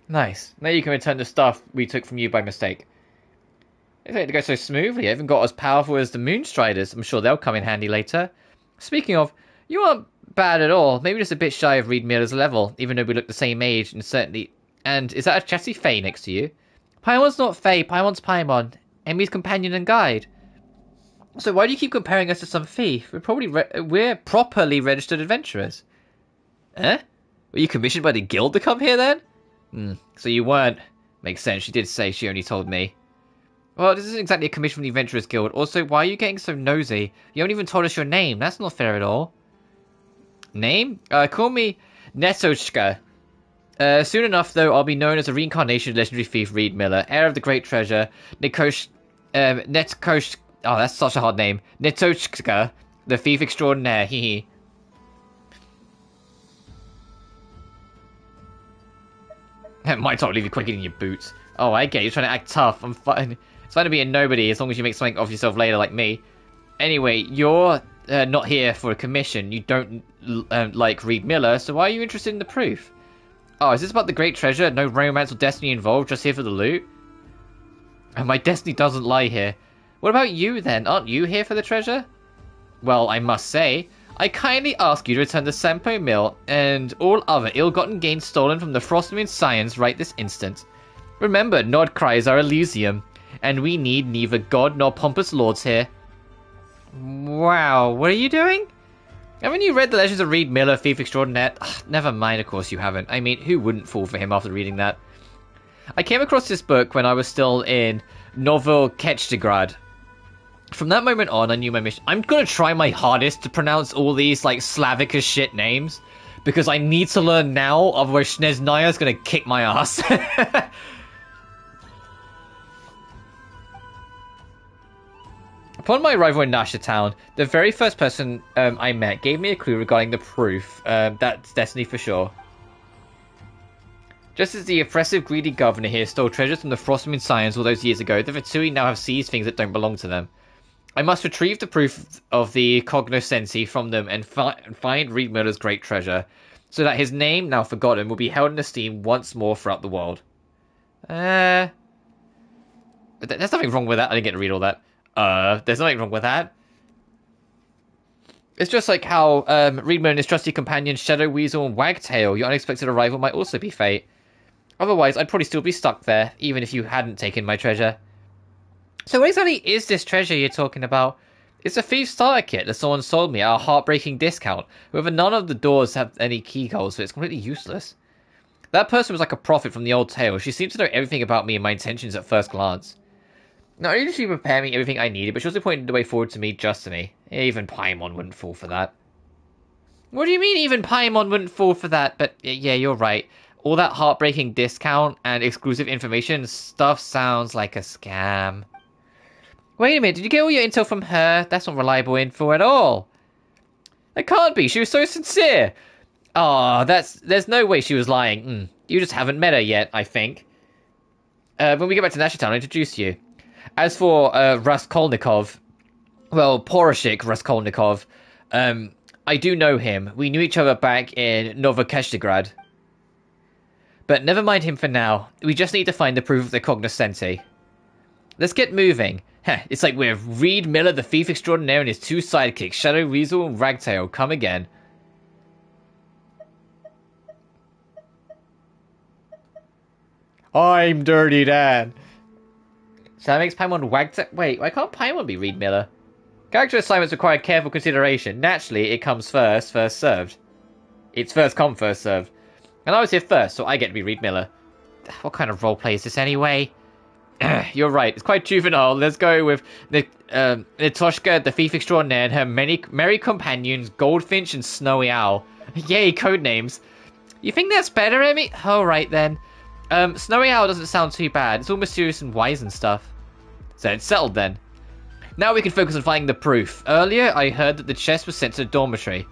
Nice. Now you can return the stuff we took from you by mistake. It had to go so smoothly. I haven't got as powerful as the Moonstriders. I'm sure they'll come in handy later. Speaking of, you aren't bad at all. Maybe just a bit shy of Reed Miller's level, even though we look the same age, and certainly... And is that a Chassis Faye next to you? Paimon's not Faye, Paimon's Paimon. Emmy's companion and guide. So why do you keep comparing us to some thief? We're properly registered adventurers. Eh? Were you commissioned by the guild to come here then? So you weren't. Makes sense, she did say she only told me. Well, this isn't exactly a commission from the Adventurers Guild. Also, why are you getting so nosy? You haven't even told us your name. That's not fair at all. Name? Call me Netochka. Soon enough, though, I'll be known as a reincarnation of legendary thief Reed Miller, heir of the great treasure, Netkosh... Oh, that's such a hard name. Netochka, the thief extraordinaire, hee. That might not leave you quicker than your boots. Oh, I get you. You're trying to act tough. I'm fine. It's fine to be a nobody as long as you make something of yourself later like me. Anyway, you're not here for a commission. You don't like Reed Miller, so why are you interested in the proof? Oh, is this about the great treasure? No romance or destiny involved, just here for the loot? And my destiny doesn't lie here. What about you then? Aren't you here for the treasure? Well, I must say, I kindly ask you to return the Sampo Mill and all other ill-gotten gains stolen from the Frostmoon Scions right this instant. Remember, Nordkreis are Elysium, and we need neither god nor pompous lords here. Wow, what are you doing? Haven't you read The Legends of Reed Miller, Thief Extraordinaire? Ugh, never mind, of course you haven't. I mean, who wouldn't fall for him after reading that? I came across this book when I was still in Novokechtograd. From that moment on, I knew my mission. I'm gonna try my hardest to pronounce all these, like, Slavic as shit names, because I need to learn now, otherwise Sneznaya's gonna kick my ass. Upon my arrival in Nasha Town, the very first person I met gave me a clue regarding the proof. That's Destiny for sure. Just as the oppressive, greedy governor here stole treasures from the Frostmoon Scions all those years ago, the Fatui now have seized things that don't belong to them. I must retrieve the proof of the cognoscency from them and find Reed Miller's great treasure, so that his name, now forgotten, will be held in esteem once more throughout the world. There's nothing wrong with that. I didn't get to read all that. There's nothing wrong with that. It's just like how Reed Miller and his trusty companions Shadow Weasel and Wagtail, your unexpected arrival might also be fate. Otherwise, I'd probably still be stuck there, even if you hadn't taken my treasure. So what exactly is this treasure you're talking about? It's a thief starter kit that someone sold me at a heartbreaking discount. However, none of the doors have any key codes, so it's completely useless. That person was like a prophet from the old tale. She seemed to know everything about me and my intentions at first glance. Not only did she prepare me everything I needed, but she also pointed the way forward to me, just to me. Even Paimon wouldn't fall for that. What do you mean even Paimon wouldn't fall for that? But yeah, you're right. All that heartbreaking discount and exclusive information stuff sounds like a scam. Wait a minute, did you get all your intel from her? That's not reliable info at all. It can't be, she was so sincere. Ah, there's no way she was lying. You just haven't met her yet, I think. When we get back to Nashitown, I'll introduce you. As for Raskolnikov, well, Poroshik Raskolnikov, I do know him. We knew each other back in Novokeshtograd. But never mind him for now. We just need to find the proof of the cognoscenti. Let's get moving. It's like we're Reed Miller, the thief extraordinaire, and his two sidekicks, Shadow Weasel and Ragtail, come again. I'm Dirty Dan. So that makes Paimon Wagtail. Wait, why can't Paimon be Reed Miller? Character assignments require careful consideration. Naturally, it comes first served. It's first come, first served. And I was here first, so I get to be Reed Miller. What kind of roleplay is this anyway? You're right, it's quite juvenile. Let's go with Nitoshka, the thief extraordinaire, and her many merry companions, Goldfinch and Snowy Owl. Yay, code names. You think that's better, Emmy? Alright then. Snowy Owl doesn't sound too bad. It's all mysterious and wise and stuff. So it's settled then. Now we can focus on finding the proof. Earlier, I heard that the chest was sent to the dormitory.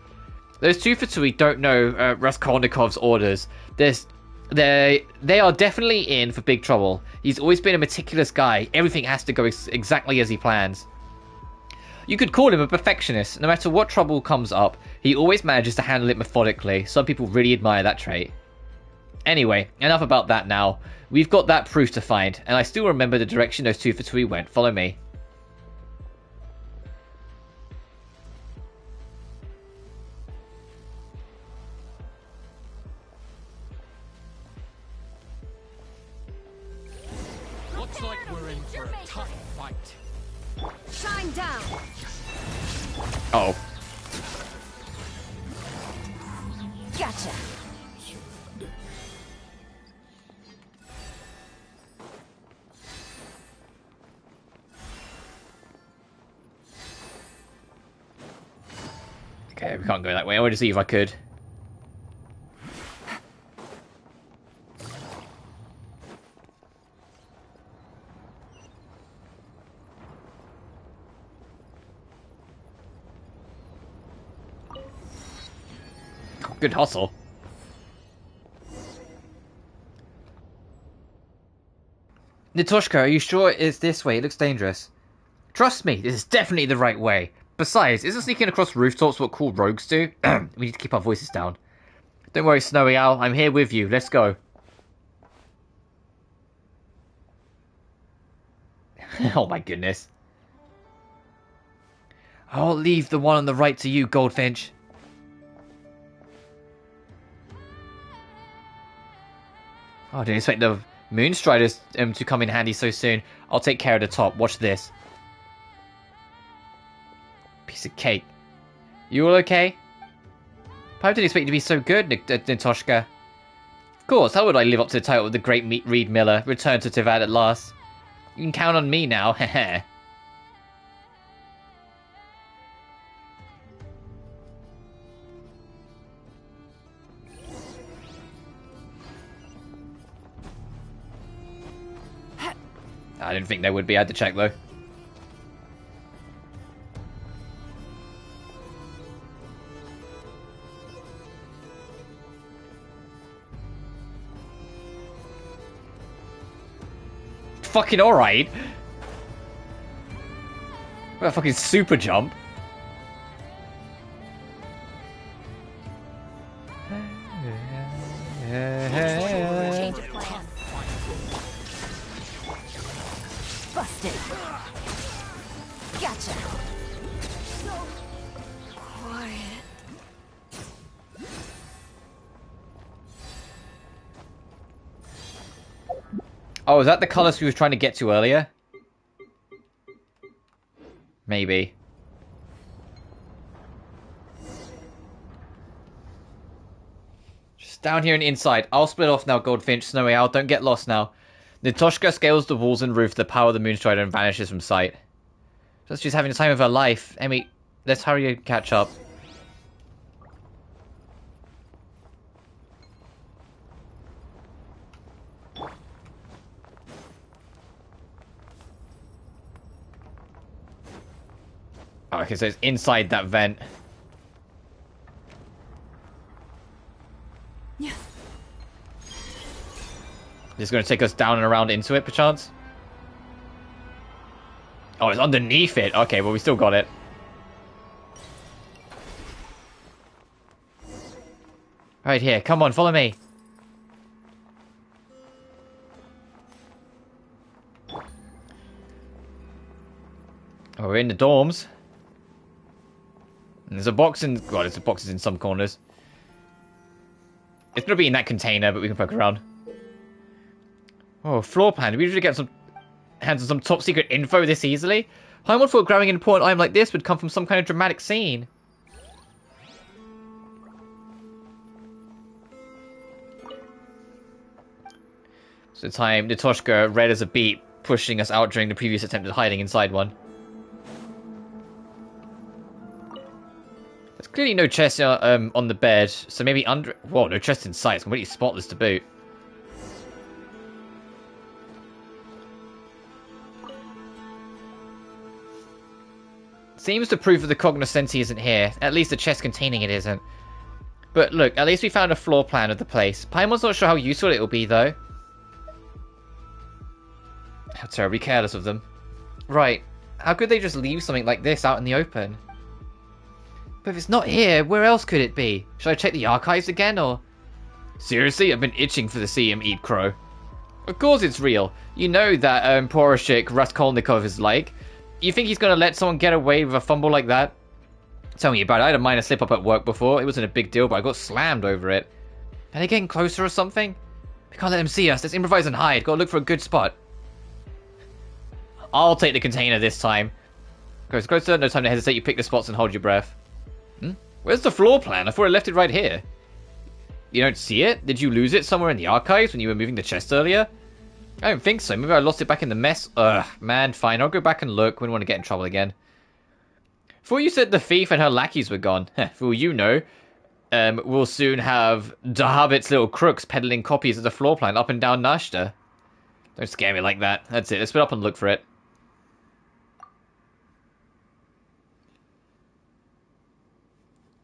Those two Fatui don't know Raskolnikov's orders. They are definitely in for big trouble. He's always been a meticulous guy. Everything has to go exactly as he plans. You could call him a perfectionist. No matter what trouble comes up, he always manages to handle it methodically. Some people really admire that trait. Anyway, enough about that now. We've got that proof to find, and I still remember the direction those two Fatui went. Follow me. Looks like we're in for a tough fight. Shine down. Uh-oh. Gotcha. Okay, we can't go that way. I wanted to see if I could. Good hustle. Nitoshka, are you sure it's this way? It looks dangerous. Trust me, this is definitely the right way. Besides, isn't sneaking across rooftops what cool rogues do? We need to keep our voices down. Don't worry, Snowy Owl. I'm here with you. Let's go. Oh my goodness. I'll leave the one on the right to you, Goldfinch. Oh, I didn't expect the Moonstriders to come in handy so soon. I'll take care of the top. Watch this. Piece of cake. You all okay? I didn't expect you to be so good, Nitoshka. Of course, how would I live up to the title of the great Reed Miller? Return to Tivad at last. You can count on me now, heh. I didn't think there would be. I had to check though. Fucking alright. What a fucking super jump. Change of plan. Busted. Gotcha. So quiet. Oh, is that the colors we was trying to get to earlier? Maybe. Just down here and inside. I'll split off now, Goldfinch. Snowy Owl, don't get lost now. Nitoshka scales the walls and roof of the power of the Moonstrider and vanishes from sight. Just she's having the time of her life. Emmy, let's hurry and catch up. Oh, okay, so it's inside that vent. Yeah. It's going to take us down and around into it, perchance? Oh, it's underneath it. Okay, well, we still got it. Right here. Come on, follow me. Oh, we're in the dorms. And there's a box in... well, there's boxes in some corners. It's going to be in that container, but we can poke around. Oh, floor plan. Did we usually get some hands on some top secret info this easily? I would thought grabbing an important item like this would come from some kind of dramatic scene. So time Nitoshka read as a beat, pushing us out during the previous attempt at hiding inside one. There's clearly no chest on the bed, so maybe under... whoa, no chest in sight. It's completely spotless to boot. Seems to prove that the cognoscenti isn't here. At least the chest containing it isn't. But look, at least we found a floor plan of the place. Paimon's not sure how useful it will be, though. How terribly careless of them. Right. How could they just leave something like this out in the open? But if it's not here, where else could it be? Should I check the archives again, or...? Seriously? I've been itching for the see him eat crow. Of course it's real. You know that Poroshik Raskolnikov is like. You think he's gonna let someone get away with a fumble like that? Tell me about it. I had a minor slip-up at work before. It wasn't a big deal, but I got slammed over it. Are they getting closer or something? We can't let them see us. Let's improvise and hide. Gotta look for a good spot. I'll take the container this time. Closer, no time to hesitate. You pick the spots and hold your breath. Where's the floor plan? I thought I left it right here. You don't see it? Did you lose it somewhere in the archives when you were moving the chest earlier? I don't think so. Maybe I lost it back in the mess. Ugh, man, fine. I'll go back and look. We don't want to get in trouble again. Thought you said the thief and her lackeys were gone. For all you know, we'll soon have Dahabit's little crooks peddling copies of the floor plan up and down Nashta. Don't scare me like that. That's it. Let's split up and look for it.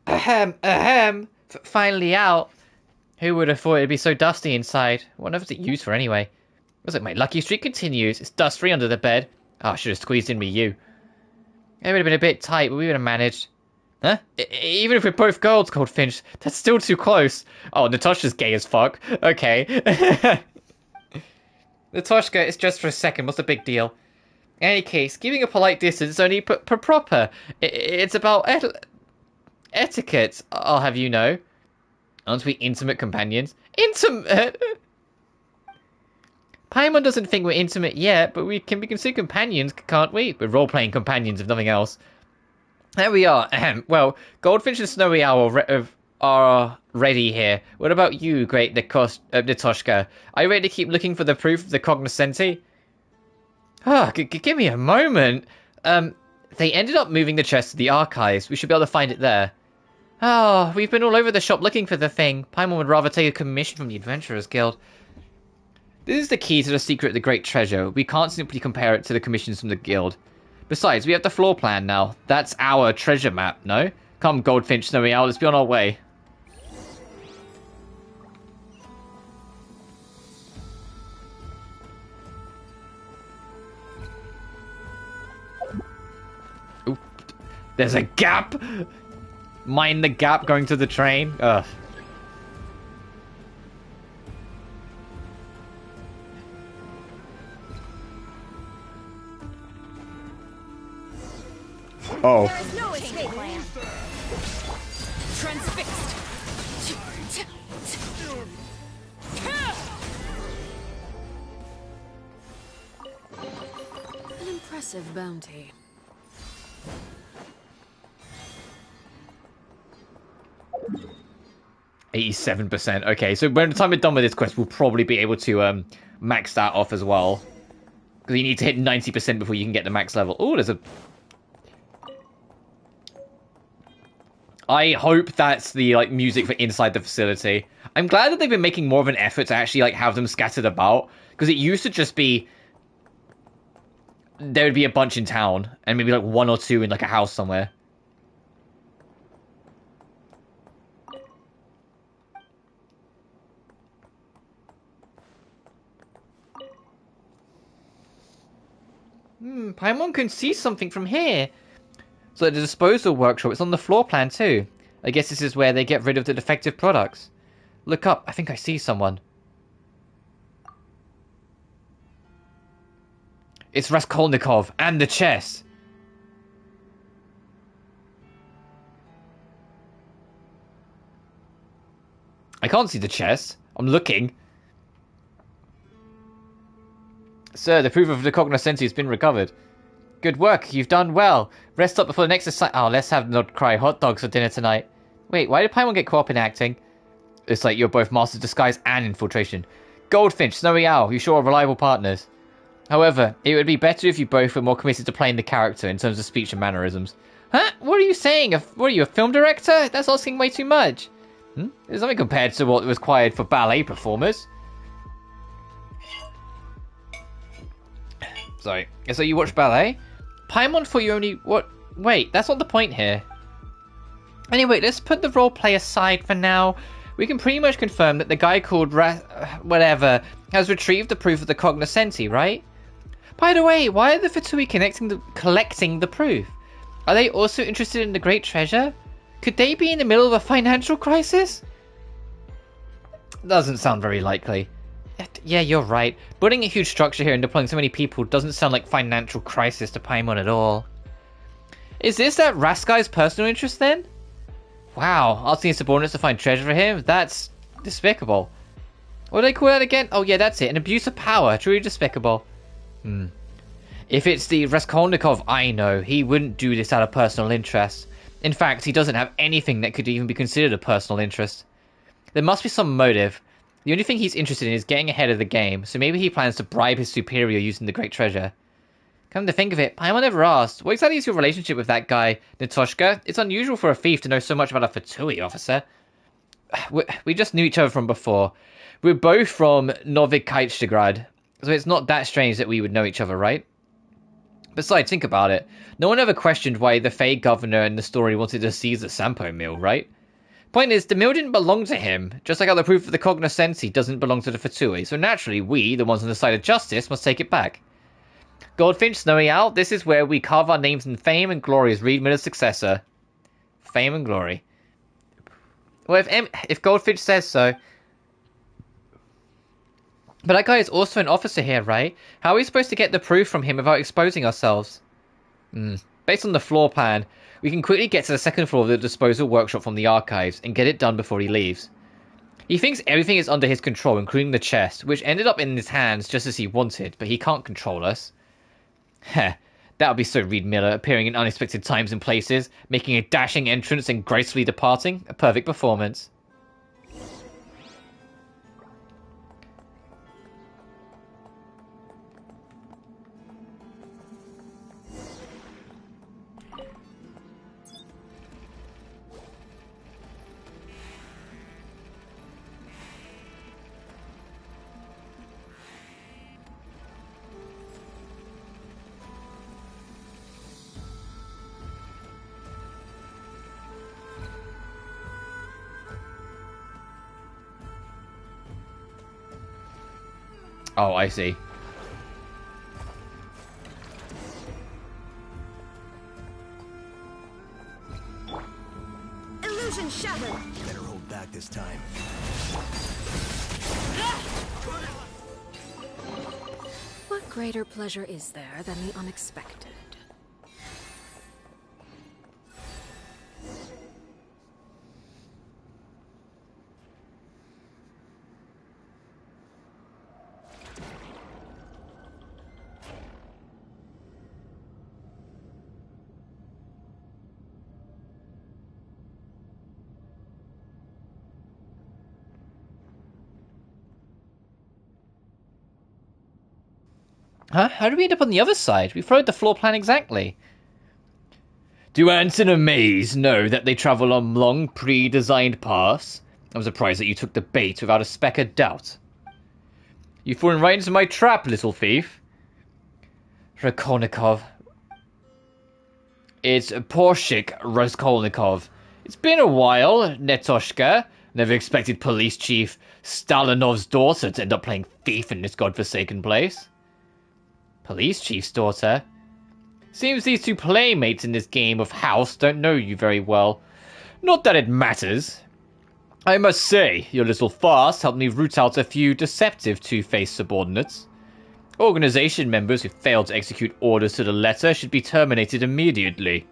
Ahem. Finally out. Who would have thought it'd be so dusty inside? What was it used for anyway? Was it my lucky streak continues? It's dust-free under the bed. Oh, I should have squeezed in me you. It would have been a bit tight, but we would have managed. Huh? Even if we're both girls, Goldfinch, that's still too close. Oh, Natasha's gay as fuck. Okay. Natasha, it's just for a second. What's the big deal? In any case, giving a polite distance is only proper. It's about etiquette, I'll have you know. Aren't we intimate companions? Intimate? Paimon doesn't think we're intimate yet, but we can be considered companions, can't we? We're role-playing companions, if nothing else. There we are. Well, Goldfinch and Snowy Owl are ready here. What about you, great Nitoshka? Are you ready to keep looking for the proof of the cognoscenti? Give me a moment. They ended up moving the chest to the archives. We should be able to find it there. Oh, we've been all over the shop looking for the thing. Paimon would rather take a commission from the Adventurers Guild. This is the key to the secret of the Great Treasure. We can't simply compare it to the commissions from the guild. Besides, we have the floor plan now. That's our treasure map, no? Come, Goldfinch, Snowy Owl, let's be on our way. Oop. There's a gap! Mind the gap going to the train? Ugh. Oh. There is no escape plan. Transfixed. Impressive bounty. %87%. Okay, so by the time we're done with this quest, we'll probably be able to max that off as well. Because you need to hit 90% before you can get the max level. Oh, there's a... I hope that's the like music for inside the facility. I'm glad that they've been making more of an effort to actually like have them scattered about. Because it used to just be... There would be a bunch in town. And maybe like 1 or 2 in like a house somewhere. Paimon can see something from here. So the disposal workshop, it's on the floor plan too. I guess this is where they get rid of the defective products. Look up, I think I see someone. It's Raskolnikov and the chest. I can't see the chest. I'm looking. Sir, the proof of the cognoscenti has been recovered. Good work, you've done well. Rest up before the next assignment. Oh, let's have not cry hot dogs for dinner tonight. Wait, why did Paimon get co-op in acting? It's like you're both masters of disguise and infiltration. Goldfinch, Snowy Owl, you sure are reliable partners. However, it would be better if you both were more committed to playing the character in terms of speech and mannerisms. Huh? What are you saying? What are you, a film director? That's asking way too much. There's something compared to what was required for ballet performers. Sorry. So you watch ballet? Paimon thought you only... What? Wait, that's not the point here. Anyway, let's put the roleplay aside for now. We can pretty much confirm that the guy called whatever has retrieved the proof of the cognoscenti, right? By the way, why are the Fatui collecting the proof? Are they also interested in the great treasure? Could they be in the middle of a financial crisis? Doesn't sound very likely. Yeah, you're right. Building a huge structure here and deploying so many people doesn't sound like financial crisis to Paimon at all. Is this that Raskai's personal interest then? Wow, asking his subordinates to find treasure for him? That's despicable. What do they call that again? Oh yeah, that's it. An abuse of power. Truly despicable. If it's the Raskolnikov I know, he wouldn't do this out of personal interest. In fact, he doesn't have anything that could even be considered a personal interest. There must be some motive. The only thing he's interested in is getting ahead of the game, so maybe he plans to bribe his superior using the great treasure. Come to think of it, Paimon never asked, what exactly is your relationship with that guy, Natoshka? It's unusual for a thief to know so much about a Fatui officer. We just knew each other from before. We're both from Novikaichgrad, so it's not that strange that we would know each other, right? Besides, think about it. No one ever questioned why the Fey governor in the story wanted to seize the Sampo mill, right? Point is, the mill didn't belong to him, just like how the proof of the cognoscenti doesn't belong to the Fatui, so naturally we, the ones on the side of justice, must take it back. Goldfinch, Snowy Owl, this is where we carve our names in fame and glory as Reed Miller's successor. Fame and glory. Well, if Goldfinch says so. But that guy is also an officer here, right? How are we supposed to get the proof from him without exposing ourselves? Based on the floor plan, we can quickly get to the second floor of the disposal workshop from the archives and get it done before he leaves. He thinks everything is under his control, including the chest, which ended up in his hands just as he wanted, but he can't control us. Heh, that would be so Reed Miller, appearing in unexpected times and places, making a dashing entrance and gracefully departing. A perfect performance. Oh, I see. Illusion shattered. Better hold back this time. What greater pleasure is there than the unexpected? Huh? How did we end up on the other side? We followed the floor plan exactly. Do ants in a maze know that they travel on long, pre-designed paths? I'm surprised that you took the bait without a speck of doubt. You've fallen right into my trap, little thief. Raskolnikov. It's Porshik Raskolnikov. It's been a while, Netoshka. Never expected Police Chief Stalinov's daughter to end up playing thief in this godforsaken place. Police Chief's daughter? Seems these two playmates in this game of house don't know you very well. Not that it matters. I must say, your little farce helped me root out a few deceptive two-faced subordinates. Organization members who fail to execute orders to the letter should be terminated immediately.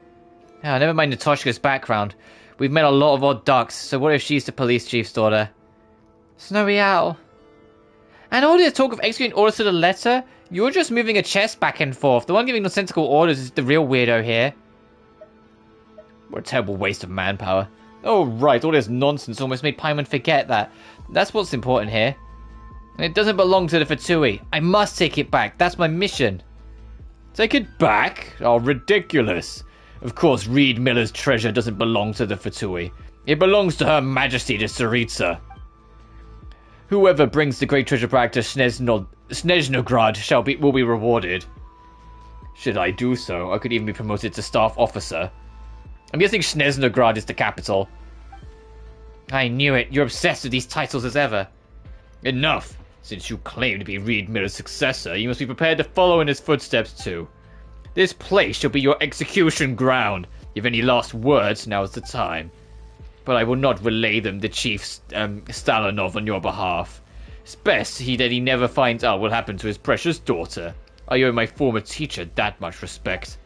Never mind Natoshka's background. We've met a lot of odd ducks, so what if she's the police chief's daughter? Snowy Owl. And all this talk of executing orders to the letter? You're just moving a chest back and forth. The one giving nonsensical orders is the real weirdo here. What a terrible waste of manpower. Oh right, all this nonsense almost made Paimon forget that. That's what's important here. And it doesn't belong to the Fatui. I must take it back. That's my mission. Take it back? Oh, ridiculous. Of course, Reed Miller's treasure doesn't belong to the Fatui. It belongs to Her Majesty the Tsaritsa. Whoever brings the great treasure back to Snezhnograd will be rewarded. Should I do so, I could even be promoted to staff officer. I'm guessing Snezhnograd is the capital. I knew it. You're obsessed with these titles as ever. Enough. Since you claim to be Reed Miller's successor, you must be prepared to follow in his footsteps too. This place shall be your execution ground. If any last words, now is the time. But I will not relay them to Chief Stalinov on your behalf. It's best that he never finds out what happened to his precious daughter. I owe my former teacher that much respect.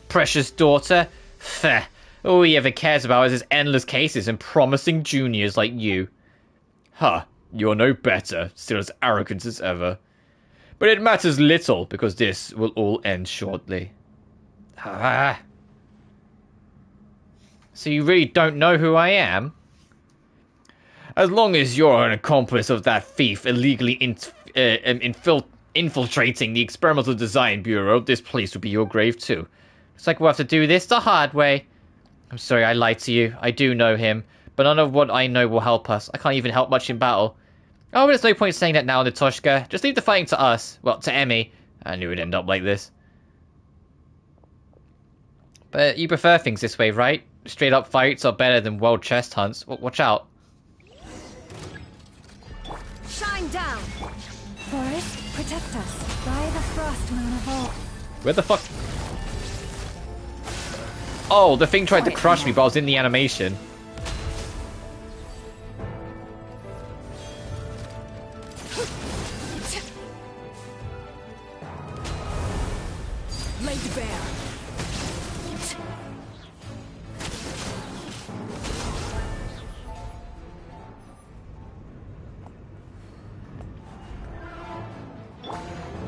Precious daughter? Feh. All he ever cares about is his endless cases and promising juniors like you. Huh. You're no better, still as arrogant as ever. But it matters little, because this will all end shortly. Ah. So you really don't know who I am? As long as you're an accomplice of that thief illegally infiltrating the Experimental Design Bureau, this place will be your grave too. Looks like we'll have to do this the hard way. I'm sorry I lied to you. I do know him, but none of what I know will help us. I can't even help much in battle. Oh, but there's no point saying that now, Natoshka. Just leave the fighting to us. Well, to Emmy. I knew it'd end up like this. But you prefer things this way, right? Straight up fights are better than world chest hunts. Watch out. Shine down! Forest, protect us. By the frost moon of old. Where the fuck? Oh, the thing tried to crush me, but I was in the animation. Laid bare.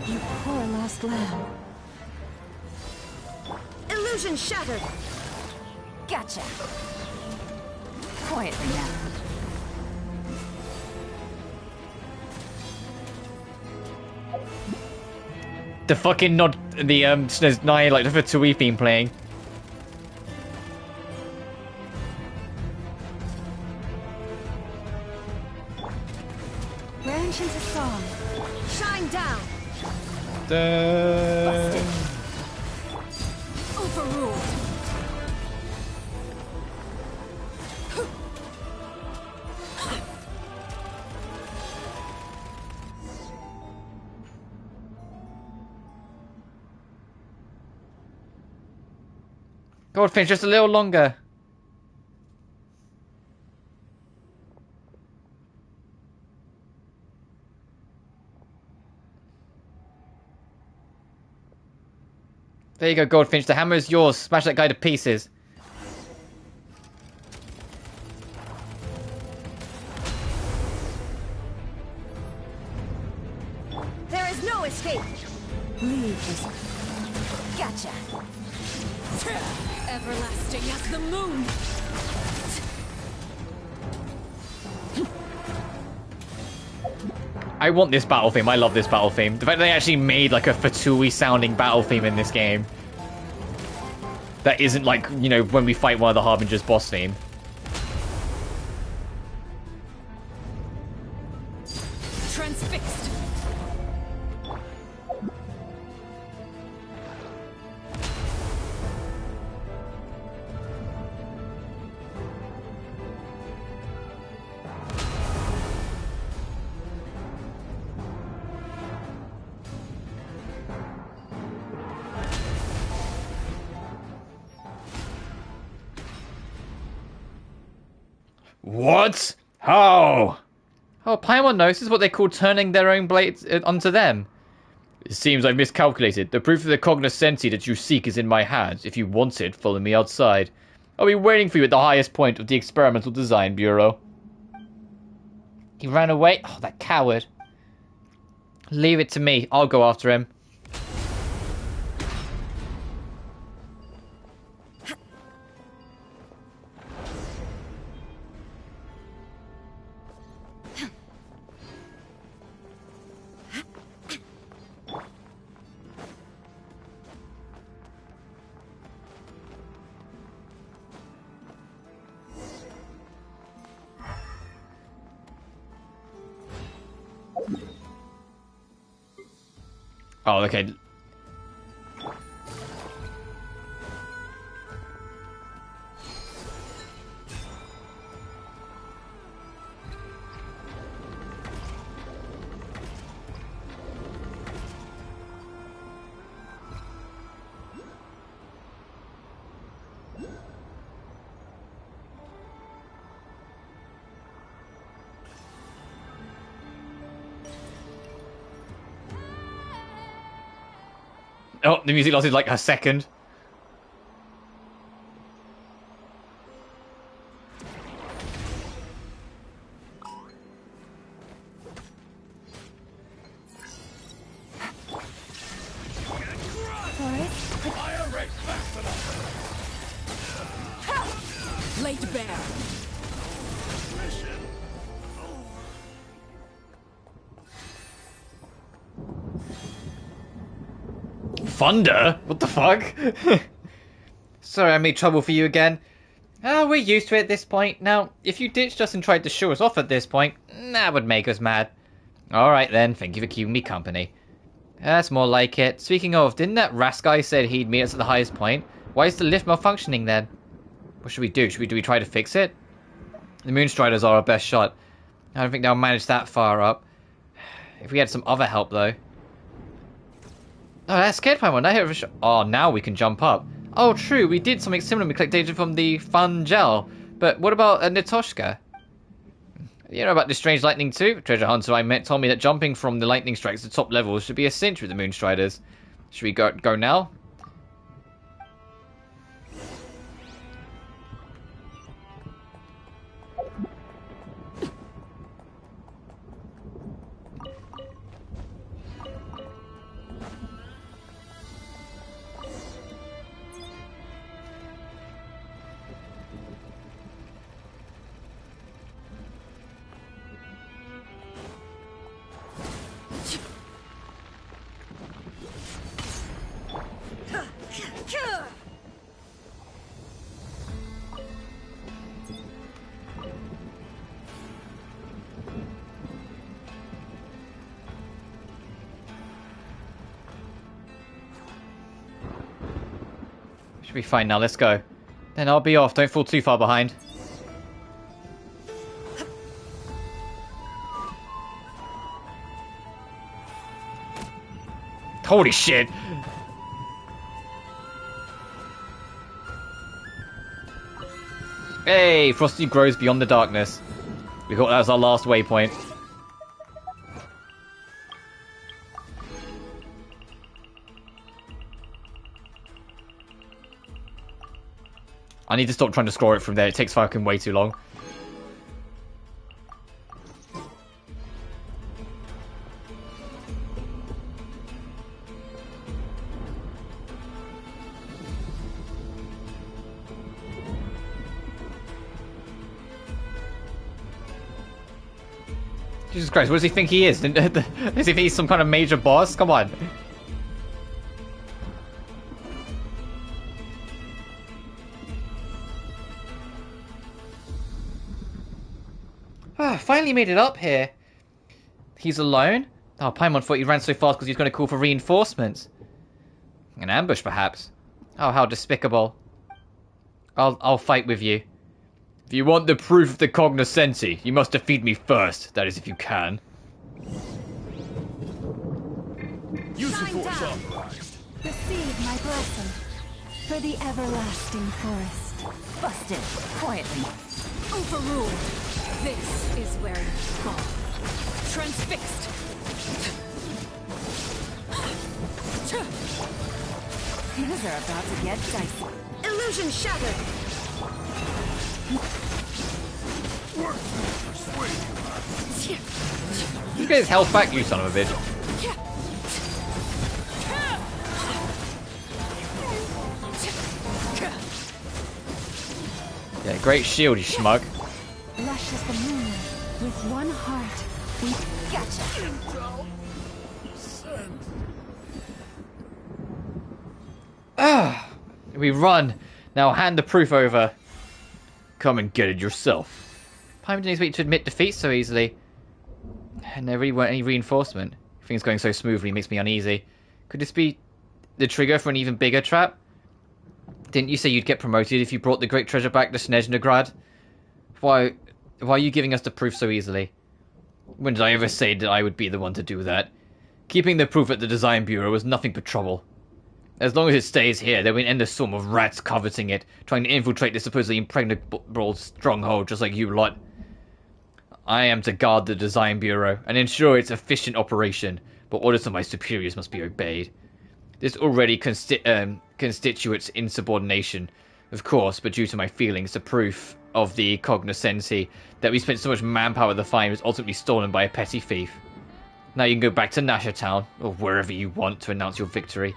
You poor lost lamb. Illusion shattered! Gotcha. Quietly now. The fucking the SNES9 like the Fatui theme playing. Branch into song. Shine down! Overruled. Goldfinch, just a little longer. There you go, Goldfinch. The hammer is yours. Smash that guy to pieces. There is no escape! Leave this. Gotcha! Everlasting as the moon. I want this battle theme. I love this battle theme. The fact they actually made like a Fatui sounding battle theme in this game. That isn't like, you know, when we fight one of the Harbinger's boss theme. Transfixed. What? How? Oh, Paimon knows. This is what they call turning their own blades onto them. It seems I've miscalculated. The proof of the cognoscenti that you seek is in my hands. If you want it, follow me outside. I'll be waiting for you at the highest point of the Experimental Design Bureau. He ran away? Oh, that coward. Leave it to me. I'll go after him. Oh, okay. Oh, the music lasted like a second. Laid bare. Thunder? What the fuck? Sorry I made trouble for you again. Oh, we're used to it at this point. Now, if you ditched us and tried to show us off at this point, that would make us mad. Alright then, thank you for keeping me company. That's more like it. Speaking of, didn't that Raskai said he'd meet us at the highest point? Why is the lift malfunctioning then? What should we do? Do we try to fix it? The Moonstriders are our best shot. I don't think they'll manage that far up. If we had some other help though. Oh, that scared Paimon. I heard of oh, now we can jump up. Oh, true. We did something similar. We collect data from the fun gel. But what about Nitoshka? You know about this strange lightning too? Treasure hunter I met told me that jumping from the lightning strikes to top levels should be a cinch with the Moonstriders. Should we go now? Should be fine now, let's go. Then I'll be off, don't fall too far behind. Holy shit! Hey, Frosty grows beyond the darkness. We thought that was our last waypoint. I need to stop trying to score it from there. It takes fucking way too long. Jesus Christ, what does he think he is? Does he think he's some kind of major boss? Come on. Finally made it up here. He's alone? Oh, Paimon thought he ran so fast because he was going to call for reinforcements. An ambush, perhaps. Oh, how despicable. I'll fight with you. If you want the proof of the cognoscenti, you must defeat me first. That is, if you can. Use the force authorized. Receive my blessing for the everlasting forest. Busted. Quietly. Overruled. This is where you fall. Transfixed. Things are about to get dicey. Illusion shattered. You get his health back, you son of a bitch. Yeah, great shield, you schmuck. Lush as the moon, with one heart, we gotcha. We run. Now hand the proof over. Come and get it yourself. Paimon didn't expect to admit defeat so easily. And there really weren't any reinforcement. Things going so smoothly makes me uneasy. Could this be the trigger for an even bigger trap? Didn't you say you'd get promoted if you brought the great treasure back to Snezhnograd? Why are you giving us the proof so easily? When did I ever say that I would be the one to do that? Keeping the proof at the Design Bureau was nothing but trouble. As long as it stays here, there will end a swarm of rats coveting it, trying to infiltrate the supposedly impregnable stronghold just like you lot. I am to guard the Design Bureau and ensure its efficient operation, but orders of my superiors must be obeyed. This already constitutes insubordination, of course, but due to my feelings, the proof of the cognoscenti that we spent so much manpower to find was ultimately stolen by a petty thief. Now you can go back to Nasha Town, or wherever you want, to announce your victory.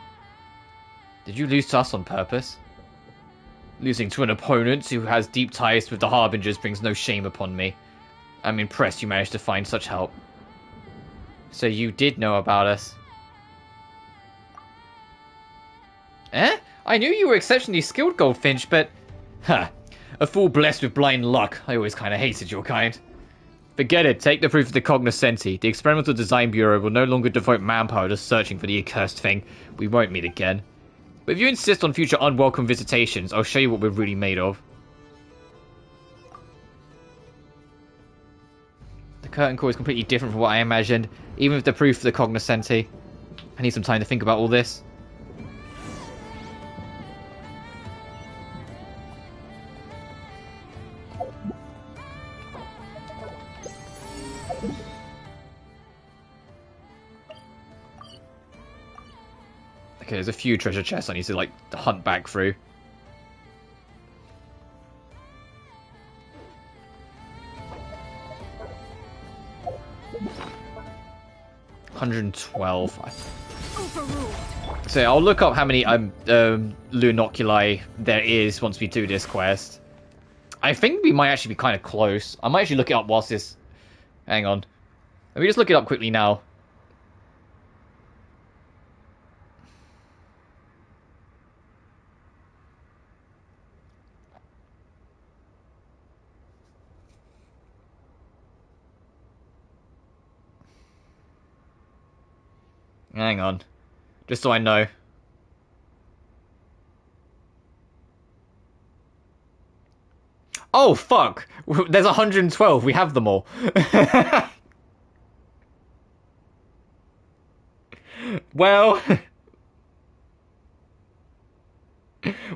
Did you lose to us on purpose? Losing to an opponent who has deep ties with the Harbingers brings no shame upon me. I'm impressed you managed to find such help. So you did know about us. Eh? I knew you were exceptionally skilled, Goldfinch, but... Ha! A fool blessed with blind luck. I always kind of hated your kind. Forget it. Take the proof of the cognoscenti. The Experimental Design Bureau will no longer devote manpower to searching for the accursed thing. We won't meet again. But if you insist on future unwelcome visitations, I'll show you what we're really made of. The curtain call is completely different from what I imagined, even with the proof of the cognoscenti. I need some time to think about all this. Okay, there's a few treasure chests I need to, like, hunt back through. $112. So I'll look up how many Lunoculi there is once we do this quest. I think we might actually be kind of close. I might actually look it up whilst this... Hang on. Let me just look it up quickly now. Hang on. Just so I know. Oh, fuck! There's 112. We have them all. Well...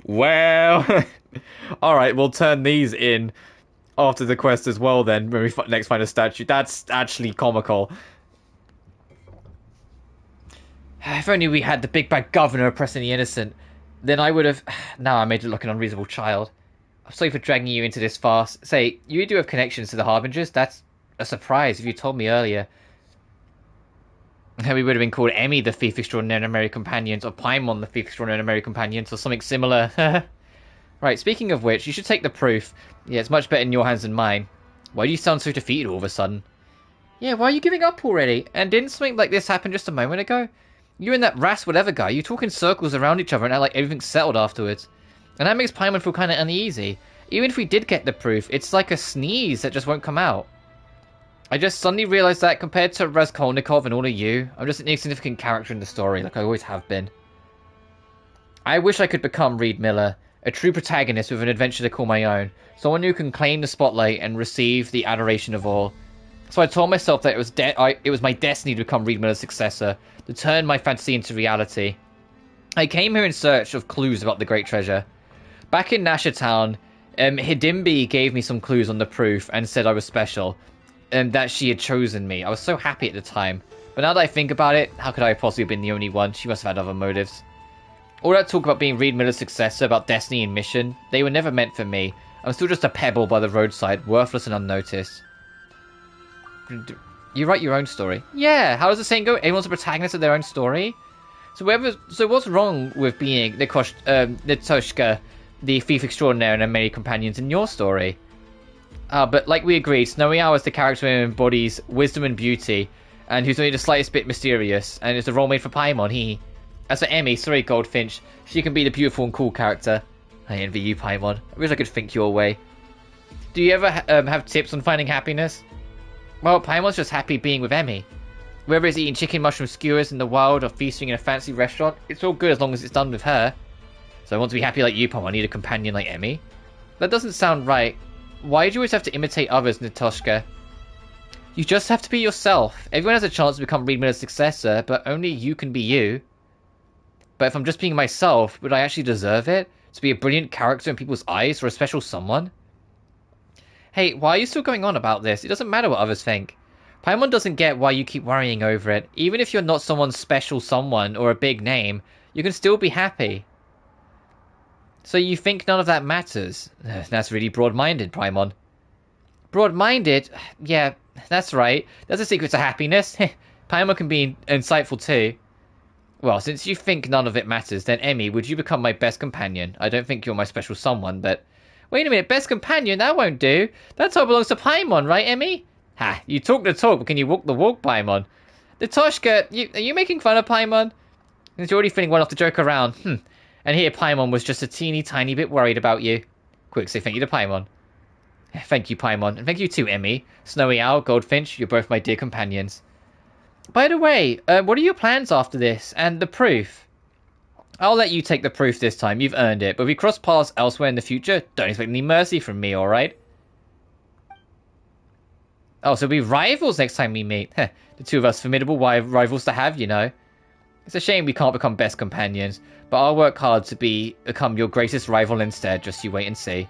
well... Alright, we'll turn these in after the quest as well then, when we next find a statue. That's actually comical. If only we had the big bad governor oppressing the innocent, then I would have... Now I made it look an unreasonable child. I'm sorry for dragging you into this farce. Say, you do have connections to the Harbingers? That's a surprise if you told me earlier. We would have been called Emmy the Thief Extraordinary and Merry Companions, or Paimon the Thief Extraordinary and Merry Companions, or something similar. Right, speaking of which, you should take the proof. Yeah, it's much better in your hands than mine. Why do you sound so defeated all of a sudden? Yeah, why are you giving up already? And didn't something like this happen just a moment ago? You and that Ras whatever guy, you talk in circles around each other and act like everything's settled afterwards. And that makes Paimon feel kind of uneasy. Even if we did get the proof, it's like a sneeze that just won't come out. I just suddenly realized that compared to Raskolnikov and all of you, I'm just an insignificant character in the story, like I always have been. I wish I could become Reed Miller, a true protagonist with an adventure to call my own, someone who can claim the spotlight and receive the adoration of all. So I told myself that it was my destiny to become Reed Miller's successor, to turn my fantasy into reality. I came here in search of clues about the Great Treasure. Back in Nasha Town, Hidimbi gave me some clues on the proof and said I was special, and that she had chosen me. I was so happy at the time. But now that I think about it, how could I have possibly been the only one? She must have had other motives. All that talk about being Reed Miller's successor, about destiny and mission, they were never meant for me. I'm still just a pebble by the roadside, worthless and unnoticed. You write your own story? Yeah, how does the saying go? Everyone's a protagonist of their own story? So what's wrong with being Nitoshka, the thief extraordinaire, and her many companions in your story? But like we agreed, Snowy Owl is the character who embodies wisdom and beauty, and who's only the slightest bit mysterious, and is a role made for Paimon, As for Emmy, sorry Goldfinch, she can be the beautiful and cool character. I envy you, Paimon. I wish I could think your way. Do you ever have tips on finding happiness? Well, Paimon's just happy being with Emmy. Whether it's eating chicken mushroom skewers in the wild or feasting in a fancy restaurant, it's all good as long as it's done with her. So I want to be happy like you, Paimon. I need a companion like Emmy. That doesn't sound right. Why do you always have to imitate others, Nitoshka? You just have to be yourself. Everyone has a chance to become Reed Miller's successor, but only you can be you. But if I'm just being myself, would I actually deserve it? To be a brilliant character in people's eyes or a special someone? Hey, why are you still going on about this? It doesn't matter what others think. Paimon doesn't get why you keep worrying over it. Even if you're not someone's special someone or a big name, you can still be happy. So you think none of that matters? That's really broad-minded, Paimon. Broad-minded? Yeah, that's right. That's a secret to happiness. Paimon can be insightful too. Well, since you think none of it matters, then Emmy, would you become my best companion? I don't think you're my special someone, but... Wait a minute, best companion? That won't do. That all belongs to Paimon, right, Emmy? Ha, you talk the talk, but can you walk the walk, Paimon? Nitoshka, are you making fun of Paimon? Since you're already feeling well enough to joke around. And here Paimon was just a teeny tiny bit worried about you. Quick, say thank you to Paimon. Thank you, Paimon. And thank you too, Emmy. Snowy Owl, Goldfinch, you're both my dear companions. By the way, what are your plans after this? And the proof? I'll let you take the proof this time. You've earned it. But if we cross paths elsewhere in the future, don't expect any mercy from me, alright? Oh, so we'll be rivals next time we meet. The two of us formidable rivals to have, you know. It's a shame we can't become best companions, but I'll work hard to become your greatest rival instead. Just you wait and see.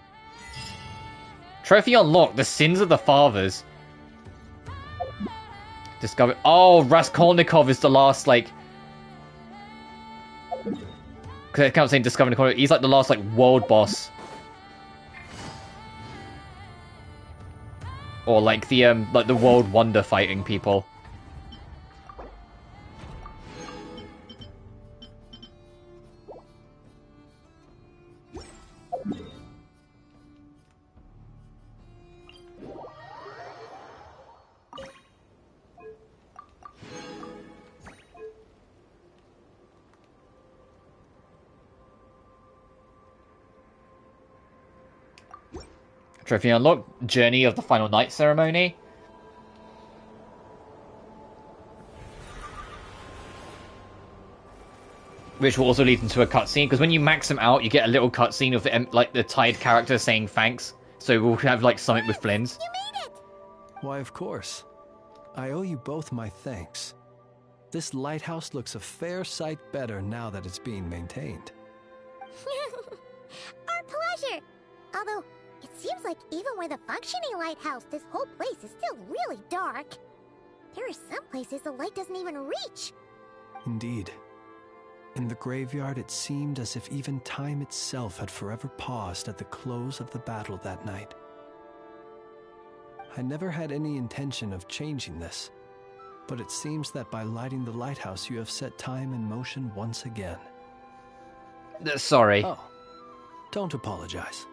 Trophy unlocked. The Sins of the Fathers. Discovered. Oh, Raskolnikov is the last, like... I can't say discovering the. He's like the last world boss, or like the world wonder fighting people. Trophy unlocked. Journey of the Final Night Ceremony. Which will also lead into a cutscene, because when you max them out, you get a little cutscene of the Tide character saying thanks. So we'll have something with Flynn's. You made it! Why, of course. I owe you both my thanks. This lighthouse looks a fair sight better now that it's being maintained. Our pleasure! Although, it seems like even with a functioning lighthouse, this whole place is still really dark. There are some places the light doesn't even reach. Indeed. In the graveyard, it seemed as if even time itself had forever paused at the close of the battle that night. I never had any intention of changing this, but it seems that by lighting the lighthouse, you have set time in motion once again. Sorry. Oh, don't apologize.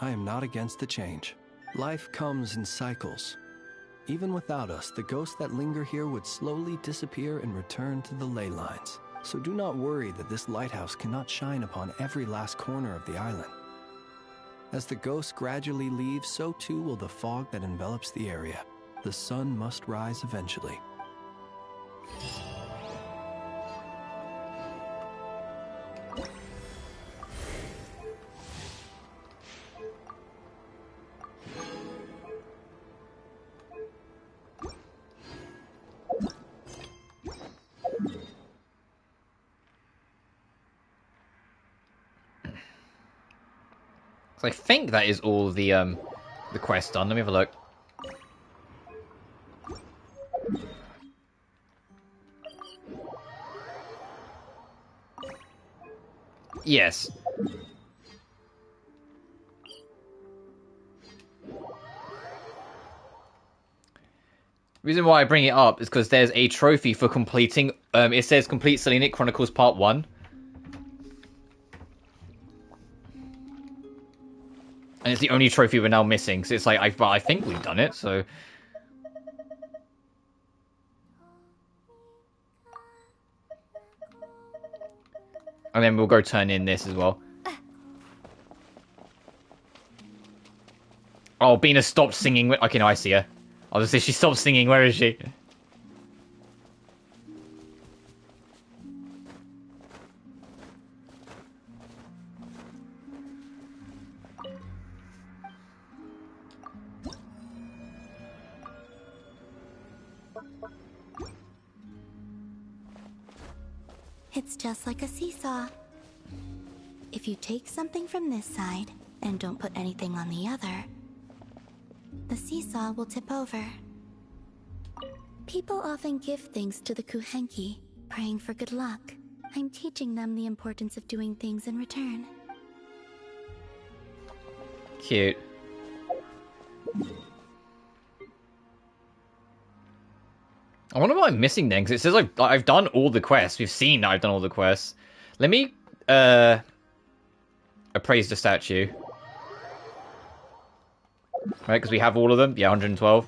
I am not against the change. Life comes in cycles. Even without us, the ghosts that linger here would slowly disappear and return to the ley lines. So do not worry that this lighthouse cannot shine upon every last corner of the island. As the ghosts gradually leave, so too will the fog that envelops the area. The sun must rise eventually. So I think that is all the quest done. Let me have a look. Yes. The reason why I bring it up is because there's a trophy for completing. It says complete Selenic Chronicles Part 1. And it's the only trophy we're now missing. So it's like, I think we've done it, so... And then we'll go turn in this as well. Oh, Bina stopped singing. Okay, no, I see her. I was gonna say she stopped singing. Where is she? It's just like a seesaw. If you take something from this side and don't put anything on the other, the seesaw will tip over. People often give things to the Kuhenki, praying for good luck. I'm teaching them the importance of doing things in return. Cute. I wonder what I'm missing then, because it says I've done all the quests. We've seen that I've done all the quests. Let me appraise the statue. Right, because we have all of them. Yeah, 112.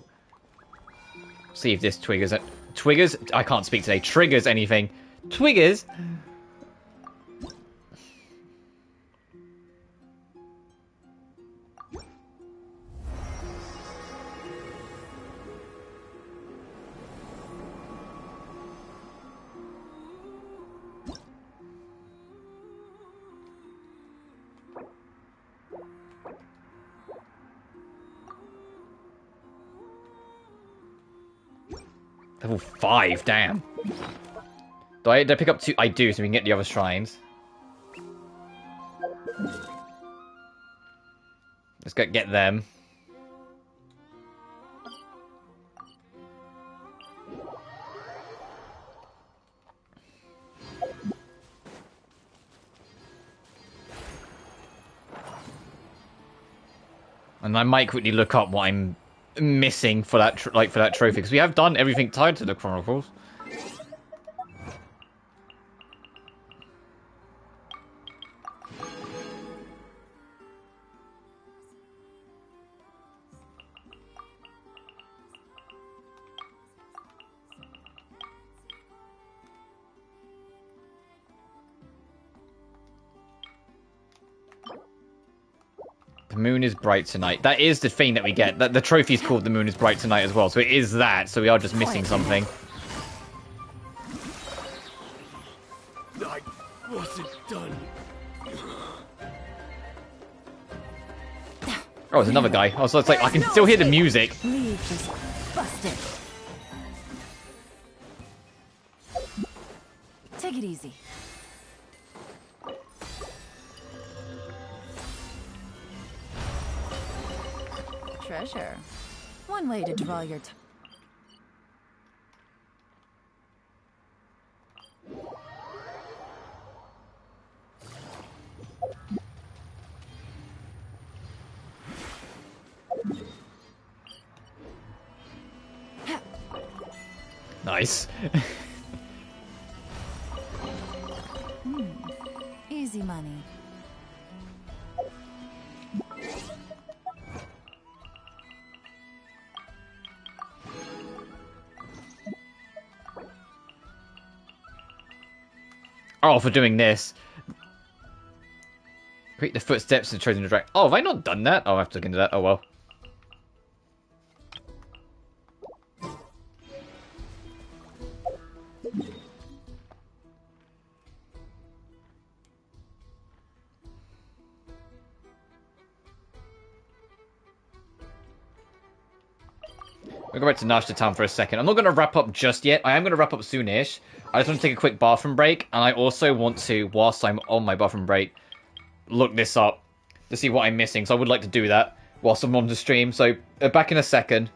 See if this triggers it. Triggers? I can't speak today. Triggers anything. Triggers? Level 5, damn. Do I pick up 2? I do, so we can get the other shrines. Let's get them. And I might quickly look up what I'm missing for that for that trophy, because we have done everything tied to the Chronicles. The moon is bright tonight. That is the thing that we get. The trophy is called The Moon is Bright Tonight as well. So it is that. So we are just missing something. I wasn't done. Oh, there's another guy. Oh, so it's like I can still hear the music. Leave just busted. Take it easy. Treasure. One way to draw your time. Nice. Easy money. Oh, for doing this. Create the footsteps and chosen to drag. Oh, have I not done that? Oh, I have to look into that. Oh, well. We'll go back to Nashta Town for a second. I'm not going to wrap up just yet. I am going to wrap up soonish. I just want to take a quick bathroom break. And I also want to, whilst I'm on my bathroom break, look this up to see what I'm missing. So I would like to do that whilst I'm on the stream. So back in a second.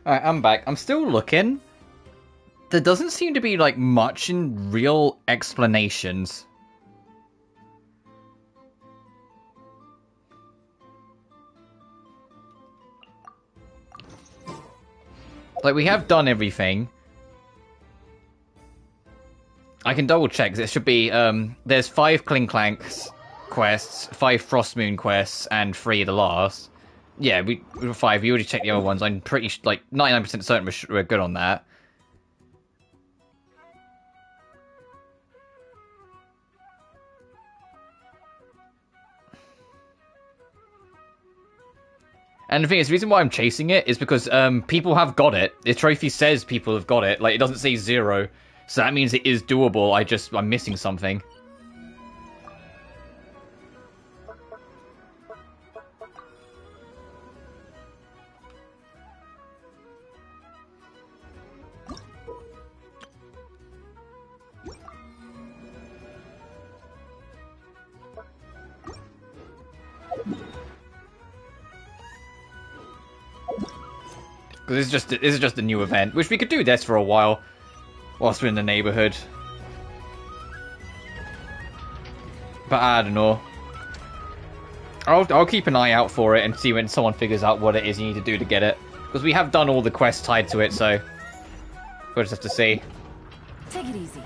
Alright, I'm back. I'm still looking. There doesn't seem to be, like, much in real explanations. Like, we have done everything. I can double check, 'cause it should be, there's 5 Cling Clanks quests, 5 Frostmoon quests, and 3 of the last. Yeah, we were 5. We already checked the other ones. I'm pretty, like, 99% certain we're good on that. And the thing is, the reason why I'm chasing it is because people have got it. The trophy says people have got it. Like, it doesn't say 0. So that means it is doable. I'm missing something. Because this is just a new event, which we could do this for a while whilst we're in the neighborhood. But I don't know. I'll keep an eye out for it and see when someone figures out what it is you need to do to get it. Because we have done all the quests tied to it, so we'll just have to see. Take it easy.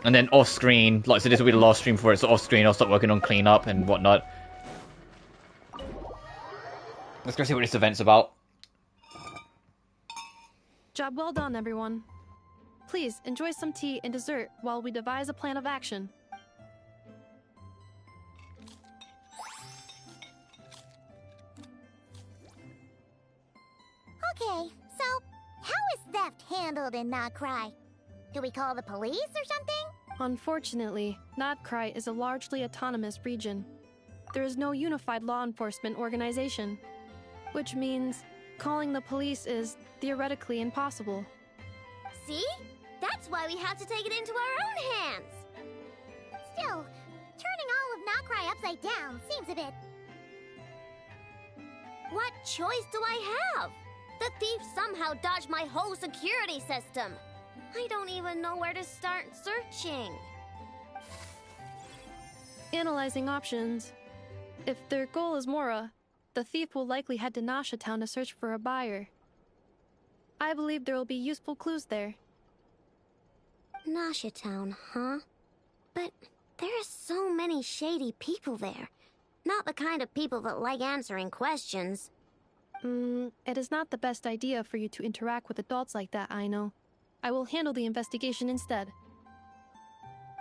And then off screen, like, so this will be the last stream for it, so off screen I'll start working on cleanup and whatnot. Let's go see what this event's about. Job well done, everyone. Please enjoy some tea and dessert while we devise a plan of action. Okay, so how is theft handled in Notcry? Do we call the police or something? Unfortunately, Notcry is a largely autonomous region. There is no unified law enforcement organization, which means calling the police is theoretically impossible. See? That's why we have to take it into our own hands. Still, turning all of Notcry upside down seems a bit... What choice do I have? The thief somehow dodged my whole security system. I don't even know where to start searching. Analyzing options. If their goal is Mora, the thief will likely head to Nasha Town to search for a buyer. I believe there will be useful clues there. Nasha Town, huh? But there are so many shady people there. Not the kind of people that like answering questions. It is not the best idea for you to interact with adults like that, I know. I will handle the investigation instead.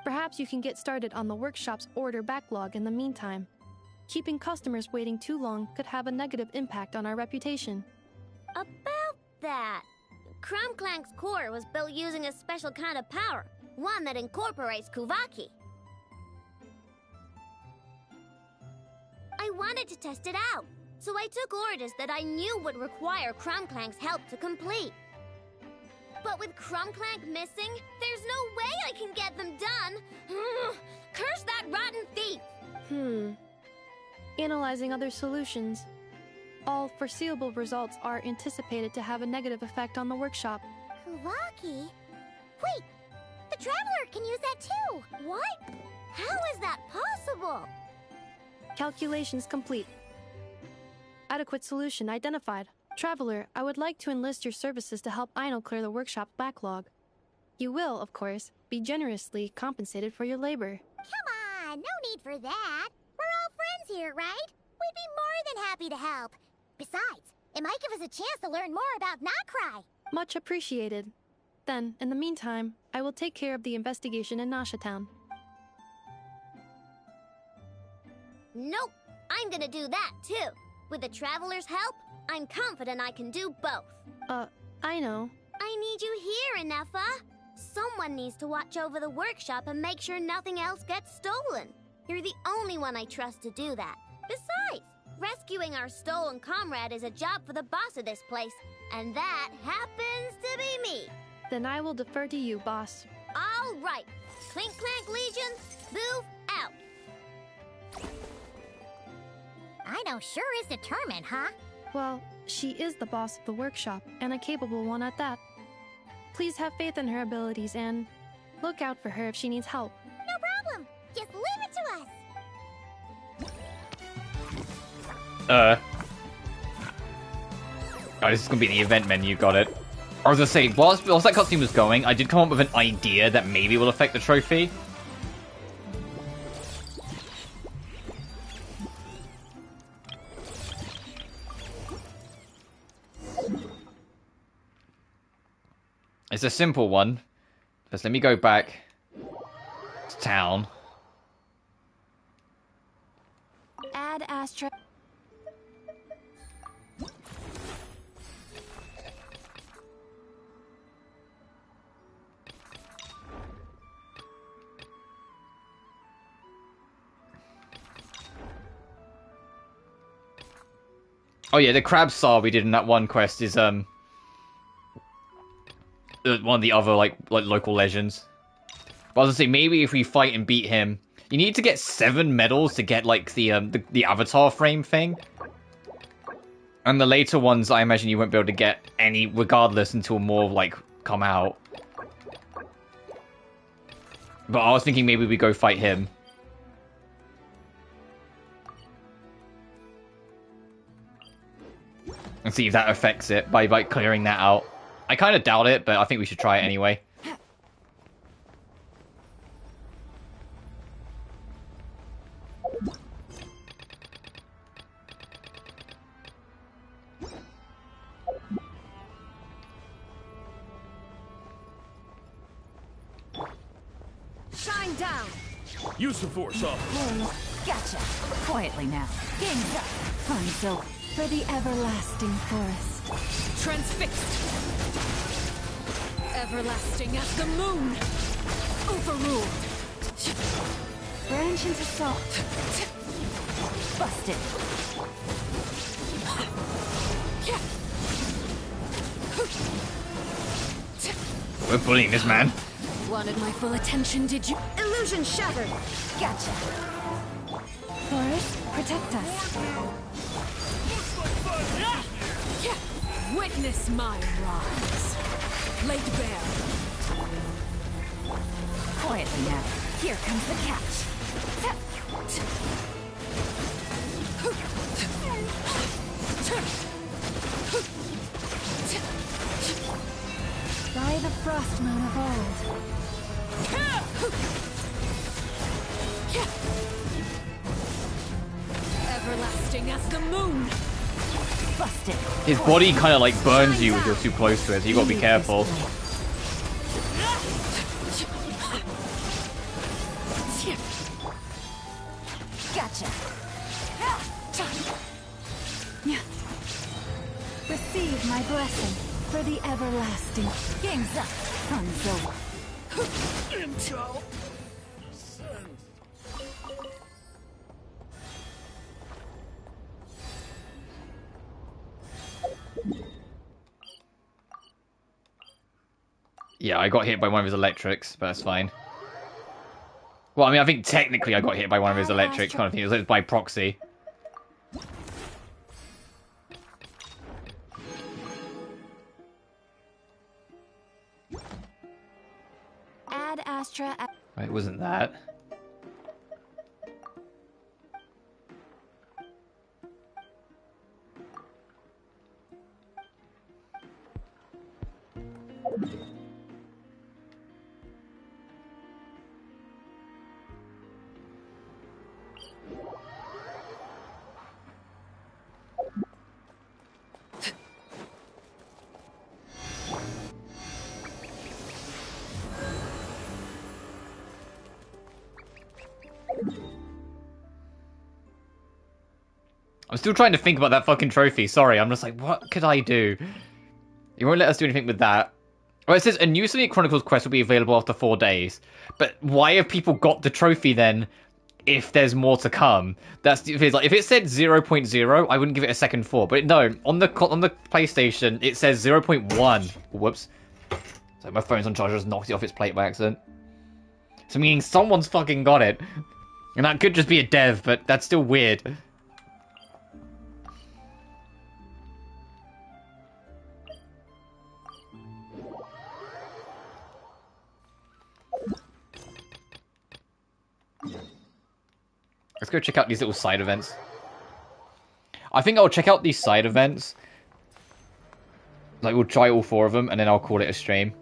Perhaps you can get started on the workshop's order backlog in the meantime. Keeping customers waiting too long could have a negative impact on our reputation. About that, Crumclank's core was built using a special kind of power, one that incorporates Kuvaki. I wanted to test it out, so I took orders that I knew would require Crumclank's help to complete. But with Crumclank missing, there's no way I can get them done! Curse that rotten thief! Analyzing other solutions. All foreseeable results are anticipated to have a negative effect on the workshop. Kuvaki? Wait! The Traveler can use that too! What? How is that possible? Calculations complete. Adequate solution identified. Traveler, I would like to enlist your services to help Aino clear the workshop backlog. You will, of course, be generously compensated for your labor. Come on, no need for that. We're all friends here, right? We'd be more than happy to help. Besides, it might give us a chance to learn more about Notcry. Much appreciated. Then, in the meantime, I will take care of the investigation in Nasha Town. Nope, I'm gonna do that too. With the Traveler's help, I'm confident I can do both. I know. I need you here, Inefa. Someone needs to watch over the workshop and make sure nothing else gets stolen. You're the only one I trust to do that. Besides, rescuing our stolen comrade is a job for the boss of this place, and that happens to be me. Then I will defer to you, boss. All right. Clink Clank Legion, move out. Aino sure is determined, huh? Well, she is the boss of the workshop, and a capable one at that. Please have faith in her abilities and look out for her if she needs help. No problem. Just leave it to us. Oh, this is gonna be the event menu, got it. I was gonna say, whilst that cutscene was going, I did come up with an idea that maybe will affect the trophy. It's a simple one. First, let me go back to town. Add Astra. Oh yeah, the crab saw we did in that one quest is one of the other like local legends. But I was gonna say, maybe if we fight and beat him, you need to get 7 medals to get like the avatar frame thing. And the later ones, I imagine you won't be able to get any regardless until more, like, come out. But I was thinking maybe we go fight him. And see if that affects it by clearing that out. I kind of doubt it, but I think we should try it anyway. Shine down! Use the force, officer. Gotcha. Quietly now. Game's up. Fun so for the everlasting forest. Transfixed! Everlasting as the moon! Overruled! Branch into salt. Busted. We're bullying this man. Wanted my full attention, did you? Illusion shattered! Gotcha. Forest, protect us. Witness my rise. Laid bare. Quietly now. Here comes the catch. By the frost moon of old. Everlasting as the moon. Busted. His body kind of like burns you if you're too close to it, so you gotta be careful. Gotcha. Receive my blessing for the everlasting. Game's up. Fun's over. Intel. Yeah, I got hit by one of his electrics, but that's fine. Well, I mean, I think technically I got hit by one of his electrics, kind of thing. It was by proxy. Ad Astra. Right, it wasn't that. I'm still trying to think about that fucking trophy. Sorry, I'm just like, what could I do? You won't let us do anything with that. Well, it says a new Xenoblade Chronicles quest will be available after 4 days. But why have people got the trophy then if there's more to come? That's if it said 0.0, I wouldn't give it a second thought. But no, on the PlayStation, it says 0.1. Whoops. So my phone's on charger, just knocked it off its plate by accident. So meaning someone's fucking got it. And that could just be a dev, but that's still weird. Let's go check out these little side events. I think I'll check out these side events. Like, we'll try all 4 of them, and then I'll call it a stream.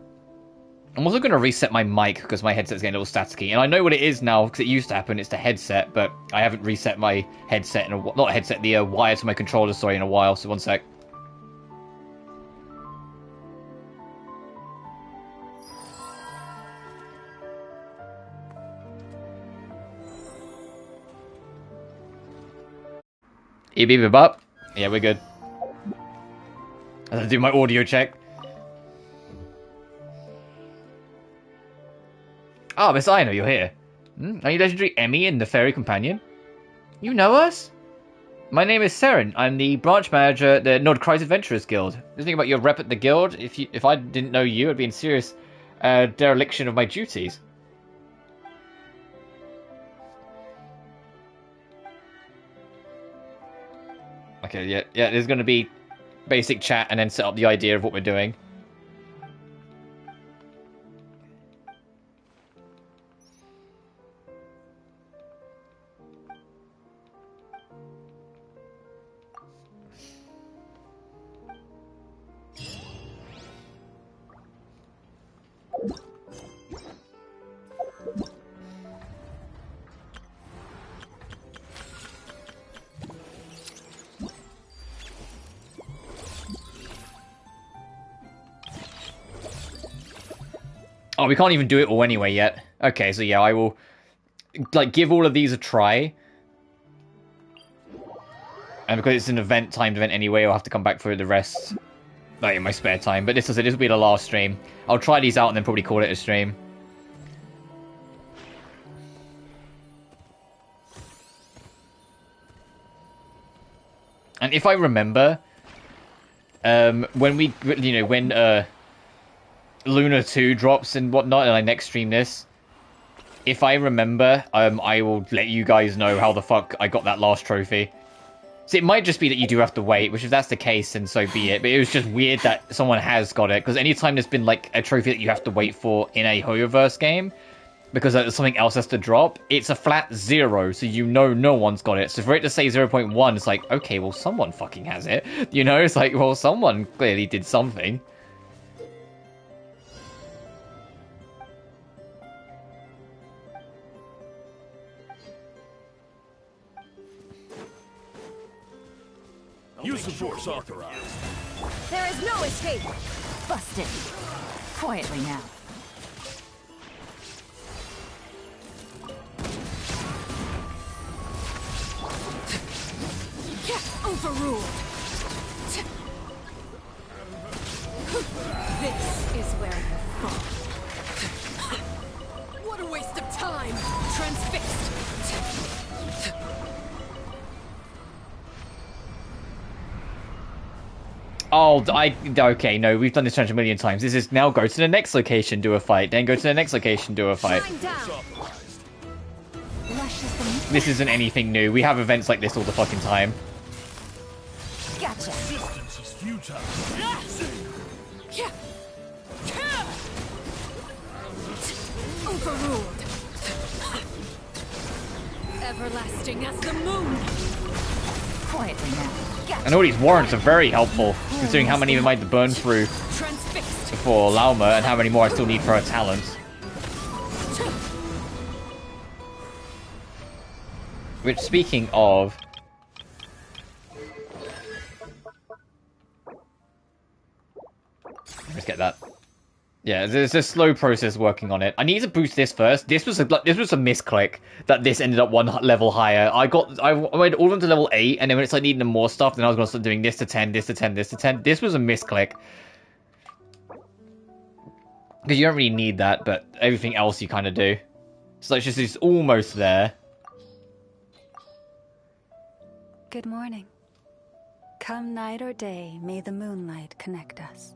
I'm also going to reset my mic, because my headset's getting a little staticky. And I know what it is now, because it used to happen. It's the headset, but I haven't reset my headset in a... Not a headset, the wire to my controller, sorry, in a while. So, one sec. Beep, up. Yeah, we're good. I'm gonna do my audio check. Ah, Miss Ino, you're here. Are you legendary Emmy and the Fairy Companion? You know us? My name is Seren. I'm the branch manager at the Nordkreis Adventurers Guild. Just think about your rep at the guild. If I didn't know you, I'd be in serious dereliction of my duties. Okay, yeah, there's going to be basic chat and then set up the idea of what we're doing. Oh, we can't even do it all anyway yet. Okay, so yeah, I will like give all of these a try. And because it's an timed event anyway, I'll have to come back for the rest like in my spare time. But this will be the last stream. I'll try these out and then probably call it a stream. And if I remember, when we, when Luna 2 drops and whatnot, and I next stream this, if I remember, I will let you guys know how the fuck I got that last trophy. So it might just be that you do have to wait, which if that's the case, then so be it. But it was just weird that someone has got it, because anytime there's been like a trophy that you have to wait for in a Hoyoverse game, because something else has to drop, it's a flat 0, so you know no one's got it. So for it to say 0.1, it's like, okay, well someone fucking has it. You know, it's like, well someone clearly did something. Use the force authorized. There is no escape. Busted. Quietly now. Overruled. This is where you fall. What a waste of time. Transfixed. Oh, okay, no, we've done this 100 million times. This is now go to the next location, do a fight, then go to the next location, do a fight. This isn't anything new. We have events like this all the fucking time. Gotcha. Resistance is futile. Overruled. Everlasting as the moon. Quietly now. Gotcha. And all these warrants are very helpful, considering how many of them I had to burn through for Lauma and how many more I still need for her talents. Which, speaking of... Let's get that. Yeah, there's a slow process working on it. I need to boost this first. This was a misclick that this ended up one level higher. I went all of them to level 8, and then when it's like needing more stuff, then I was going to start doing this to 10, this to 10, this to 10. This was a misclick. Because you don't really need that, but everything else you kind of do. So it's almost there. Good morning. Come night or day, may the moonlight connect us.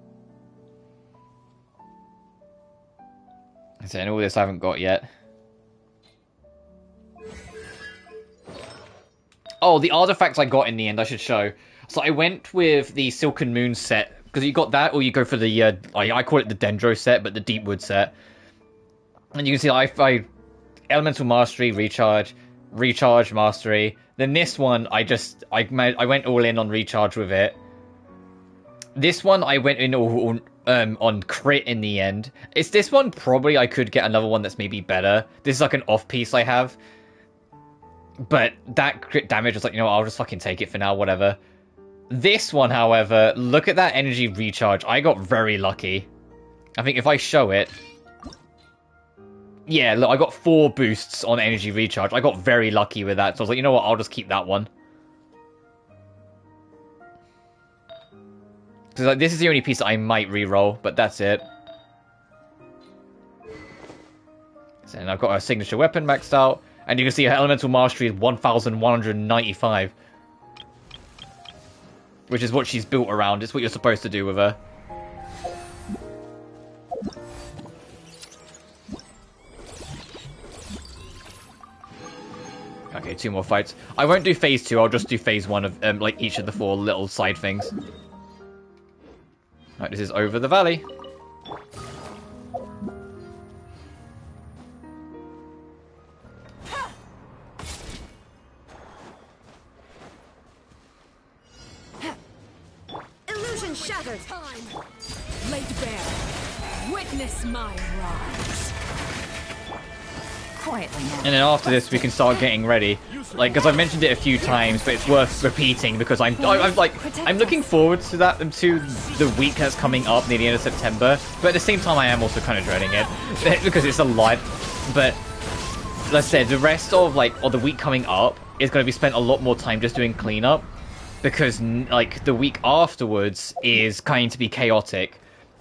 And all this I haven't got yet. Oh, the artifacts I got in the end, I should show. So I went with the Silken Moon set, because you got that, or you go for the, I call it the Dendro set, but the Deepwood set. And you can see I Elemental Mastery, Recharge, Mastery. Then this one, I went all in on Recharge with it. This one, I went in all on crit in the end. It's this one, probably I could get another one that's maybe better. This is like an off piece I have. But that crit damage is like, you know what, I'll just fucking take it for now, whatever. This one, however, look at that energy recharge. I got very lucky. I think if I show it... Yeah, look, I got 4 boosts on energy recharge. I got very lucky with that. So I was like, you know what, I'll just keep that one. Because like, this is the only piece that I might re-roll, but that's it. So, and I've got a signature weapon maxed out. And you can see her elemental mastery is 1,195. Which is what she's built around. It's what you're supposed to do with her. Okay, 2 more fights. I won't do phase 2, I'll just do phase 1 of, like, each of the 4 little side things. Alright, this is over the valley. Illusion shattered. Time. Laid bare. Witness my rise. Quietly now. And then after this, we can start getting ready. Like, because I've mentioned it a few times, but it's worth repeating because I'm looking forward to that, to the week that's coming up near the end of September. But at the same time, I am also kind of dreading it because it's a lot. But as I said, the rest of the week coming up is going to be spent a lot more time just doing cleanup because like the week afterwards is going to be chaotic.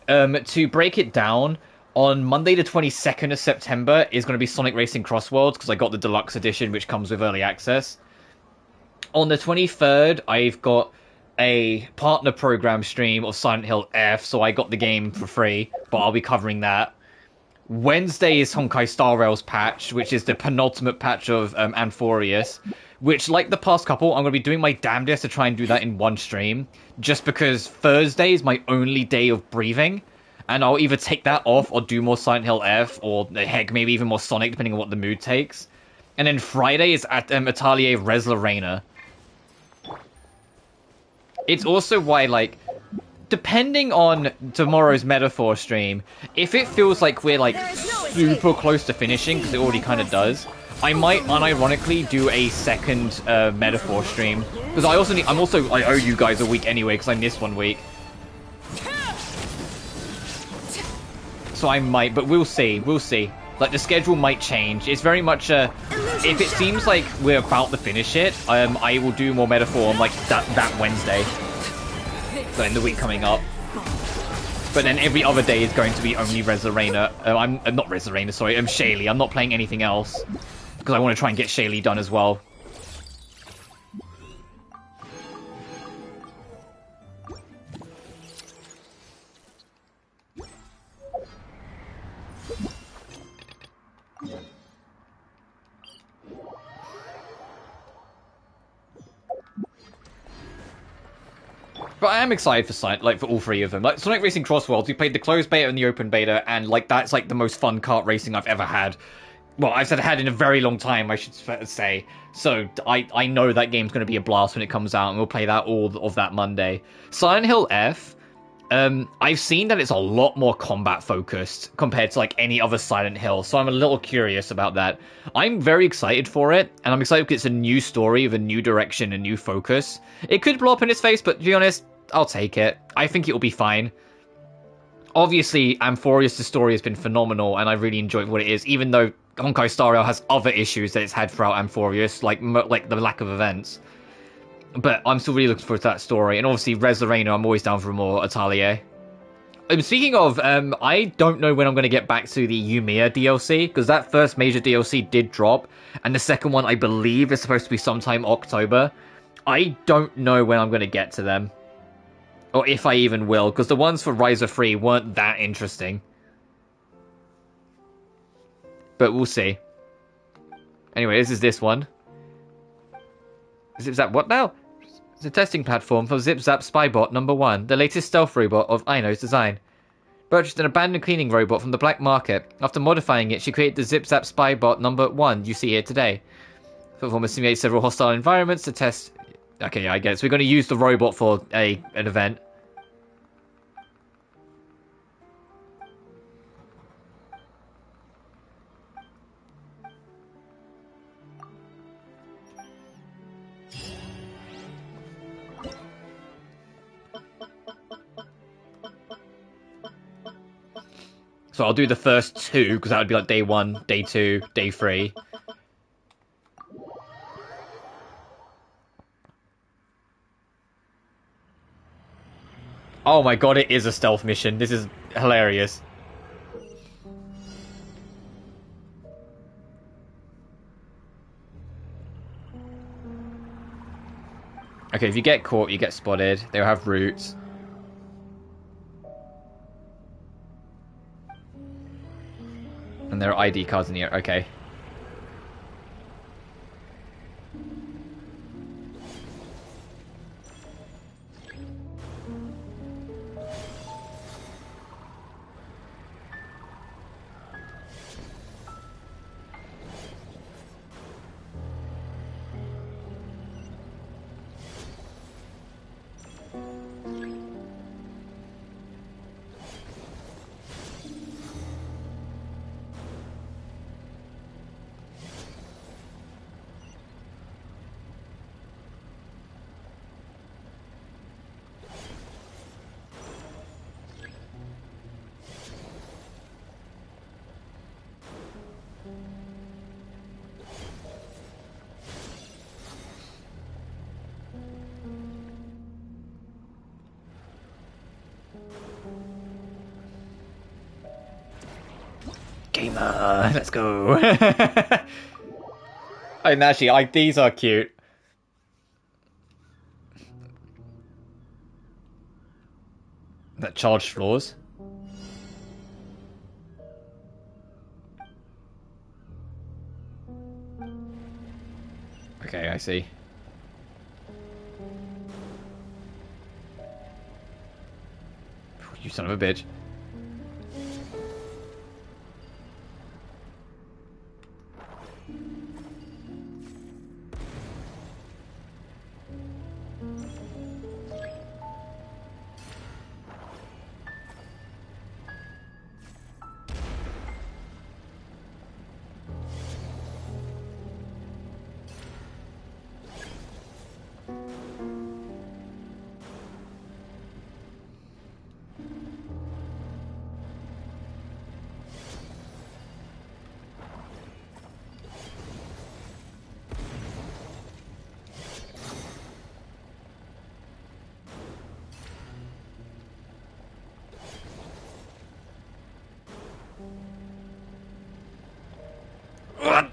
To break it down. On Monday the 22nd of September is going to be Sonic Racing Cross Worlds because I got the deluxe edition which comes with early access. On the 23rd I've got a partner program stream of Silent Hill F, so I got the game for free, but I'll be covering that. Wednesday is Honkai Star Rail's patch, which is the penultimate patch of Amphorius, which, like the past couple, I'm going to be doing my damnedest to try and do that in one stream, just because Thursday is my only day of breathing. And I'll either take that off or do more Silent Hill F, or heck, maybe even more Sonic, depending on what the mood takes. And then Friday is at Atelier Res Lorena. It's also why, like, depending on tomorrow's Metaphor stream, if it feels like we're, like, super close to finishing, because it already kind of does, I might unironically do a second Metaphor stream. Because I owe you guys a week anyway, because I missed 1 week. So I might, but we'll see. Like, the schedule might change. It's very much if it seems like we're about to finish it, I will do more Metaphor on, like, that Wednesday. So in the week coming up. But then every other day is going to be only Res Lorena. I'm not Res Lorena, sorry. I'm Shaylee. I'm not playing anything else. Because I want to try and get Shaylee done as well. But I am excited for all 3 of them. Like, Sonic Racing Cross Worlds, we played the closed beta and the open beta, and, like, that's, like, the most fun kart racing I've ever had. Well, I've had in a very long time, I should say. So, I know that game's going to be a blast when it comes out, and we'll play that all of that Monday. Silent Hill F, I've seen that it's a lot more combat-focused compared to, like, any other Silent Hill, so I'm a little curious about that. I'm very excited for it, and I'm excited because it's a new story with a new direction, a new focus. It could blow up in its face, but to be honest, I'll take it. I think it will be fine. Obviously, Amphorius' story has been phenomenal, and I really enjoyed what it is, even though Honkai Star Rail has other issues that it's had throughout Amphorius, like the lack of events. But I'm still really looking forward to that story, and obviously Res Lorena, I'm always down for more Atelier. Speaking of, I don't know when I'm going to get back to the Yumiya DLC, because that first major DLC did drop, and the second one, I believe, is supposed to be sometime October. I don't know when I'm going to get to them. Or if I even will, because the ones for Rise of 3 weren't that interesting. But we'll see. Anyway, this one. ZipZap what now? It's a testing platform for ZipZap Spybot #1, the latest stealth robot of Aino's design. Purchased an abandoned cleaning robot from the black market. After modifying it, she created the ZipZap Spybot #1 you see here today. The platform has simulated several hostile environments to test... Okay, yeah, I get it. So we're going to use the robot for an event. So I'll do the first 2, because that would be like day 1, day 2, day 3. Oh my god, it is a stealth mission. This is hilarious. Okay, if you get caught, you get spotted. They'll have roots. And there are ID cards in here. Okay. gamer. Let's go. And actually, these are cute. That charged floors. Okay, I see. You son of a bitch.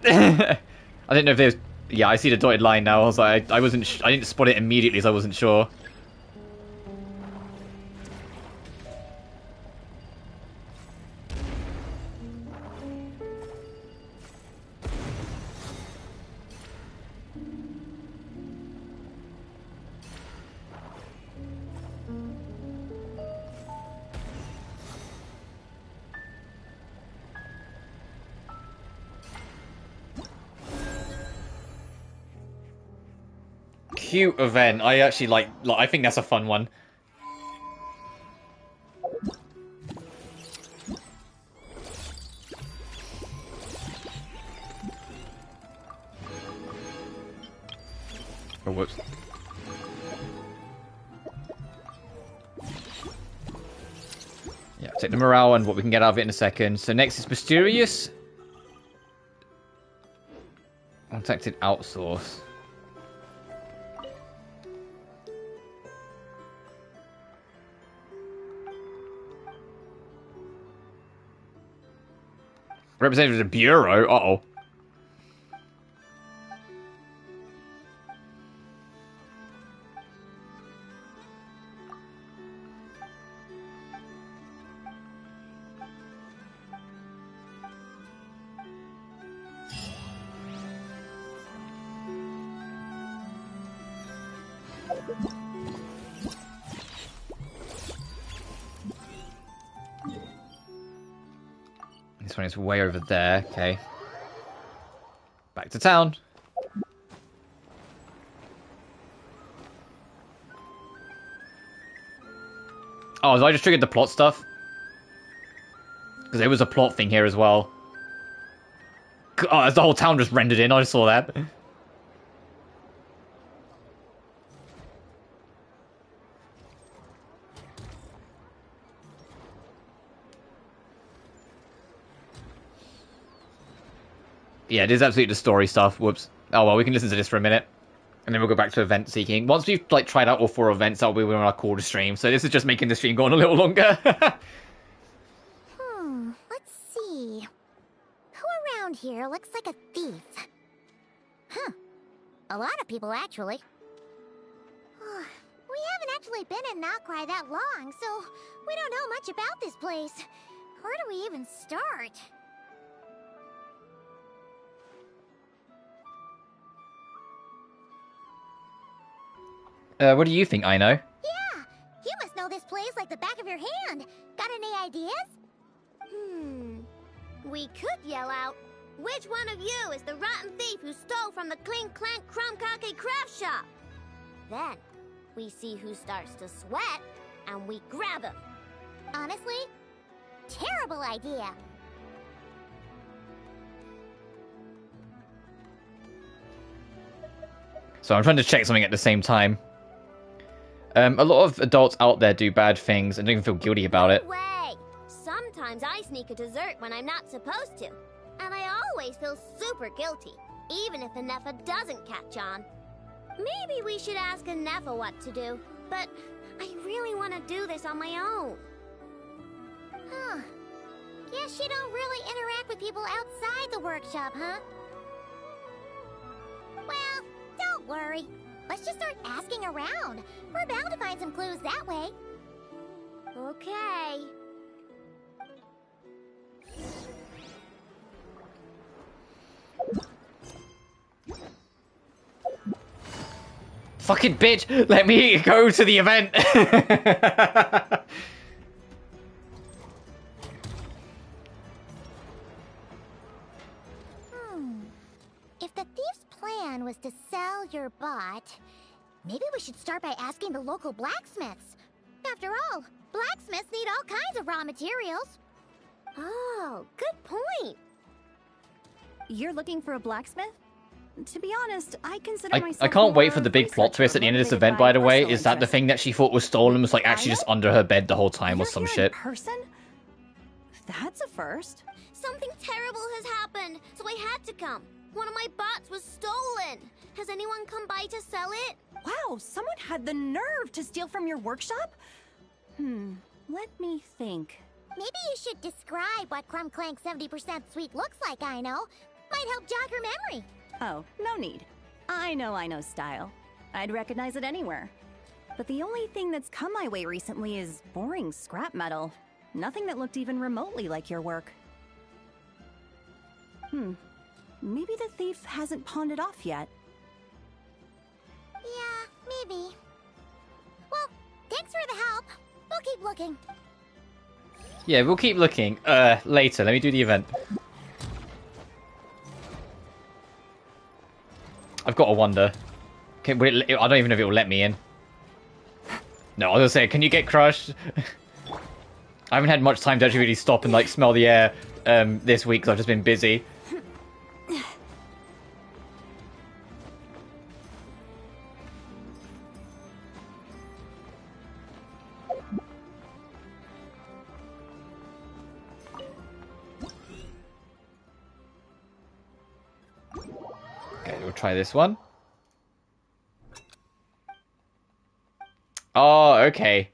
I didn't know if there's... Yeah, I see the dotted line now. I was like, I didn't spot it immediately, so I wasn't sure. Cute event. I actually like I think that's a fun one. Oh, whoops. Yeah, take the morale and what we can get out of it in a second. So next is mysterious. Contacted outsource. Representative of the Bureau? Uh-oh. This one is way over there. Okay. Back to town. Oh, so I just triggered the plot stuff? Because there was a plot thing here as well. Oh, as the whole town just rendered in. I just saw that. Yeah, it is absolutely the story stuff. Whoops. Oh well, we can listen to this for a minute. And then we'll go back to event seeking. Once we've tried out all 4 events, that'll be when our call to stream. So this is just making the stream go on a little longer. Let's see. Who around here looks like a thief? Huh. A lot of people, actually. We haven't actually been in Nokrai that long, so we don't know much about this place. Where do we even start? What do you think, Aino? Yeah, you must know this place like the back of your hand. Got any ideas? We could yell out, "Which one of you is the rotten thief who stole from the Clink Clank Crumb-Kake craft shop?" Then, we see who starts to sweat, and we grab him. Honestly, terrible idea. So I'm trying to check something at the same time. A lot of adults out there do bad things and don't even feel guilty about it. Way! Sometimes I sneak a dessert when I'm not supposed to. And I always feel super guilty, even if Anefa doesn't catch on. Maybe we should ask Anefa what to do, but I really want to do this on my own. Guess you don't really interact with people outside the workshop, huh? Well, don't worry. Let's just start asking around. We're bound to find some clues that way. Okay. Fucking bitch! Let me go to the event! If the thief's plan was to sell your bot, maybe we should start by asking the local blacksmiths. After all, blacksmiths need all kinds of raw materials. Oh, good point. You're looking for a blacksmith? To be honest, I consider myself I can't wait for more the big plot twist at the end of this event, by the way, is that the thing that she thought was stolen was like actually just under her bed the whole time or some shit. Person? That's a first. Something terrible has happened, so I had to come. One of my bots was stolen. Has anyone come by to sell it? Wow, someone had the nerve to steal from your workshop? Let me think. Maybe you should describe what Crumb Clank 70% sweet looks like, I know. Might help jog her memory. Oh, no need. I know style. I'd recognize it anywhere. But the only thing that's come my way recently is boring scrap metal. Nothing that looked even remotely like your work. Maybe the thief hasn't pawned it off yet. Yeah, maybe. Well, thanks for the help. We'll keep looking. Yeah, we'll keep looking. Later. Let me do the event. I've got to wonder. I don't even know if it will let me in. No, I was gonna say, can you get crushed? I haven't had much time to actually really stop and like smell the air this week because I've just been busy. Okay, we'll try this one. Oh, okay.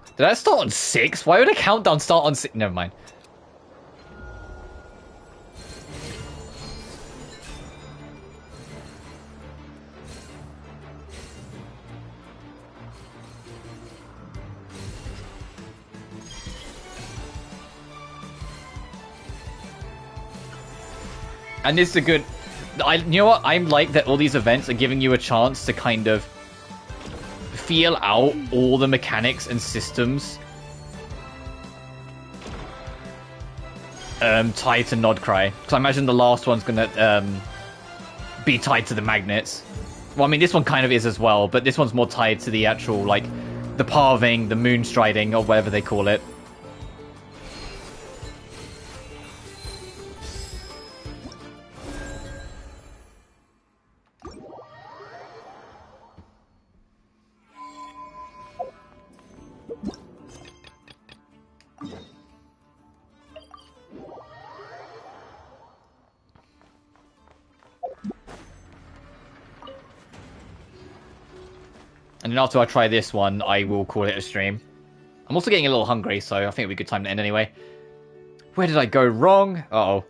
Did that start on 6? Why would a countdown start on 6? Never mind. And this is a good... you know what? I'm like that all these events are giving you a chance to kind of feel out all the mechanics and systems tied to Nodcry. Because I imagine the last one's going to be tied to the magnets. Well, I mean, this one kind of is as well, but this one's more tied to the actual, like, the parving, the moonstriding, or whatever they call it. And then after I try this one, I will call it a stream. I'm also getting a little hungry, so I think it'll be a good time to end anyway. Where did I go wrong? Uh-oh.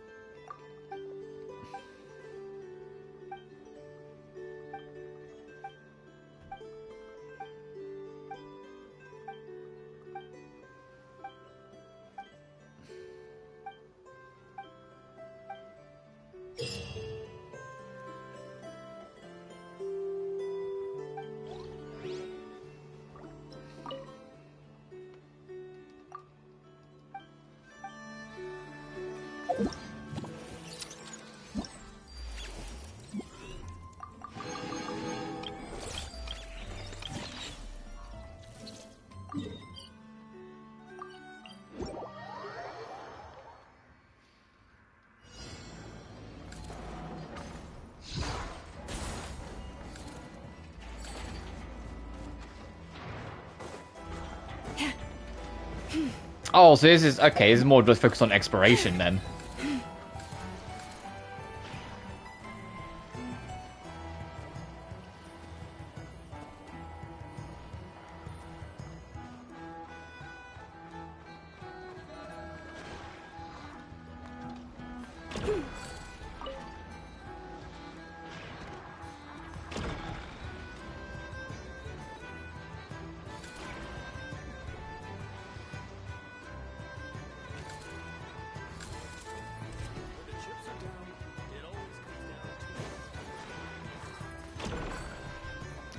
Oh, so this is... Okay, this is more just focused on exploration then.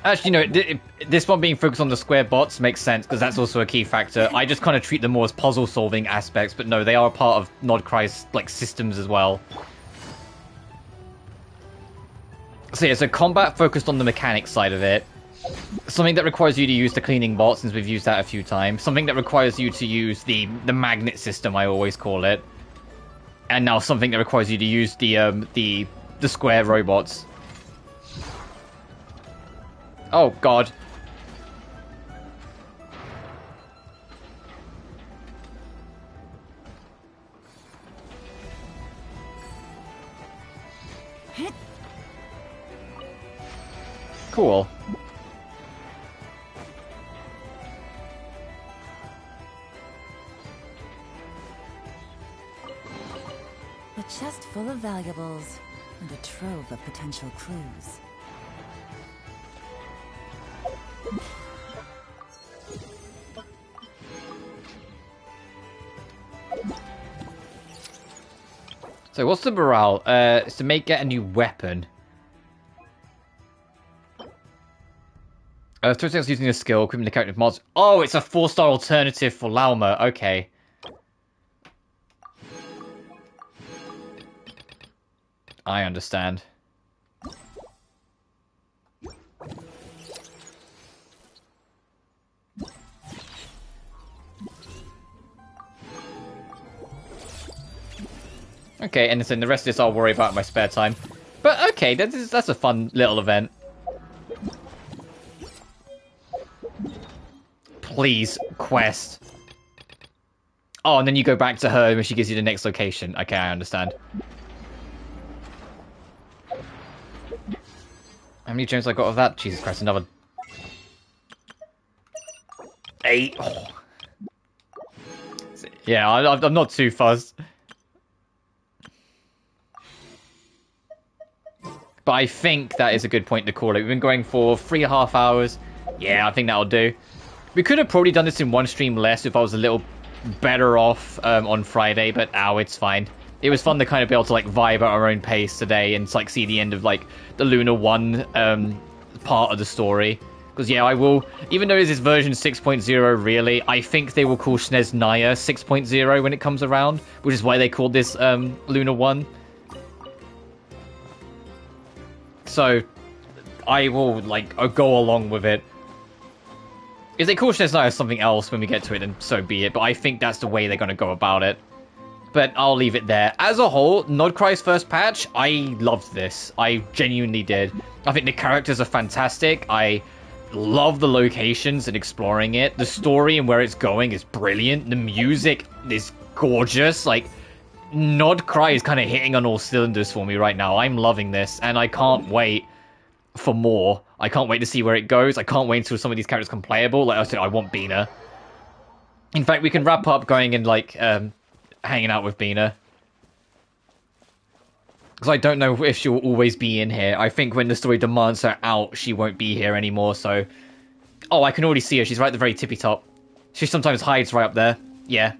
Actually, no, this one being focused on the square bots makes sense, because that's also a key factor. I just kind of treat them more as puzzle-solving aspects, but no, they are part of Nodcry's, like, systems as well. So yeah, so combat focused on the mechanics side of it. Something that requires you to use the cleaning bot, since we've used that a few times. Something that requires you to use the magnet system, I always call it. And now something that requires you to use the square robots. Oh, God. Cool. A chest full of valuables and a trove of potential clues. So what's the morale? It's to get a new weapon. 3 seconds using a skill, equipping the character with mods. Oh, it's a 4-star alternative for Lauma. Okay. I understand. Okay, and then the rest of this I'll worry about in my spare time. But okay, that's a fun little event. Please, quest. Oh, and then you go back to her when she gives you the next location. Okay, I understand. How many gems I got of that? Jesus Christ, another 8. Oh. Yeah, I'm not too fussed. But I think that is a good point to call it. We've been going for 3.5 hours. Yeah, I think that'll do. We could have probably done this in one stream less if I was a little better off on Friday, but it's fine. It was fun to kind of be able to like vibe at our own pace today and like see the end of like the Luna 1 part of the story. Because yeah, I will, even though this is version 6.0 really, I think they will call SNES Naya 6.0 when it comes around, which is why they called this Luna 1. So I will like go along with it. If they call SNES Naya something else when we get to it, then so be it. But I think that's the way they're going to go about it. But I'll leave it there. As a whole, Nodcry's first patch, I loved this. I genuinely did. I think the characters are fantastic. I love the locations and exploring it. The story and where it's going is brilliant. The music is gorgeous. Like, Nodcry is kind of hitting on all cylinders for me right now. I'm loving this, and I can't wait for more. I can't wait to see where it goes. I can't wait until some of these characters become playable. Like I said, I want Bina. In fact, we can wrap up going and, like, hanging out with Bina. Because I don't know if she'll always be in here. I think when the story demands her out, she won't be here anymore, so... Oh, I can already see her. She's right at the very tippy top. She sometimes hides right up there. Yeah.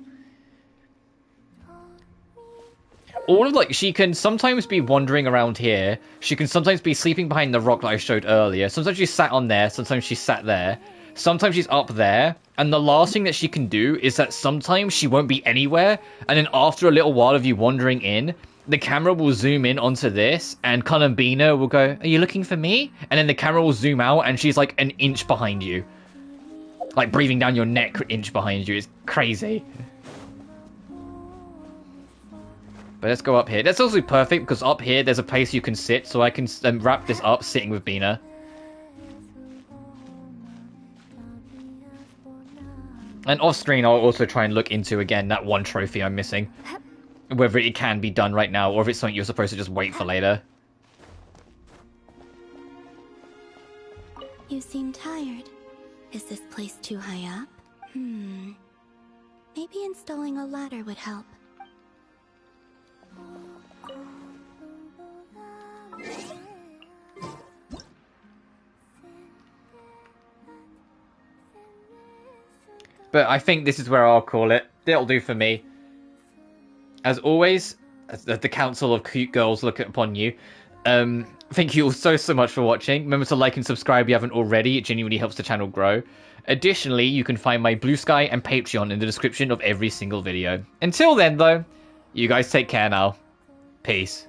She can sometimes be wandering around here. She can sometimes be sleeping behind the rock that I showed earlier. Sometimes she's sat on there. Sometimes she's sat there. Sometimes she's up there. And the last thing that she can do is that sometimes she won't be anywhere. And then after a little while of you wandering in, the camera will zoom in onto this. And Columbina will go, "Are you looking for me?" And then the camera will zoom out and she's like an inch behind you. Like breathing down your neck, an inch behind you. It's crazy. But let's go up here. That's also perfect because up here there's a place you can sit, so I can wrap this up sitting with Bina. And off screen I'll also try and look into again that one trophy I'm missing. Whether it can be done right now or if it's something you're supposed to just wait for later. You seem tired. Is this place too high up? Maybe installing a ladder would help. But I think this is where I'll call it. That'll do for me. As always, as the council of cute girls look upon you. Thank you all so much for watching. Remember to like and subscribe if you haven't already. It genuinely helps the channel grow. Additionally, you can find my BlueSky and Patreon in the description of every single video. Until then, though, you guys take care now. Peace.